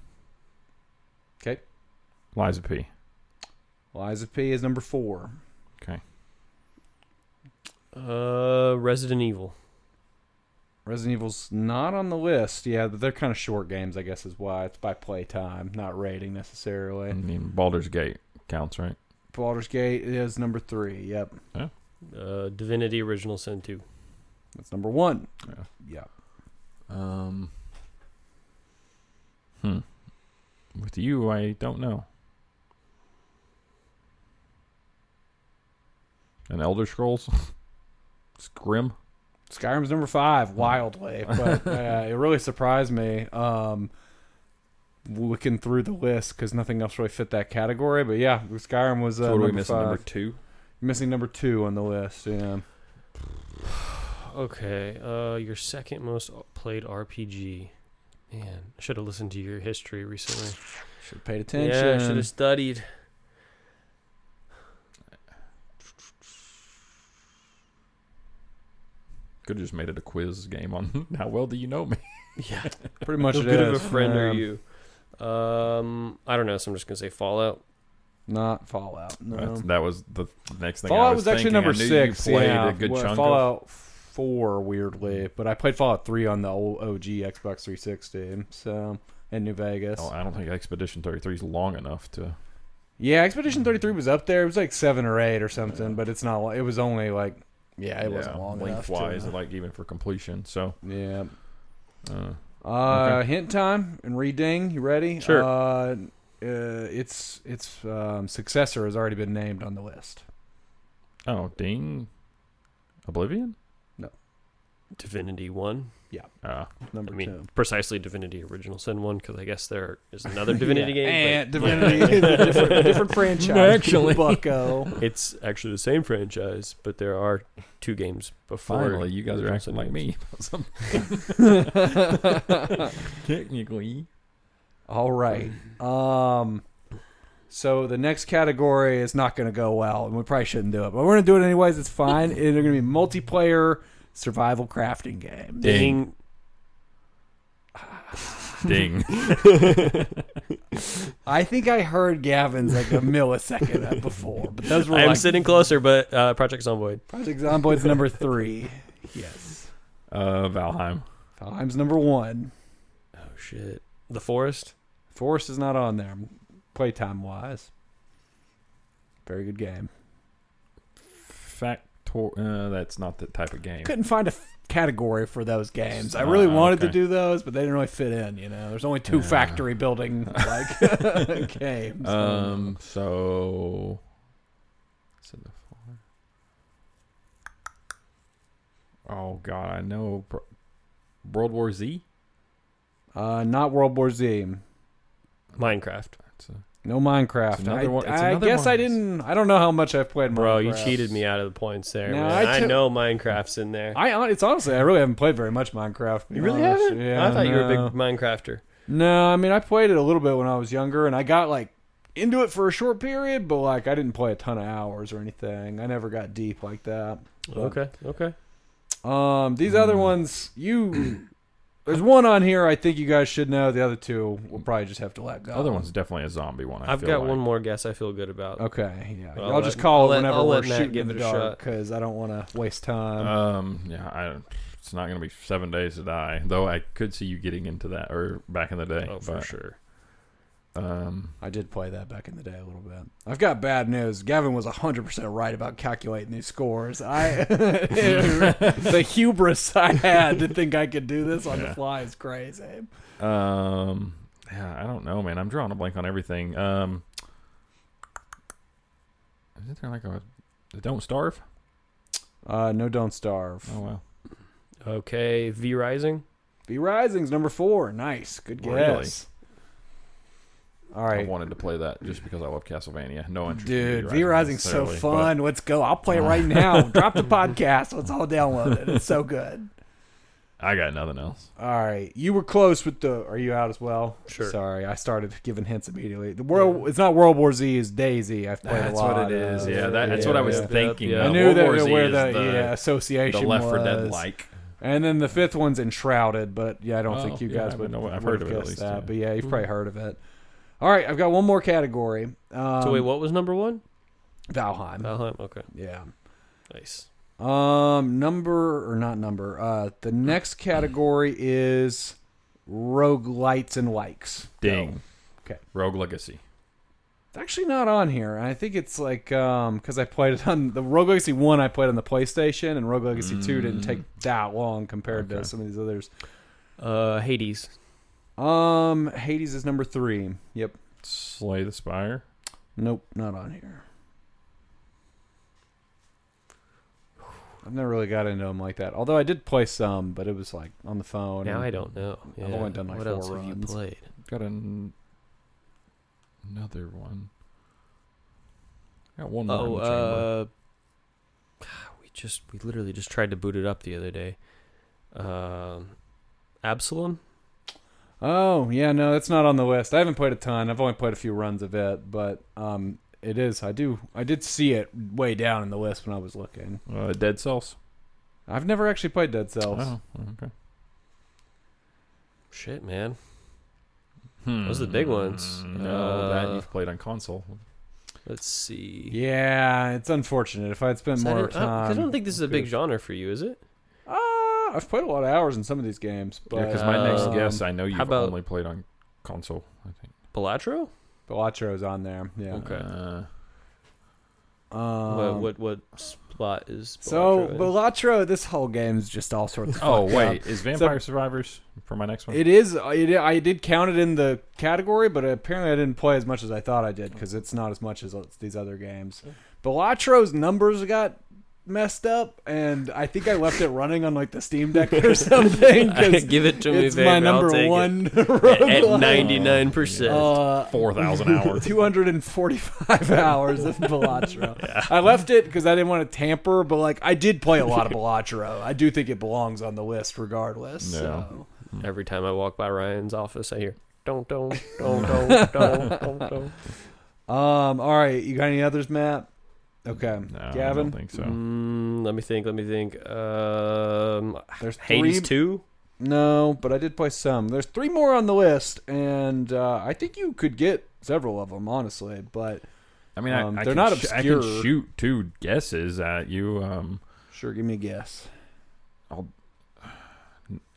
[SPEAKER 3] Okay.
[SPEAKER 1] Liza P.
[SPEAKER 3] Liza P is number 4.
[SPEAKER 1] Okay.
[SPEAKER 2] Resident Evil.
[SPEAKER 3] Resident Evil's not on the list. Yeah, but they're kind of short games, I guess is why. It's by playtime, not rating necessarily.
[SPEAKER 1] I mean, Baldur's Gate counts, right?
[SPEAKER 3] Baldur's Gate is number 3. Yep.
[SPEAKER 2] Divinity Original Sin 2.
[SPEAKER 3] That's number 1.
[SPEAKER 1] Yeah.
[SPEAKER 3] Yeah.
[SPEAKER 1] With you, I don't know. An Elder Scrolls? Scrim?
[SPEAKER 3] Skyrim's number 5, wildly, but it really surprised me looking through the list because nothing else really fit that category. But yeah, Skyrim was
[SPEAKER 1] So what are we
[SPEAKER 3] number
[SPEAKER 1] missing?
[SPEAKER 3] 5.
[SPEAKER 1] Number 2?
[SPEAKER 3] Missing number 2 on the list. Yeah,
[SPEAKER 2] Okay. Your second most played RPG. Man, I should have listened to your history recently.
[SPEAKER 3] should have paid attention.
[SPEAKER 2] Yeah, I should have studied.
[SPEAKER 1] Could have just made it a quiz game on how well do you know me.
[SPEAKER 2] Yeah.
[SPEAKER 3] Pretty much
[SPEAKER 2] How
[SPEAKER 3] it
[SPEAKER 2] good of
[SPEAKER 3] is.
[SPEAKER 2] a friend are
[SPEAKER 3] Yeah.
[SPEAKER 2] you? I don't know, so I'm just gonna say Fallout.
[SPEAKER 3] Not Fallout. No.
[SPEAKER 1] That was the next thing. I
[SPEAKER 3] Fallout
[SPEAKER 1] was
[SPEAKER 3] was actually
[SPEAKER 1] thinking.
[SPEAKER 3] number
[SPEAKER 1] I knew
[SPEAKER 3] 6.
[SPEAKER 1] You played
[SPEAKER 3] Yeah,
[SPEAKER 1] a good
[SPEAKER 3] well,
[SPEAKER 1] chunk
[SPEAKER 3] Fallout 4, weirdly, but I played Fallout 3 on the old OG Xbox 360. So in New Vegas.
[SPEAKER 1] Oh, I don't think Expedition 33 is long enough to.
[SPEAKER 3] Yeah, Expedition 33 was up there. It was like 7 or 8 or something, but it's not. It was only like. Yeah, it wasn't long enough.
[SPEAKER 1] Lengthwise, like even for completion. So.
[SPEAKER 3] Yeah.
[SPEAKER 1] Okay.
[SPEAKER 3] Hint time and re-ding. You ready?
[SPEAKER 2] Sure.
[SPEAKER 3] Its successor has already been named on the list.
[SPEAKER 1] Oh, ding. Oblivion.
[SPEAKER 2] Divinity 1.
[SPEAKER 3] Number 2.
[SPEAKER 2] Precisely Divinity Original Sin 1, because I guess there is another Divinity game.
[SPEAKER 3] And Divinity is a different franchise.
[SPEAKER 1] Actually.
[SPEAKER 3] Bucko.
[SPEAKER 2] It's actually the same franchise, but there are 2 games before.
[SPEAKER 1] Finally, you guys are
[SPEAKER 2] Original
[SPEAKER 1] acting
[SPEAKER 2] Sin
[SPEAKER 1] like
[SPEAKER 2] games.
[SPEAKER 1] me. Technically.
[SPEAKER 3] All right. So the next category is not going to go well, and we probably shouldn't do it, but we're going to do it anyways. It's fine. They're going to be multiplayer survival crafting games.
[SPEAKER 2] Ding.
[SPEAKER 1] Ding.
[SPEAKER 3] I think I heard Gavin's like a millisecond before, but those were
[SPEAKER 2] I'm
[SPEAKER 3] like
[SPEAKER 2] sitting closer, but Project Zomboid.
[SPEAKER 3] Project Zomboid's number 3. Yes.
[SPEAKER 1] Valheim.
[SPEAKER 3] Valheim's number 1.
[SPEAKER 2] Oh, shit. The Forest?
[SPEAKER 3] Forest is not on there, playtime wise. Very good game.
[SPEAKER 1] That's not the type of game.
[SPEAKER 3] Couldn't find a category for those games. I really wanted to
[SPEAKER 1] okay.
[SPEAKER 3] do those, but they didn't really fit in. You know, there's only 2 factory building like games.
[SPEAKER 1] So. Oh God, I know. World War Z.
[SPEAKER 3] Not World War Z.
[SPEAKER 2] Minecraft.
[SPEAKER 3] No Minecraft.
[SPEAKER 1] It's another one- it's
[SPEAKER 3] I
[SPEAKER 1] another
[SPEAKER 3] guess
[SPEAKER 1] one.
[SPEAKER 3] I didn't. I don't know how much I've played Minecraft.
[SPEAKER 2] Bro, you cheated me out of the points there,
[SPEAKER 3] No,
[SPEAKER 2] man.
[SPEAKER 3] I
[SPEAKER 2] I know Minecraft's in there.
[SPEAKER 3] It's honestly, I really haven't played very much Minecraft. to be
[SPEAKER 2] You really
[SPEAKER 3] honest.
[SPEAKER 2] haven't?
[SPEAKER 3] Yeah,
[SPEAKER 2] I thought you were a
[SPEAKER 3] no.
[SPEAKER 2] big Minecrafter.
[SPEAKER 3] No, I mean I played it a little bit when I was younger, and I got like into it for a short period, but like I didn't play a ton of hours or anything. I never got deep like that. But,
[SPEAKER 2] Okay.
[SPEAKER 3] these other ones, there's one on here I think you guys should know. The other 2 we'll probably just have to let go.
[SPEAKER 1] The other one's definitely a zombie one.
[SPEAKER 2] I've
[SPEAKER 1] feel
[SPEAKER 2] got
[SPEAKER 1] like.
[SPEAKER 2] one more guess I feel good about.
[SPEAKER 3] Okay, yeah.
[SPEAKER 2] Well,
[SPEAKER 3] I'll just
[SPEAKER 2] I'll
[SPEAKER 3] call
[SPEAKER 2] let-
[SPEAKER 3] it whenever
[SPEAKER 2] I'll
[SPEAKER 3] we're
[SPEAKER 2] let Matt
[SPEAKER 3] shooting
[SPEAKER 2] give
[SPEAKER 3] in the
[SPEAKER 2] it a
[SPEAKER 3] dark
[SPEAKER 2] shot.
[SPEAKER 3] because I don't want to waste time.
[SPEAKER 1] It's not going to be 7 Days to Die, though I could see you getting into that or back in the day.
[SPEAKER 2] Oh, for sure.
[SPEAKER 3] I did play that back in the day a little bit. I've got bad news. Gavin was 100% right about calculating these scores. The hubris I had to think I could do this on the fly is crazy.
[SPEAKER 1] Yeah, I don't know, man. I'm drawing a blank on everything. Isn't there like a Don't Starve?
[SPEAKER 3] No, Don't Starve.
[SPEAKER 1] Oh, wow.
[SPEAKER 2] Okay, V Rising.
[SPEAKER 3] V Rising's number 4. Nice. Good guess.
[SPEAKER 1] Really?
[SPEAKER 3] All
[SPEAKER 1] I
[SPEAKER 3] right.
[SPEAKER 1] wanted to play that just because I love Castlevania. No interest
[SPEAKER 3] Dude,
[SPEAKER 1] in
[SPEAKER 3] V Rising's so
[SPEAKER 1] necessarily,
[SPEAKER 3] fun. Let's go. I'll play it right now. Drop the podcast. Let's all download it. It's so good.
[SPEAKER 1] but I got nothing else.
[SPEAKER 3] All right. You were close with the... Are you out as well?
[SPEAKER 2] Sure.
[SPEAKER 3] Sorry. I started giving hints immediately. It's not World War Z. It's DayZ. I've played
[SPEAKER 1] That's
[SPEAKER 3] a lot.
[SPEAKER 1] what it is.
[SPEAKER 3] of-
[SPEAKER 1] Yeah, that's what I was thinking.
[SPEAKER 2] yeah.
[SPEAKER 3] I
[SPEAKER 1] of.
[SPEAKER 3] knew
[SPEAKER 1] World
[SPEAKER 3] that
[SPEAKER 1] War Z
[SPEAKER 3] where
[SPEAKER 1] is
[SPEAKER 3] the association
[SPEAKER 1] the Left 4
[SPEAKER 3] was.
[SPEAKER 1] Dead like.
[SPEAKER 3] And then the 5th one's Enshrouded, but yeah, I don't think you
[SPEAKER 1] yeah,
[SPEAKER 3] guys
[SPEAKER 1] I
[SPEAKER 3] would.
[SPEAKER 1] know- I've
[SPEAKER 3] would
[SPEAKER 1] heard of
[SPEAKER 3] have
[SPEAKER 1] it at
[SPEAKER 3] guessed
[SPEAKER 1] least,
[SPEAKER 3] that.
[SPEAKER 1] yeah.
[SPEAKER 3] But yeah, you've probably heard of it. All right, I've got one more category.
[SPEAKER 2] So wait, what was number 1?
[SPEAKER 3] Valheim.
[SPEAKER 2] Valheim. Okay,
[SPEAKER 3] Yeah.
[SPEAKER 2] nice.
[SPEAKER 3] The next category is roguelites and likes.
[SPEAKER 1] Ding.
[SPEAKER 3] Okay.
[SPEAKER 1] Rogue Legacy.
[SPEAKER 3] It's actually not on here. I think it's like because I played it on the Rogue Legacy 1 I played on the PlayStation, and Rogue Legacy 2 didn't take that long compared to some of these others.
[SPEAKER 2] Hades.
[SPEAKER 3] Hades is number 3. Yep.
[SPEAKER 1] Slay the Spire.
[SPEAKER 3] Nope, not on here. I've never really got into them like that. Although I did play some, but it was like on the phone.
[SPEAKER 2] Now
[SPEAKER 3] and
[SPEAKER 2] I don't know.
[SPEAKER 3] I've
[SPEAKER 2] Yeah.
[SPEAKER 3] only done like
[SPEAKER 2] what
[SPEAKER 3] 4
[SPEAKER 2] else have you
[SPEAKER 3] runs.
[SPEAKER 2] played?
[SPEAKER 1] Got another one. Got one more in the chamber.
[SPEAKER 2] We literally just tried to boot it up the other day. Absalom.
[SPEAKER 3] Oh, yeah, no, it's not on the list. I haven't played a ton. I've only played a few runs of it, but it is. I did see it way down in the list when I was looking.
[SPEAKER 1] Dead Cells.
[SPEAKER 3] I've never actually played Dead Cells.
[SPEAKER 1] Oh, okay.
[SPEAKER 2] Shit, man. Those are the big ones.
[SPEAKER 1] No, that you've played on console.
[SPEAKER 2] Let's see.
[SPEAKER 3] Yeah, it's unfortunate. If I'd spent more time.
[SPEAKER 2] I don't think this is a big genre for you, is it?
[SPEAKER 3] I've played a lot of hours in some of these games, but
[SPEAKER 1] Because my next guess, I know you've
[SPEAKER 2] about-
[SPEAKER 1] only played on console, I think.
[SPEAKER 2] Balatro?
[SPEAKER 3] Balatro's on there. Yeah.
[SPEAKER 2] Okay.
[SPEAKER 3] Um,
[SPEAKER 2] What spot is Balatro
[SPEAKER 3] So
[SPEAKER 2] in?
[SPEAKER 3] Balatro, this whole game is just all sorts of.
[SPEAKER 1] Oh,
[SPEAKER 3] fucked
[SPEAKER 1] wait.
[SPEAKER 3] up.
[SPEAKER 1] Is Vampire Survivors for my next one?
[SPEAKER 3] It is. I did count it in the category, but apparently I didn't play as much as I thought I did because it's not as much as these other games. Balatro's numbers got messed up, and I think I left it running on like the Steam Deck or something. 'Cause
[SPEAKER 2] Give it to me,
[SPEAKER 3] it's
[SPEAKER 2] baby.
[SPEAKER 3] my
[SPEAKER 2] I'll
[SPEAKER 3] number
[SPEAKER 2] take it.
[SPEAKER 3] one
[SPEAKER 2] At
[SPEAKER 3] roguelike.
[SPEAKER 2] 99%.
[SPEAKER 1] 4,000 hours.
[SPEAKER 3] 245 hours of Balatro. I left it because I didn't want to tamper, but like I did play a lot of Balatro. I do think it belongs on the list regardless.
[SPEAKER 1] Yeah.
[SPEAKER 3] So.
[SPEAKER 2] Every time I walk by Ryan's office, I hear, don't. Don't.
[SPEAKER 3] All right, you got any others, Matt? Okay,
[SPEAKER 1] No, I
[SPEAKER 3] Gavin.
[SPEAKER 1] don't think so.
[SPEAKER 2] Let me think.
[SPEAKER 3] There's
[SPEAKER 2] Hades
[SPEAKER 3] 3.
[SPEAKER 2] 2?
[SPEAKER 3] No, but I did play some. There's 3 more on the list, and I think you could get several of them, honestly. But
[SPEAKER 1] I mean,
[SPEAKER 3] they're
[SPEAKER 1] can
[SPEAKER 3] not
[SPEAKER 1] I
[SPEAKER 3] obscure.
[SPEAKER 1] can shoot 2 guesses at you.
[SPEAKER 3] Sure, give me a guess.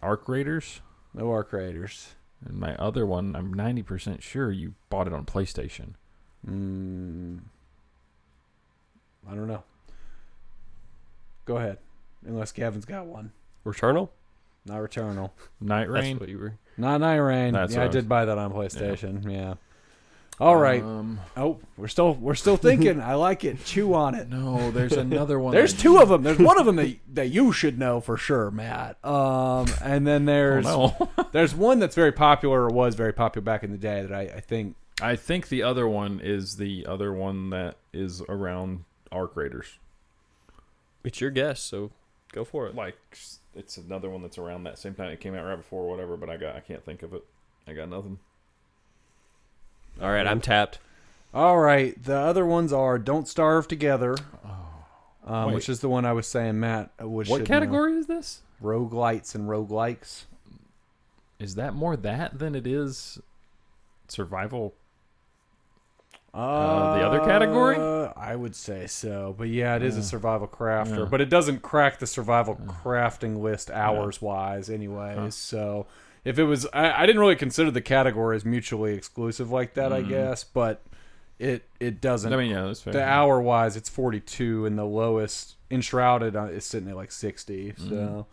[SPEAKER 1] Arc Raiders.
[SPEAKER 3] No Arc Raiders.
[SPEAKER 1] And my other one, I'm 90% sure you bought it on PlayStation.
[SPEAKER 3] I don't know. Go ahead. Unless Gavin's got one.
[SPEAKER 2] Returnal?
[SPEAKER 3] Not Returnal.
[SPEAKER 1] Night Rain.
[SPEAKER 2] That's what you were.
[SPEAKER 3] Not Night Rain.
[SPEAKER 1] That's
[SPEAKER 3] Yeah,
[SPEAKER 1] what
[SPEAKER 3] I
[SPEAKER 1] I was-
[SPEAKER 3] did buy that on PlayStation. Yeah. All right. Oh, we're still thinking. I like it. Chew on it.
[SPEAKER 1] No, there's another one.
[SPEAKER 3] There's 2 of them. There's one of them that you should know for sure, Matt. And then there's there's one that's very popular or was very popular back in the day that I think.
[SPEAKER 1] I think the other one is the other one that is around Arc Raiders.
[SPEAKER 2] It's your guess, so go for it.
[SPEAKER 1] Like, it's another one that's around that same time. It came out right before or whatever, but I can't think of it. I got nothing.
[SPEAKER 2] All right, I'm tapped.
[SPEAKER 3] All right. The other ones are Don't Starve Together,
[SPEAKER 1] Wait.
[SPEAKER 3] which is the one I was saying, Matt.
[SPEAKER 1] What category is this?
[SPEAKER 3] Roguelites and roguelikes.
[SPEAKER 1] Is that more that than it is survival? The other category?
[SPEAKER 3] I would say so. But yeah, it is a survival crafter.
[SPEAKER 1] Yeah.
[SPEAKER 3] But it doesn't crack the survival crafting list hours-wise anyways. So if it was... I didn't really consider the category as mutually exclusive like that, I guess. But it doesn't...
[SPEAKER 1] I mean, yeah, that's fair.
[SPEAKER 3] The hour-wise, it's 42, and the lowest Enshrouded is sitting at like 60. So...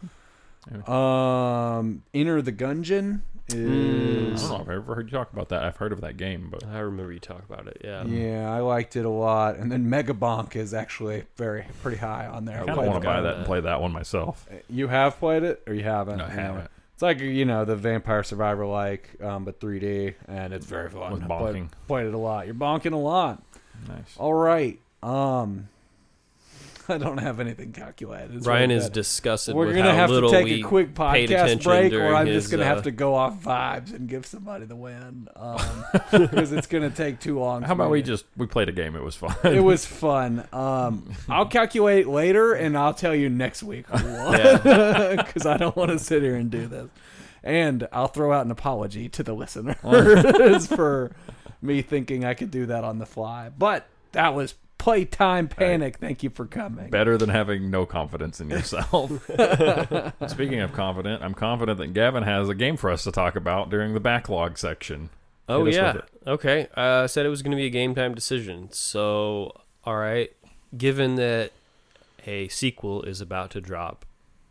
[SPEAKER 3] Enter the Gungeon
[SPEAKER 1] I
[SPEAKER 3] is.
[SPEAKER 1] don't know if I've ever heard you talk about that. I've heard of that game, but
[SPEAKER 2] I remember you talk about it. Yeah.
[SPEAKER 3] Yeah, I liked it a lot. And then Mega Bonk is actually pretty high on there.
[SPEAKER 1] I kind of want to buy that and play that one myself.
[SPEAKER 3] You have played it, or you haven't?
[SPEAKER 1] No, I haven't.
[SPEAKER 3] It's like, the Vampire Survivor but 3D, and it's very fun.
[SPEAKER 1] With bonking.
[SPEAKER 3] Played it a lot. You're bonking a lot.
[SPEAKER 1] Nice.
[SPEAKER 3] All right. I don't have anything calculated. It's
[SPEAKER 2] Ryan
[SPEAKER 3] really
[SPEAKER 2] is
[SPEAKER 3] bad.
[SPEAKER 2] disgusted
[SPEAKER 3] We're
[SPEAKER 2] with
[SPEAKER 3] gonna
[SPEAKER 2] how
[SPEAKER 3] have to
[SPEAKER 2] little
[SPEAKER 3] take
[SPEAKER 2] we
[SPEAKER 3] a quick
[SPEAKER 2] paid
[SPEAKER 3] podcast
[SPEAKER 2] attention
[SPEAKER 3] break, or
[SPEAKER 2] during
[SPEAKER 3] I'm
[SPEAKER 2] his,
[SPEAKER 3] just gonna have to go off vibes and give somebody the win because it's gonna take too long.
[SPEAKER 1] How about we played a game? It was fun.
[SPEAKER 3] It was fun. I'll calculate later, and I'll tell you next week
[SPEAKER 2] Yeah.
[SPEAKER 3] because I don't want to sit here and do this. And I'll throw out an apology to the listeners for me thinking I could do that on the fly. But that was Playtime Panic. Thank you for coming.
[SPEAKER 1] Better than having no confidence in yourself. Speaking of confident, I'm confident that Gavin has a game for us to talk about during the backlog section.
[SPEAKER 2] Oh,
[SPEAKER 1] Hit us
[SPEAKER 2] yeah.
[SPEAKER 1] with it.
[SPEAKER 2] Okay. I said it was going to be a game time decision. So, all right. Given that a sequel is about to drop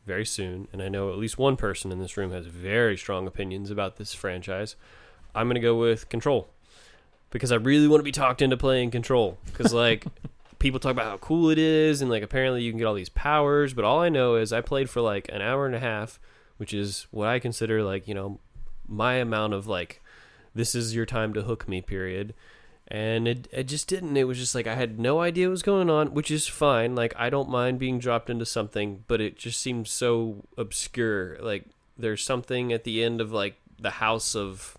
[SPEAKER 2] very soon, and I know at least one person in this room has very strong opinions about this franchise, I'm going to go with Control. Because I really want to be talked into playing Control. Because, people talk about how cool it is, and, apparently you can get all these powers. But all I know is I played for, an hour and a half, which is what I consider, my amount of, this is your time to hook me, period. And it just didn't. It was just, I had no idea what was going on, which is fine. I don't mind being dropped into something, but it just seemed so obscure. There's something at the end of, the house of...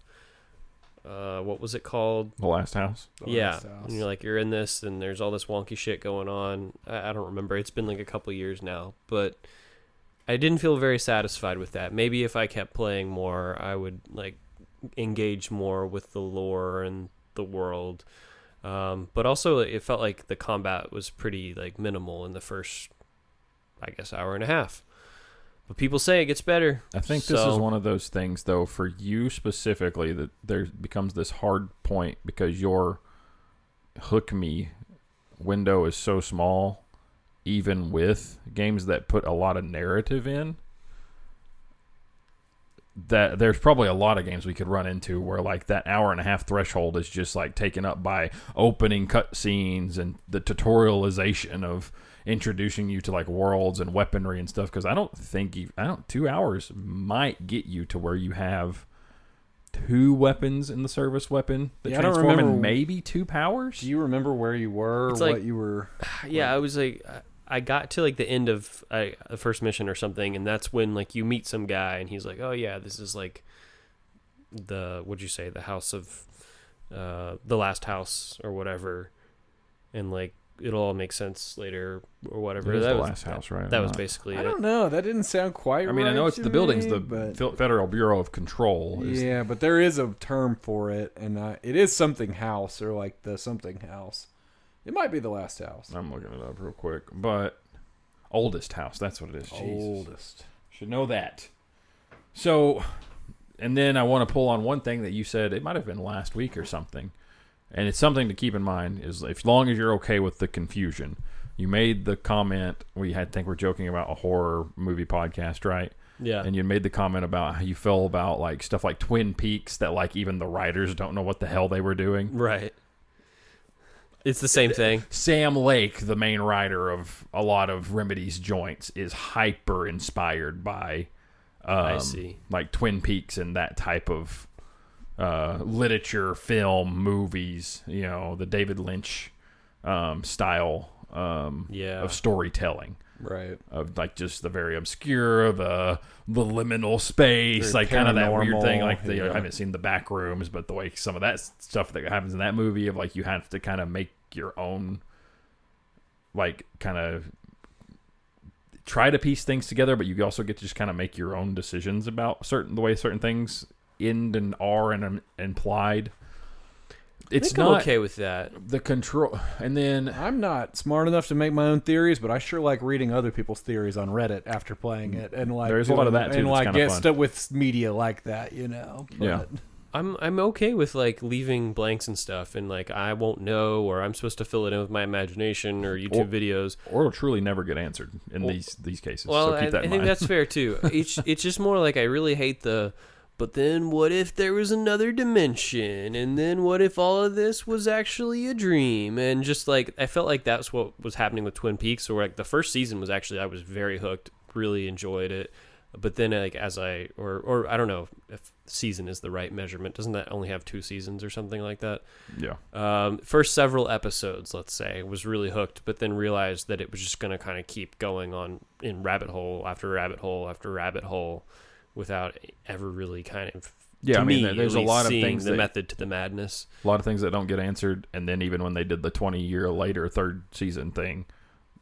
[SPEAKER 2] what was it called?
[SPEAKER 1] The Last House.
[SPEAKER 2] Yeah. And you're you're in this, and there's all this wonky shit going on. I don't remember. It's been a couple years now, but I didn't feel very satisfied with that. Maybe if I kept playing more, I would engage more with the lore and the world. But also it felt like the combat was pretty minimal in the first, I guess, hour and a half. But people say it gets better.
[SPEAKER 1] I think this is one of those things, though, for you specifically, that there becomes this hard point because your hook me window is so small, even with games that put a lot of narrative in, that there's probably a lot of games we could run into where that hour and a half threshold is just taken up by opening cutscenes and the tutorialization of introducing you to worlds and weaponry and stuff, because I don't 2 hours might get you to where you have 2 weapons in the service weapon that transform in maybe 2 powers.
[SPEAKER 3] Do you remember where you were? What you were?
[SPEAKER 2] Yeah, I was I got to the end of the first mission or something, and that's when you meet some guy, and he's oh yeah, this is the what'd you say, the house of the last house or whatever, and it'll all make sense later or whatever.
[SPEAKER 1] That was
[SPEAKER 2] the
[SPEAKER 1] last house, right?
[SPEAKER 2] That was basically it.
[SPEAKER 3] I don't know. That didn't sound quite right.
[SPEAKER 1] I mean, I know it's the building's
[SPEAKER 3] me,
[SPEAKER 1] the Federal Bureau of Control.
[SPEAKER 3] Yeah, but there is a term for it, and it is something house or the something house. It might be the last house.
[SPEAKER 1] I'm looking it up real quick, but oldest house. That's what it is. Jesus.
[SPEAKER 3] Oldest.
[SPEAKER 1] Should know that. So, and then I want to pull on one thing that you said. It might have been last week or something. And it's something to keep in mind is as long as you're okay with the confusion. You made the comment, think we're joking about a horror movie podcast, right?
[SPEAKER 2] Yeah.
[SPEAKER 1] And you made the comment about how you feel about stuff like Twin Peaks that even the writers don't know what the hell they were doing.
[SPEAKER 2] Right. It's the same thing.
[SPEAKER 1] Sam Lake, the main writer of a lot of Remedy's joints, is hyper inspired by
[SPEAKER 2] I see.
[SPEAKER 1] Twin Peaks and that type of literature, film, movies, the David Lynch style of storytelling.
[SPEAKER 3] Right.
[SPEAKER 1] Of just the very obscure, the liminal space,
[SPEAKER 3] Very
[SPEAKER 1] kind of that weird thing. I
[SPEAKER 3] yeah.
[SPEAKER 1] haven't seen the back rooms, but the way some of that stuff that happens in that movie of you have to kind of make your own, kind of try to piece things together, but you also get to just kind of make your own decisions about the way certain things end and are and implied. It's
[SPEAKER 2] I'm
[SPEAKER 1] not
[SPEAKER 2] okay with that.
[SPEAKER 1] The control, and then
[SPEAKER 3] I'm not smart enough to make my own theories, but I sure like reading other people's theories on Reddit after playing it, and
[SPEAKER 1] there's a lot of that too.
[SPEAKER 3] And
[SPEAKER 1] that's kind
[SPEAKER 3] get
[SPEAKER 1] of fun.
[SPEAKER 3] stuff with media like that, But,
[SPEAKER 1] yeah.
[SPEAKER 2] I'm okay with leaving blanks and stuff, and I won't know, or I'm supposed to fill it in with my imagination or YouTube videos,
[SPEAKER 1] or it'll truly never get answered in these cases.
[SPEAKER 2] Well,
[SPEAKER 1] so keep that in
[SPEAKER 2] I think
[SPEAKER 1] mind.
[SPEAKER 2] that's fair too. It's just more I really hate the but then what if there was another dimension? And then what if all of this was actually a dream? And just like, I felt like that's what was happening with Twin Peaks. So like the first season was actually, I was very hooked, really enjoyed it. But then like or I don't know if season is the right measurement. Doesn't that only have 2 seasons or something like that?
[SPEAKER 1] Yeah.
[SPEAKER 2] First several episodes, let's say, was really hooked, but then realized that it was just going to kind of keep going on in rabbit hole after rabbit hole after rabbit hole without ever really kind of,
[SPEAKER 1] Yeah,
[SPEAKER 2] to
[SPEAKER 1] I mean,
[SPEAKER 2] me,
[SPEAKER 1] there's
[SPEAKER 2] at
[SPEAKER 1] a lot
[SPEAKER 2] least
[SPEAKER 1] of
[SPEAKER 2] seeing
[SPEAKER 1] things
[SPEAKER 2] the
[SPEAKER 1] that,
[SPEAKER 2] method to the madness.
[SPEAKER 1] a lot of things that don't get answered, and then even when they did the 20-year later third season thing,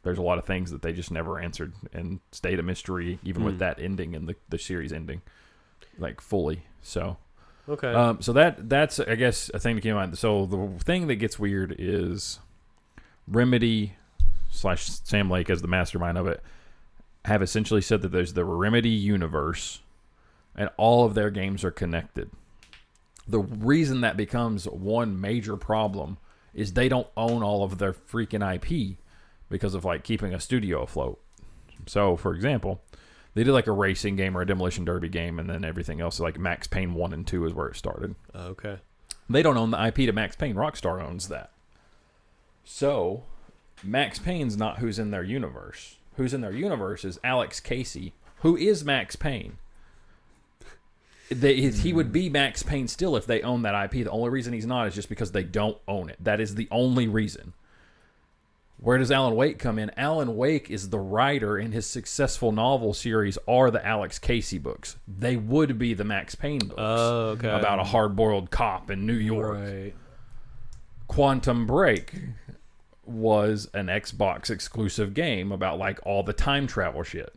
[SPEAKER 1] there's a lot of things that they just never answered and stayed a mystery, even with that ending and the series ending, like fully. So,
[SPEAKER 2] Okay.
[SPEAKER 1] So that's I guess a thing to keep in mind. So the thing that gets weird is Remedy / Sam Lake as the mastermind of it have essentially said that there's the Remedy universe, and all of their games are connected. The reason that becomes one major problem is they don't own all of their freaking IP because of like keeping a studio afloat. So, for example, they did like a racing game or a demolition derby game, and then everything else, like Max Payne 1 and 2 is where it started.
[SPEAKER 2] Okay.
[SPEAKER 1] They don't own the IP to Max Payne. Rockstar owns that. So, Max Payne's not who's in their universe. Who's in their universe is Alex Casey, who is Max Payne. He would be Max Payne still if they own that IP. The only reason he's not is just because they don't own it. That is the only reason. Where does Alan Wake come in? Alan Wake is the writer, and his successful novel series are the Alex Casey books. They would be the Max Payne books.
[SPEAKER 2] Oh, okay.
[SPEAKER 1] About a hard-boiled cop in New York.
[SPEAKER 3] Right.
[SPEAKER 1] Quantum Break was an Xbox exclusive game about like all the time travel shit.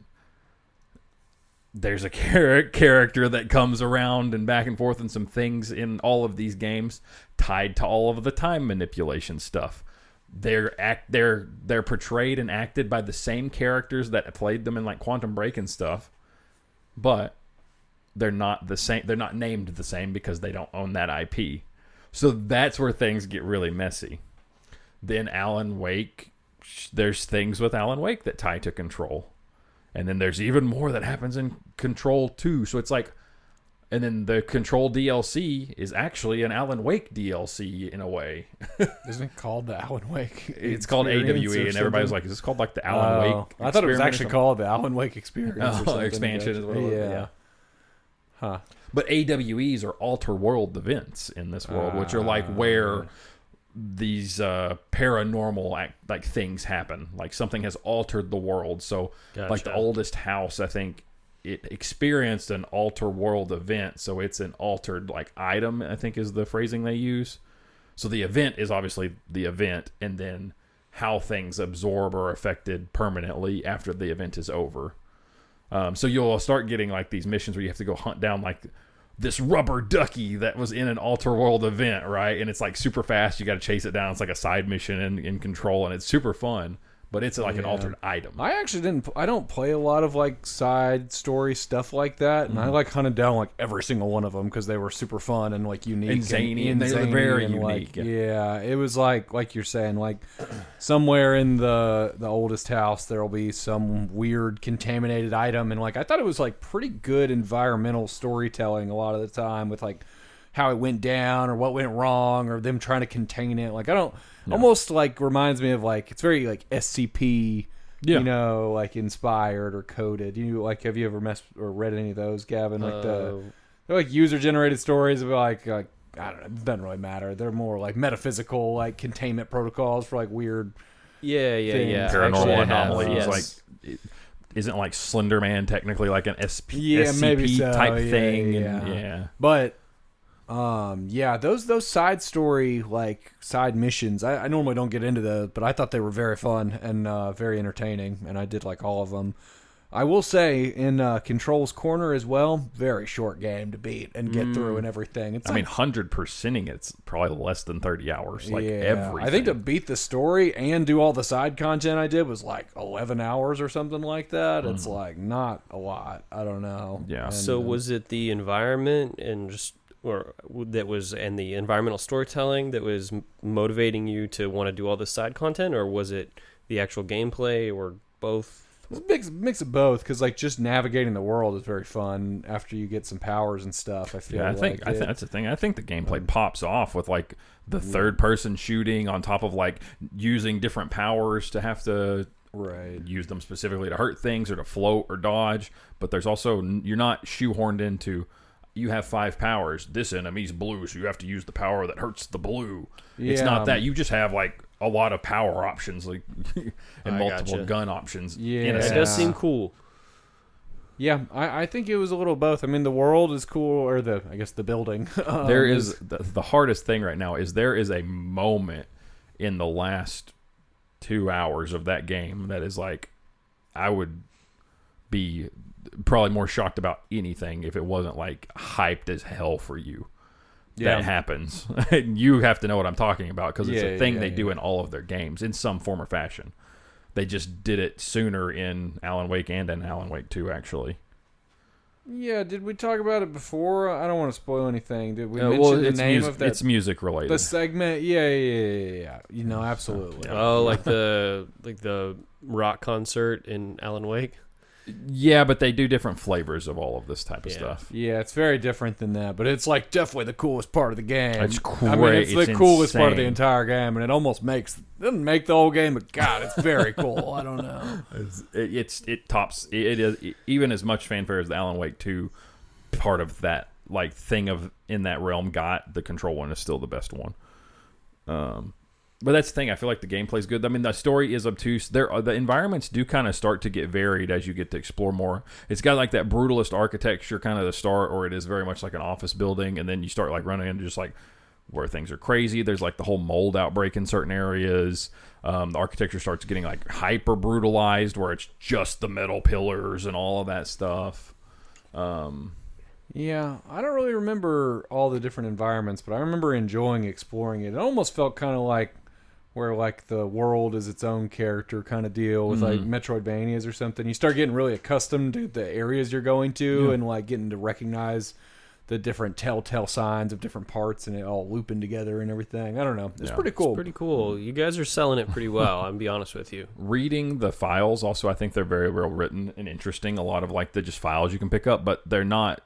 [SPEAKER 1] There's a character that comes around and back and forth and some things in all of these games tied to all of the time manipulation stuff. They're portrayed and acted by the same characters that played them in like Quantum Break and stuff, but they're not the same. They're not named the same because they don't own that IP. So that's where things get really messy. Then Alan Wake, there's things with Alan Wake that tie to Control. And then there's even more that happens in Control 2. So it's like, and then the Control DLC is actually an Alan Wake DLC in a way.
[SPEAKER 3] Isn't it called the Alan Wake?
[SPEAKER 1] It's called AWE, and everybody's like, is this called like the Alan Wake?
[SPEAKER 3] I thought it was
[SPEAKER 1] Experiment or
[SPEAKER 3] actually
[SPEAKER 1] something?
[SPEAKER 3] called the Alan Wake Experience. or something.
[SPEAKER 1] Expansion is what it was. Yeah.
[SPEAKER 3] Huh.
[SPEAKER 1] But AWEs are alter world events in this world, which are like where these paranormal like things happen. Like something has altered the world. So like the oldest house, I think it experienced an alter world event. So it's an altered like item, I think is the phrasing they use. So the event is obviously the event, and then how things absorb or affected permanently after the event is over. So you'll start getting like these missions where you have to go hunt down like this rubber ducky that was in an alter world event, right? And it's like super fast. You got to chase it down. It's like a side mission in Control, and it's super fun. But it's like an altered item.
[SPEAKER 3] I actually I don't play a lot of like side story stuff like that, and I like hunted down like every single one of them because they were super fun and like unique
[SPEAKER 1] and zany. And they were very
[SPEAKER 3] and,
[SPEAKER 1] unique.
[SPEAKER 3] Like, yeah, it was like you're saying, like somewhere in the oldest house there'll be some weird contaminated item, and like I thought it was like pretty good environmental storytelling a lot of the time with like how it went down or what went wrong or them trying to contain it. Like I don't. Yeah. Almost like reminds me of like it's very like SCP, you know, like inspired or coded. You like have you ever messed or read any of those, Gavin? Like they're like user generated stories about like I don't know, it doesn't really matter. They're more like metaphysical like containment protocols for like weird
[SPEAKER 1] paranormal anomalies.
[SPEAKER 2] Yes.
[SPEAKER 1] Like isn't like Slender Man technically like an SCP
[SPEAKER 3] maybe so.
[SPEAKER 1] type thing?
[SPEAKER 3] Yeah. But those side story like side missions I normally don't get into those, but I thought they were very fun and very entertaining, and I did like all of them. I will say in Control's Corner as well, very short game to beat and get through and everything. It's
[SPEAKER 1] 100%ing it's probably less than 30 hours. Like everything.
[SPEAKER 3] I think to beat the story and do all the side content I did was like 11 hours or something like that. It's like not a lot. I don't know.
[SPEAKER 1] Yeah.
[SPEAKER 3] And,
[SPEAKER 2] so was it the environment and the environmental storytelling that was motivating you to want to do all this side content, or was it the actual gameplay, or both?
[SPEAKER 3] It's a mix of both, because like just navigating the world is very fun after you get some powers and stuff. I feel
[SPEAKER 1] Yeah, I think that's the thing. I think the gameplay pops off with like the third person shooting on top of like using different powers to have to use them specifically to hurt things or to float or dodge. But there's also, you're not shoehorned into, you have 5 powers. This enemy's blue, so you have to use the power that hurts the blue. It's not that. You just have like a lot of power options, like and multiple gun options.
[SPEAKER 3] Yeah,
[SPEAKER 2] it does seem cool.
[SPEAKER 3] Yeah, I think it was a little both. I mean, the world is cool, or I guess the building.
[SPEAKER 1] There is the hardest thing right now is there is a moment in the last 2 hours of that game that is like, I would be probably more shocked about anything if it wasn't like hyped as hell for you. That happens. You have to know what I'm talking about, because it's a thing they do in all of their games in some form or fashion. They just did it sooner in Alan Wake and in Alan Wake 2, actually.
[SPEAKER 3] Yeah, did we talk about it before? I don't want to spoil anything. Did we mention the name of that?
[SPEAKER 1] It's music related.
[SPEAKER 3] The segment? Yeah. You know, absolutely.
[SPEAKER 2] Oh, like the rock concert in Alan Wake?
[SPEAKER 1] Yeah, but they do different flavors of all of this type of stuff.
[SPEAKER 3] Yeah, it's very different than that, but it's like definitely the coolest part of the game.
[SPEAKER 1] It's great.
[SPEAKER 3] I mean, it's the coolest part of the
[SPEAKER 1] insane.
[SPEAKER 3] entire game, and it almost doesn't make the whole game, but God, it's very cool. I don't know.
[SPEAKER 1] It tops. It is even as much fanfare as the Alan Wake 2 part of that like thing of in that realm got. The Control one is still the best one. But that's the thing. I feel like the gameplay's good. I mean, the story is obtuse. The environments do kind of start to get varied as you get to explore more. It's got like that brutalist architecture kind of the start, or it is very much like an office building, and then you start like running into just like where things are crazy. There's like the whole mold outbreak in certain areas. The architecture starts getting like hyper brutalized, where it's just the metal pillars and all of that stuff.
[SPEAKER 3] Yeah, I don't really remember all the different environments, but I remember enjoying exploring it. It almost felt kind of like where like the world is its own character kind of deal with like Metroidvanias or something. You start getting really accustomed to the areas you're going to and like getting to recognize the different telltale signs of different parts and it all looping together and everything. I don't know. It's pretty cool.
[SPEAKER 2] It's pretty cool. You guys are selling it pretty well, I'll be honest with you.
[SPEAKER 1] Reading the files also, I think they're very well written and interesting. A lot of like the just files you can pick up, but they're not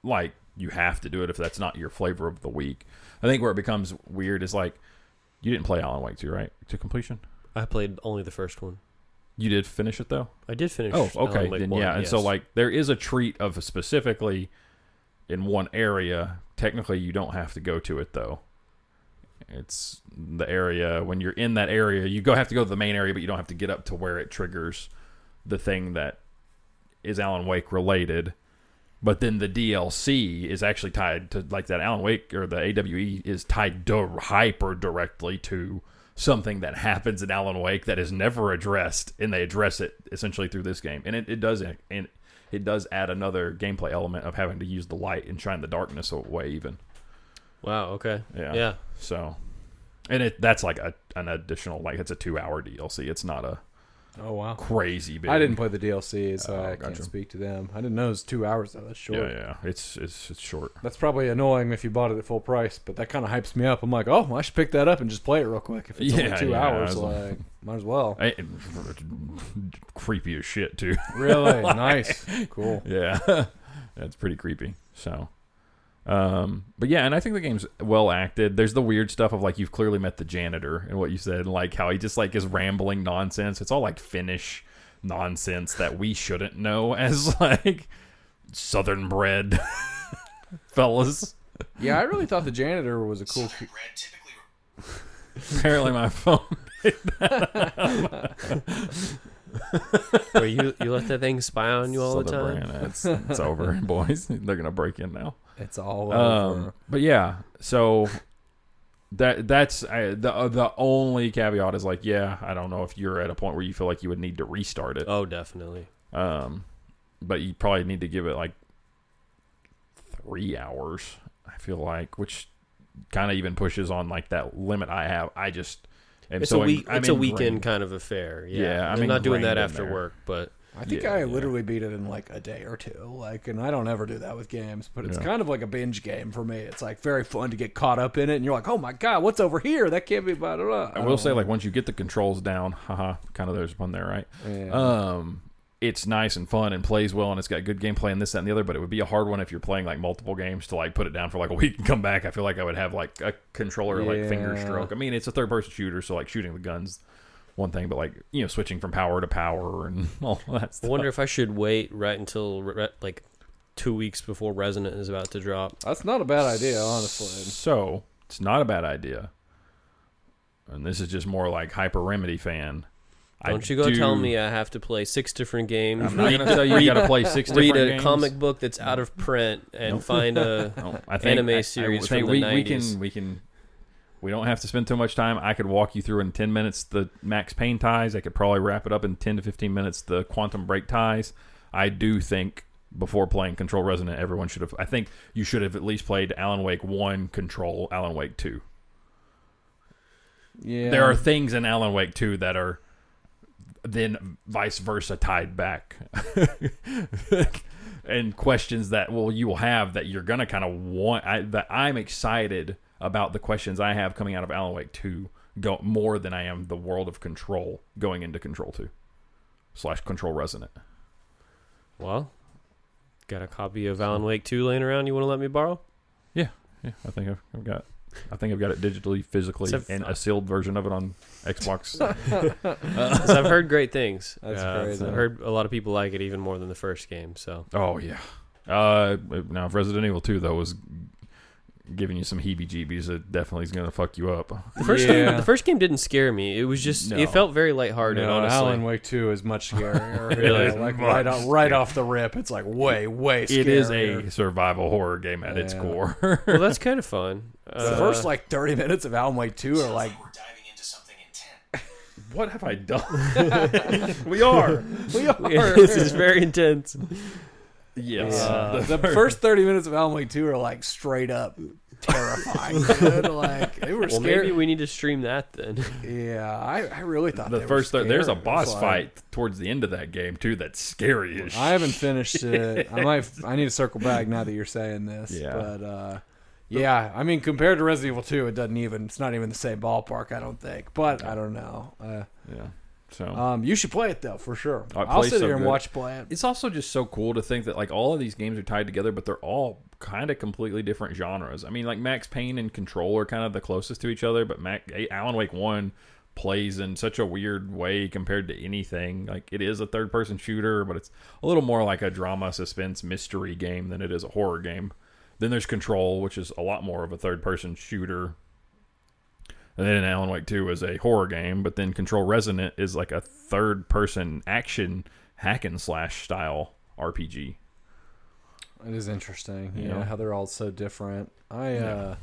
[SPEAKER 1] like you have to do it if that's not your flavor of the week. I think where it becomes weird is like, you didn't play Alan Wake 2, right? To completion?
[SPEAKER 2] I played only the first one.
[SPEAKER 1] You did finish it, though?
[SPEAKER 2] I did finish
[SPEAKER 1] Oh, okay.
[SPEAKER 2] Alan Wake
[SPEAKER 1] Then,
[SPEAKER 2] 1,
[SPEAKER 1] yeah. And
[SPEAKER 2] yes.
[SPEAKER 1] so, like, there is a treat of specifically in one area. Technically, you don't have to go to it, though. It's the area. When you're in that area, you have to go to the main area, but you don't have to get up to where it triggers the thing that is Alan Wake related. But then the DLC is actually tied to, like, that Alan Wake, or the AWE is tied hyper directly to something that happens in Alan Wake that is never addressed, and they address it essentially through this game. And it does add another gameplay element of having to use the light and shine the darkness away even.
[SPEAKER 2] Wow, okay.
[SPEAKER 1] Yeah. So, and that's like an additional, like, it's a 2-hour DLC. It's not a crazy big.
[SPEAKER 3] I didn't play the DLC, so I
[SPEAKER 1] gotcha.
[SPEAKER 3] can't speak to them. I didn't know it was 2 hours, though. That's short.
[SPEAKER 1] Yeah. It's short.
[SPEAKER 3] That's probably annoying if you bought it at full price, but that kind of hypes me up. I'm like, oh, I should pick that up and just play it real quick. If it's only 2 hours, like, might as well.
[SPEAKER 1] Creepy as shit, too.
[SPEAKER 3] Really? Nice. Cool.
[SPEAKER 1] Yeah. That's pretty creepy. So, but yeah, and I think the game's well acted. There's the weird stuff of like, you've clearly met the janitor and what you said, like how he just like is rambling nonsense. It's all like Finnish nonsense that we shouldn't know as like southern bred fellas.
[SPEAKER 3] Yeah, I really thought the janitor was a cool.
[SPEAKER 1] Apparently my phone.
[SPEAKER 2] Where you let that thing spy on you all the time?
[SPEAKER 1] Brand, it's over, boys. They're gonna break in now.
[SPEAKER 3] It's all over.
[SPEAKER 1] But yeah, so that's the only caveat is like, yeah, I don't know if you're at a point where you feel like you would need to restart it.
[SPEAKER 2] Oh, definitely.
[SPEAKER 1] But you probably need to give it like 3 hours. I feel like, which kind of even pushes on like that limit I have. I just am
[SPEAKER 2] It's
[SPEAKER 1] so
[SPEAKER 2] a weekend kind of affair. Yeah, I'm not doing that after work, but.
[SPEAKER 3] I think I literally beat it in like a day or two. Like, and I don't ever do that with games, but it's kind of like a binge game for me. It's like very fun to get caught up in it, and you're like, oh my god, what's over here? That can't be blah, blah, blah.
[SPEAKER 1] I will say, like, once you get the controls down, kind of there's one there, right?
[SPEAKER 3] Yeah.
[SPEAKER 1] it's nice and fun and plays well and it's got good gameplay and this, that, and the other, but it would be a hard one if you're playing like multiple games to like put it down for like a week and come back. I feel like I would have like a controller like finger stroke. I mean, it's a third-person shooter, so like shooting the guns one thing, but like, you know, switching from power to power and all that stuff.
[SPEAKER 2] I wonder if I should wait right until like 2 weeks before Resonant is about to drop.
[SPEAKER 3] That's not a bad idea, honestly.
[SPEAKER 1] So, it's not a bad idea. And this is just more like Hyper Remedy fan.
[SPEAKER 2] Don't you go tell me I have to play 6 different games.
[SPEAKER 1] I'm not going to tell you got to play 6 different games.
[SPEAKER 2] Read a comic book that's out of print and find a anime series from the 90s.
[SPEAKER 1] We don't have to spend too much time. I could walk you through in 10 minutes the Max Payne ties. I could probably wrap it up in 10 to 15 minutes the Quantum Break ties. I do think before playing Control Resonant, everyone should have. I think you should have at least played Alan Wake 1, Control, Alan Wake 2.
[SPEAKER 3] Yeah.
[SPEAKER 1] There are things in Alan Wake 2 that are then vice versa tied back. And questions that you will have that you're going to kind of want. That I'm excited about the questions I have coming out of Alan Wake 2 go more than I am the world of Control going into Control 2 / Control Resonant.
[SPEAKER 2] Well, got a copy of Alan Wake 2 laying around you want to let me borrow?
[SPEAKER 1] Yeah, I think I've got it digitally, physically, and a sealed version of it on Xbox.
[SPEAKER 2] 'Cause I've heard great things.
[SPEAKER 3] That's crazy.
[SPEAKER 2] I've heard a lot of people like it even more than the first game. So.
[SPEAKER 1] Oh yeah. Now if Resident Evil 2 though was giving you some heebie-jeebies, it definitely is going to fuck you up.
[SPEAKER 2] The first game didn't scare me. It was just it felt very lighthearted. Honestly,
[SPEAKER 3] Alan Wake 2 is much scarier.
[SPEAKER 2] Really?
[SPEAKER 3] Like right off the rip, it's like way scarier.
[SPEAKER 1] It is a survival horror game at its core.
[SPEAKER 2] Well, that's kind of fun.
[SPEAKER 3] The first like 30 minutes of Alan Wake 2 are like,
[SPEAKER 4] we're diving into something intense.
[SPEAKER 1] What have I done? We are.
[SPEAKER 2] This is very intense.
[SPEAKER 1] Yes.
[SPEAKER 3] The first 30 minutes of Alan Wake 2 are like straight up terrifying. Dude. Like they were scary.
[SPEAKER 2] Maybe we need to stream that then.
[SPEAKER 3] Yeah, I really thought
[SPEAKER 1] the
[SPEAKER 3] they
[SPEAKER 1] first
[SPEAKER 3] were scary.
[SPEAKER 1] there's a boss
[SPEAKER 3] It's
[SPEAKER 1] fight towards the end of that game too that's scary as shit.
[SPEAKER 3] I haven't finished it. I need to circle back now that you're saying this.
[SPEAKER 1] Yeah.
[SPEAKER 3] But yeah, I mean compared to Resident Evil 2, it's not even the same ballpark, I don't think. But I don't know.
[SPEAKER 1] Yeah. So
[SPEAKER 3] you should play it though for sure.
[SPEAKER 1] Oh, it
[SPEAKER 3] I'll
[SPEAKER 1] plays
[SPEAKER 3] sit
[SPEAKER 1] so
[SPEAKER 3] here and
[SPEAKER 1] good.
[SPEAKER 3] watch you play it.
[SPEAKER 1] It's also just so cool to think that like all of these games are tied together, but they're all kind of completely different genres. I mean, like Max Payne and Control are kind of the closest to each other, but Alan Wake 1 plays in such a weird way compared to anything. Like it is a third-person shooter, but it's a little more like a drama, suspense, mystery game than it is a horror game. Then there's Control, which is a lot more of a third-person shooter. And then Alan Wake 2 is a horror game, but then Control Resonant is like a third-person action hack-and-slash style RPG.
[SPEAKER 3] It is interesting,
[SPEAKER 1] Yeah.
[SPEAKER 3] how they're all so different. I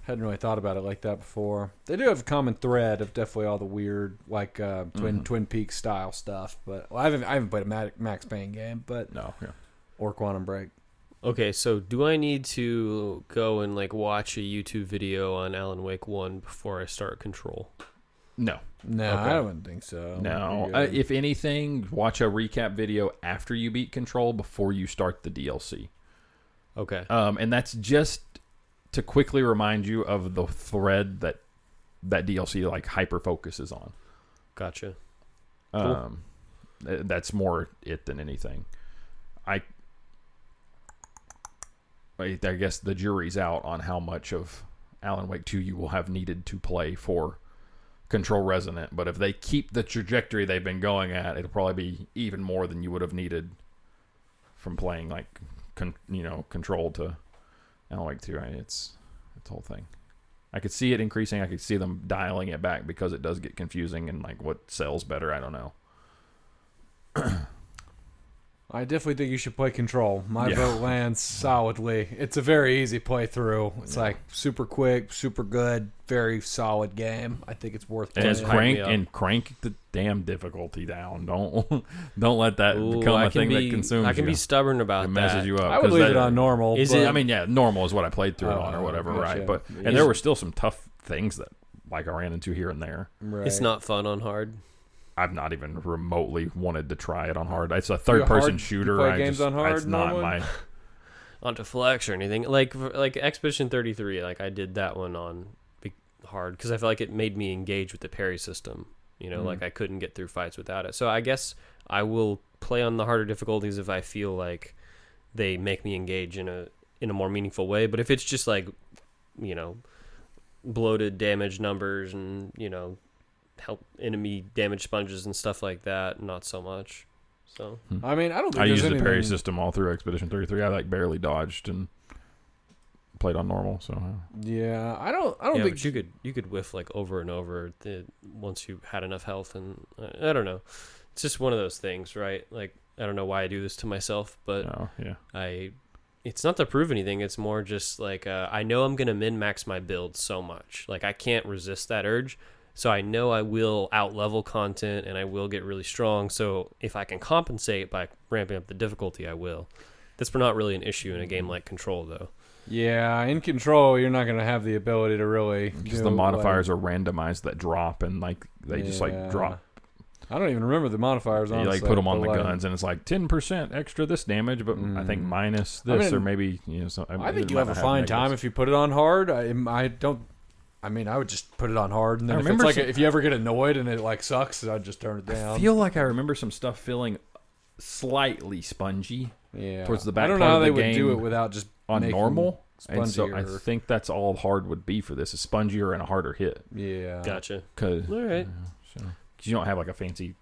[SPEAKER 3] hadn't really thought about it like that before. They do have a common thread of definitely all the weird, like Twin Peaks style stuff. But I haven't played a Max Payne game, but or Quantum Break.
[SPEAKER 2] Okay, so do I need to go and like watch a YouTube video on Alan Wake 1 before I start Control?
[SPEAKER 1] No.
[SPEAKER 3] No,
[SPEAKER 1] Okay.
[SPEAKER 3] I wouldn't think so.
[SPEAKER 1] No.
[SPEAKER 3] You're good.
[SPEAKER 1] If anything, watch a recap video after you beat Control before you start the DLC.
[SPEAKER 2] Okay.
[SPEAKER 1] And that's just to quickly remind you of the thread that DLC like hyper focuses on.
[SPEAKER 2] Gotcha.
[SPEAKER 1] That's more it than anything. I guess the jury's out on how much of Alan Wake 2 you will have needed to play for Control Resonant, but if they keep the trajectory they've been going at, it'll probably be even more than you would have needed from playing like Control to Alan Wake 2. It's the whole thing. I could see it increasing. I could see them dialing it back because it does get confusing and like what sells better. I don't know.
[SPEAKER 3] I definitely think you should play Control. My vote lands solidly. It's a very easy playthrough. It's like super quick, super good, very solid game. I think it's worth playing.
[SPEAKER 1] And crank the damn difficulty down. Don't let that become a thing that consumes you.
[SPEAKER 2] I can be stubborn about
[SPEAKER 1] it
[SPEAKER 2] that.
[SPEAKER 1] messes you up.
[SPEAKER 3] I would leave it on normal.
[SPEAKER 2] Is it?
[SPEAKER 1] I mean, normal is what I played through it on or whatever,
[SPEAKER 3] gotcha.
[SPEAKER 1] right? But there were still some tough things that like I ran into here and there.
[SPEAKER 3] Right.
[SPEAKER 2] It's not fun on hard.
[SPEAKER 1] I've not even remotely wanted to try it on hard. It's a third-person shooter.
[SPEAKER 3] You play games on hard
[SPEAKER 1] it's not
[SPEAKER 3] normally?
[SPEAKER 1] my.
[SPEAKER 2] Onto Flex or anything like Expedition 33. Like I did that one on hard because I feel like it made me engage with the parry system. Like I couldn't get through fights without it. So I guess I will play on the harder difficulties if I feel like they make me engage in a more meaningful way. But if it's just like, you know, bloated damage numbers and, you know, help enemy damage sponges and stuff like that, not so much. So
[SPEAKER 3] I mean, I don't think
[SPEAKER 1] I
[SPEAKER 3] there's
[SPEAKER 1] used the parry
[SPEAKER 3] anything-
[SPEAKER 1] system all through Expedition 33. I like barely dodged and played on normal. So
[SPEAKER 3] Yeah, I don't
[SPEAKER 2] yeah,
[SPEAKER 3] think
[SPEAKER 2] but you could whiff like over and over once you had enough health, and I don't know. It's just one of those things, right? Like, I don't know why I do this to myself, but
[SPEAKER 1] oh yeah.
[SPEAKER 2] It's not to prove anything. It's more just like I know I'm gonna min max my build so much. Like, I can't resist that urge. So I know I will out-level content and I will get really strong. So if I can compensate by ramping up the difficulty, I will. That's not really an issue in a game like Control, though.
[SPEAKER 3] Yeah, in Control, you're not going to have the ability to really...
[SPEAKER 1] Because the modifiers are randomized that drop, and like they just like drop.
[SPEAKER 3] I don't even remember the modifiers,
[SPEAKER 1] You
[SPEAKER 3] honestly.
[SPEAKER 1] like put them on the
[SPEAKER 3] but, like,
[SPEAKER 1] guns, and it's like 10% extra this damage, but I think minus this,
[SPEAKER 3] mean,
[SPEAKER 1] or maybe, you know.
[SPEAKER 3] I think you have a fine time if you put it on hard. I don't... I mean, I would just put it on hard, and then if you ever get annoyed and it like sucks, I'd just turn it down.
[SPEAKER 1] I feel like I remember some stuff feeling slightly spongy towards the back.
[SPEAKER 3] I don't know
[SPEAKER 1] part
[SPEAKER 3] how
[SPEAKER 1] of the
[SPEAKER 3] they would
[SPEAKER 1] game
[SPEAKER 3] do it without just
[SPEAKER 1] on
[SPEAKER 3] making
[SPEAKER 1] normal. And so I
[SPEAKER 3] spongier.
[SPEAKER 1] think that's all hard would be for this: is spongier and a harder hit.
[SPEAKER 3] Yeah,
[SPEAKER 2] Gotcha.
[SPEAKER 1] Cause
[SPEAKER 2] All right.
[SPEAKER 1] you don't have like a fancy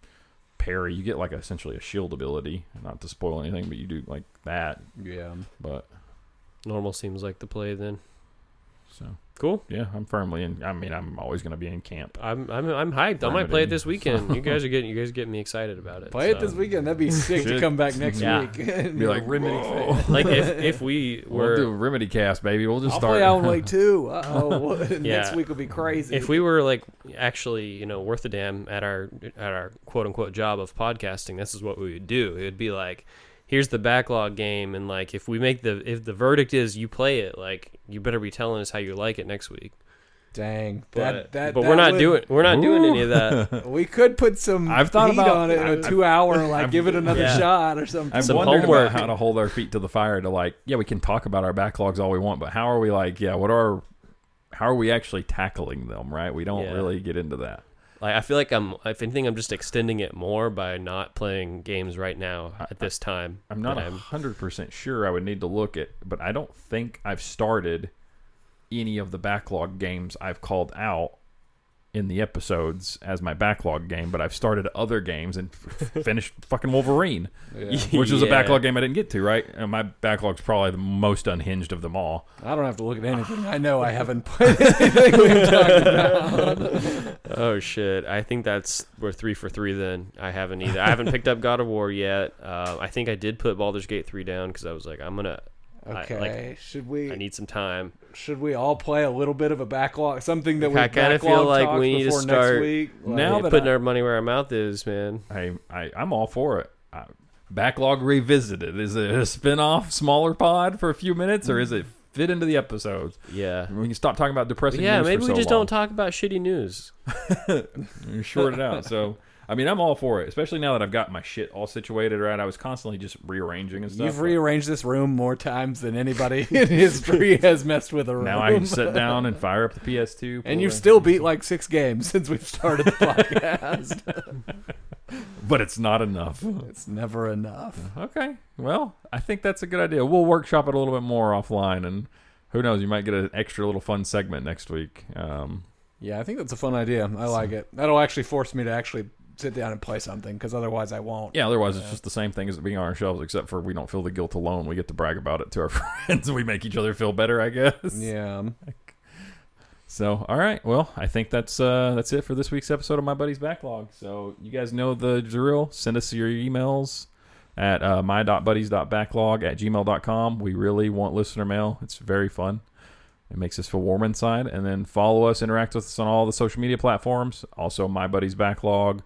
[SPEAKER 1] parry. You get like essentially a shield ability. Not to spoil anything, but you do like that.
[SPEAKER 3] Yeah.
[SPEAKER 1] But
[SPEAKER 2] Normal seems like the play then.
[SPEAKER 1] so
[SPEAKER 2] Cool.
[SPEAKER 1] yeah, I'm firmly in. I mean, I'm always going to be in camp.
[SPEAKER 2] I'm hyped. I might play it this weekend. You guys are getting me excited about it.
[SPEAKER 3] Play it this weekend. That'd be sick to
[SPEAKER 1] Should.
[SPEAKER 3] come back next
[SPEAKER 2] Yeah.
[SPEAKER 3] week. And
[SPEAKER 1] Be like,
[SPEAKER 3] Remedy
[SPEAKER 1] whoa.
[SPEAKER 3] fan.
[SPEAKER 2] Like if we
[SPEAKER 1] We'll do a
[SPEAKER 2] were
[SPEAKER 1] Remedy cast, baby. We'll just
[SPEAKER 3] I'll
[SPEAKER 1] start.
[SPEAKER 3] play Alan Wake 2. Uh-oh. Next
[SPEAKER 2] Yeah.
[SPEAKER 3] week will be crazy.
[SPEAKER 2] if we were like actually, you know, worth a damn at our quote unquote job of podcasting, this is what we would do. It would be like, here's the backlog game, and like if the verdict is you play it, like you better be telling us how you like it next week.
[SPEAKER 3] Dang.
[SPEAKER 2] But
[SPEAKER 3] that
[SPEAKER 2] we're not
[SPEAKER 3] would-
[SPEAKER 2] doing any of that.
[SPEAKER 3] We could put some
[SPEAKER 1] I've thought
[SPEAKER 3] heat
[SPEAKER 1] about-
[SPEAKER 3] on it in a 2-hour, like give it another
[SPEAKER 2] Yeah.
[SPEAKER 3] shot or something.
[SPEAKER 1] I've
[SPEAKER 2] Some
[SPEAKER 1] wondered
[SPEAKER 2] homework.
[SPEAKER 1] about how to hold our feet to the fire to like, yeah, we can talk about our backlogs all we want, but how are we like, yeah, how are we actually tackling them, right? We don't
[SPEAKER 2] Yeah.
[SPEAKER 1] really get into that.
[SPEAKER 2] Like, I feel like if anything, I'm just extending it more by not playing games right now at this time.
[SPEAKER 1] I'm not
[SPEAKER 2] But
[SPEAKER 1] 100% sure. I would need to look at, but I don't think I've started any of the backlog games I've called out in the episodes as my backlog game, but I've started other games and finished fucking Wolverine,
[SPEAKER 3] Yeah.
[SPEAKER 1] which was a
[SPEAKER 2] Yeah.
[SPEAKER 1] backlog game I didn't get to, right? And my backlog's probably the most unhinged of them all.
[SPEAKER 3] I don't have to look at anything. I know I haven't played anything we've talked about.
[SPEAKER 2] Oh shit! I think we're 3 for 3 then. I haven't either. I haven't picked up God of War yet. I think I did put Baldur's Gate 3 down because I was like,
[SPEAKER 3] Okay,
[SPEAKER 2] I need some time.
[SPEAKER 3] should we all play a little bit of a backlog? Something that we
[SPEAKER 2] I kinda feel like we need to
[SPEAKER 3] before
[SPEAKER 2] start
[SPEAKER 3] next week.
[SPEAKER 1] now that
[SPEAKER 2] Putting our money where our mouth is, man.
[SPEAKER 1] I'm all for it. Backlog Revisited. Is it a spin-off smaller pod for a few minutes, or is it fit into the episodes?
[SPEAKER 2] Yeah.
[SPEAKER 1] We can stop talking about depressing
[SPEAKER 2] Yeah,
[SPEAKER 1] news
[SPEAKER 2] maybe
[SPEAKER 1] for
[SPEAKER 2] we
[SPEAKER 1] so
[SPEAKER 2] just
[SPEAKER 1] long.
[SPEAKER 2] don't talk about shitty news.
[SPEAKER 1] Short it out. So, I mean, I'm all for it, especially now that I've got my shit all situated right. I was constantly just rearranging and stuff.
[SPEAKER 3] You've rearranged this room more times than anybody in history has messed with a room.
[SPEAKER 1] Now I can sit down and fire up the PS2.
[SPEAKER 3] And you've still beat like 6 games since we've started the podcast.
[SPEAKER 1] But it's not enough.
[SPEAKER 3] It's never enough.
[SPEAKER 1] Okay. Well, I think that's a good idea. We'll workshop it a little bit more offline, and who knows, you might get an extra little fun segment next week.
[SPEAKER 3] Yeah, I think that's a fun idea. I like it. That'll actually force me to actually sit down and play something, because otherwise I won't.
[SPEAKER 1] Yeah, otherwise it's just the same thing as it being on our shelves, except for we don't feel the guilt alone. We get to brag about it to our friends, and we make each other feel better, I guess.
[SPEAKER 3] Yeah.
[SPEAKER 1] So, all right. Well, I think that's it for this week's episode of My Buddy's Backlog. So, you guys know the drill. Send us your emails at my.buddies.backlog@gmail.com. We really want listener mail. It's very fun. It makes us feel warm inside. And then follow us, interact with us on all the social media platforms. Also, My Buddy's Backlog.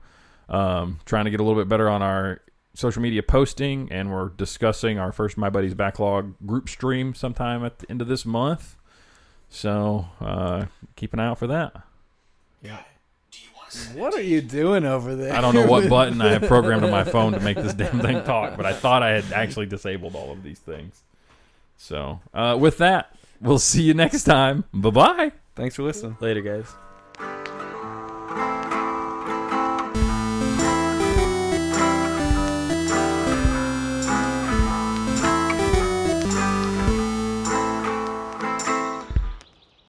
[SPEAKER 1] Trying to get a little bit better on our social media posting, and we're discussing our first My Buddy's Backlog group stream sometime at the end of this month. So, keep an eye out for that.
[SPEAKER 3] Yeah.
[SPEAKER 4] Do you want to send
[SPEAKER 3] What are you doing over there?
[SPEAKER 1] I don't know what button I have programmed on my phone to make this damn thing talk, but I thought I had actually disabled all of these things. So, with that, we'll see you next time. Bye-bye.
[SPEAKER 3] Thanks for listening.
[SPEAKER 2] Later, guys.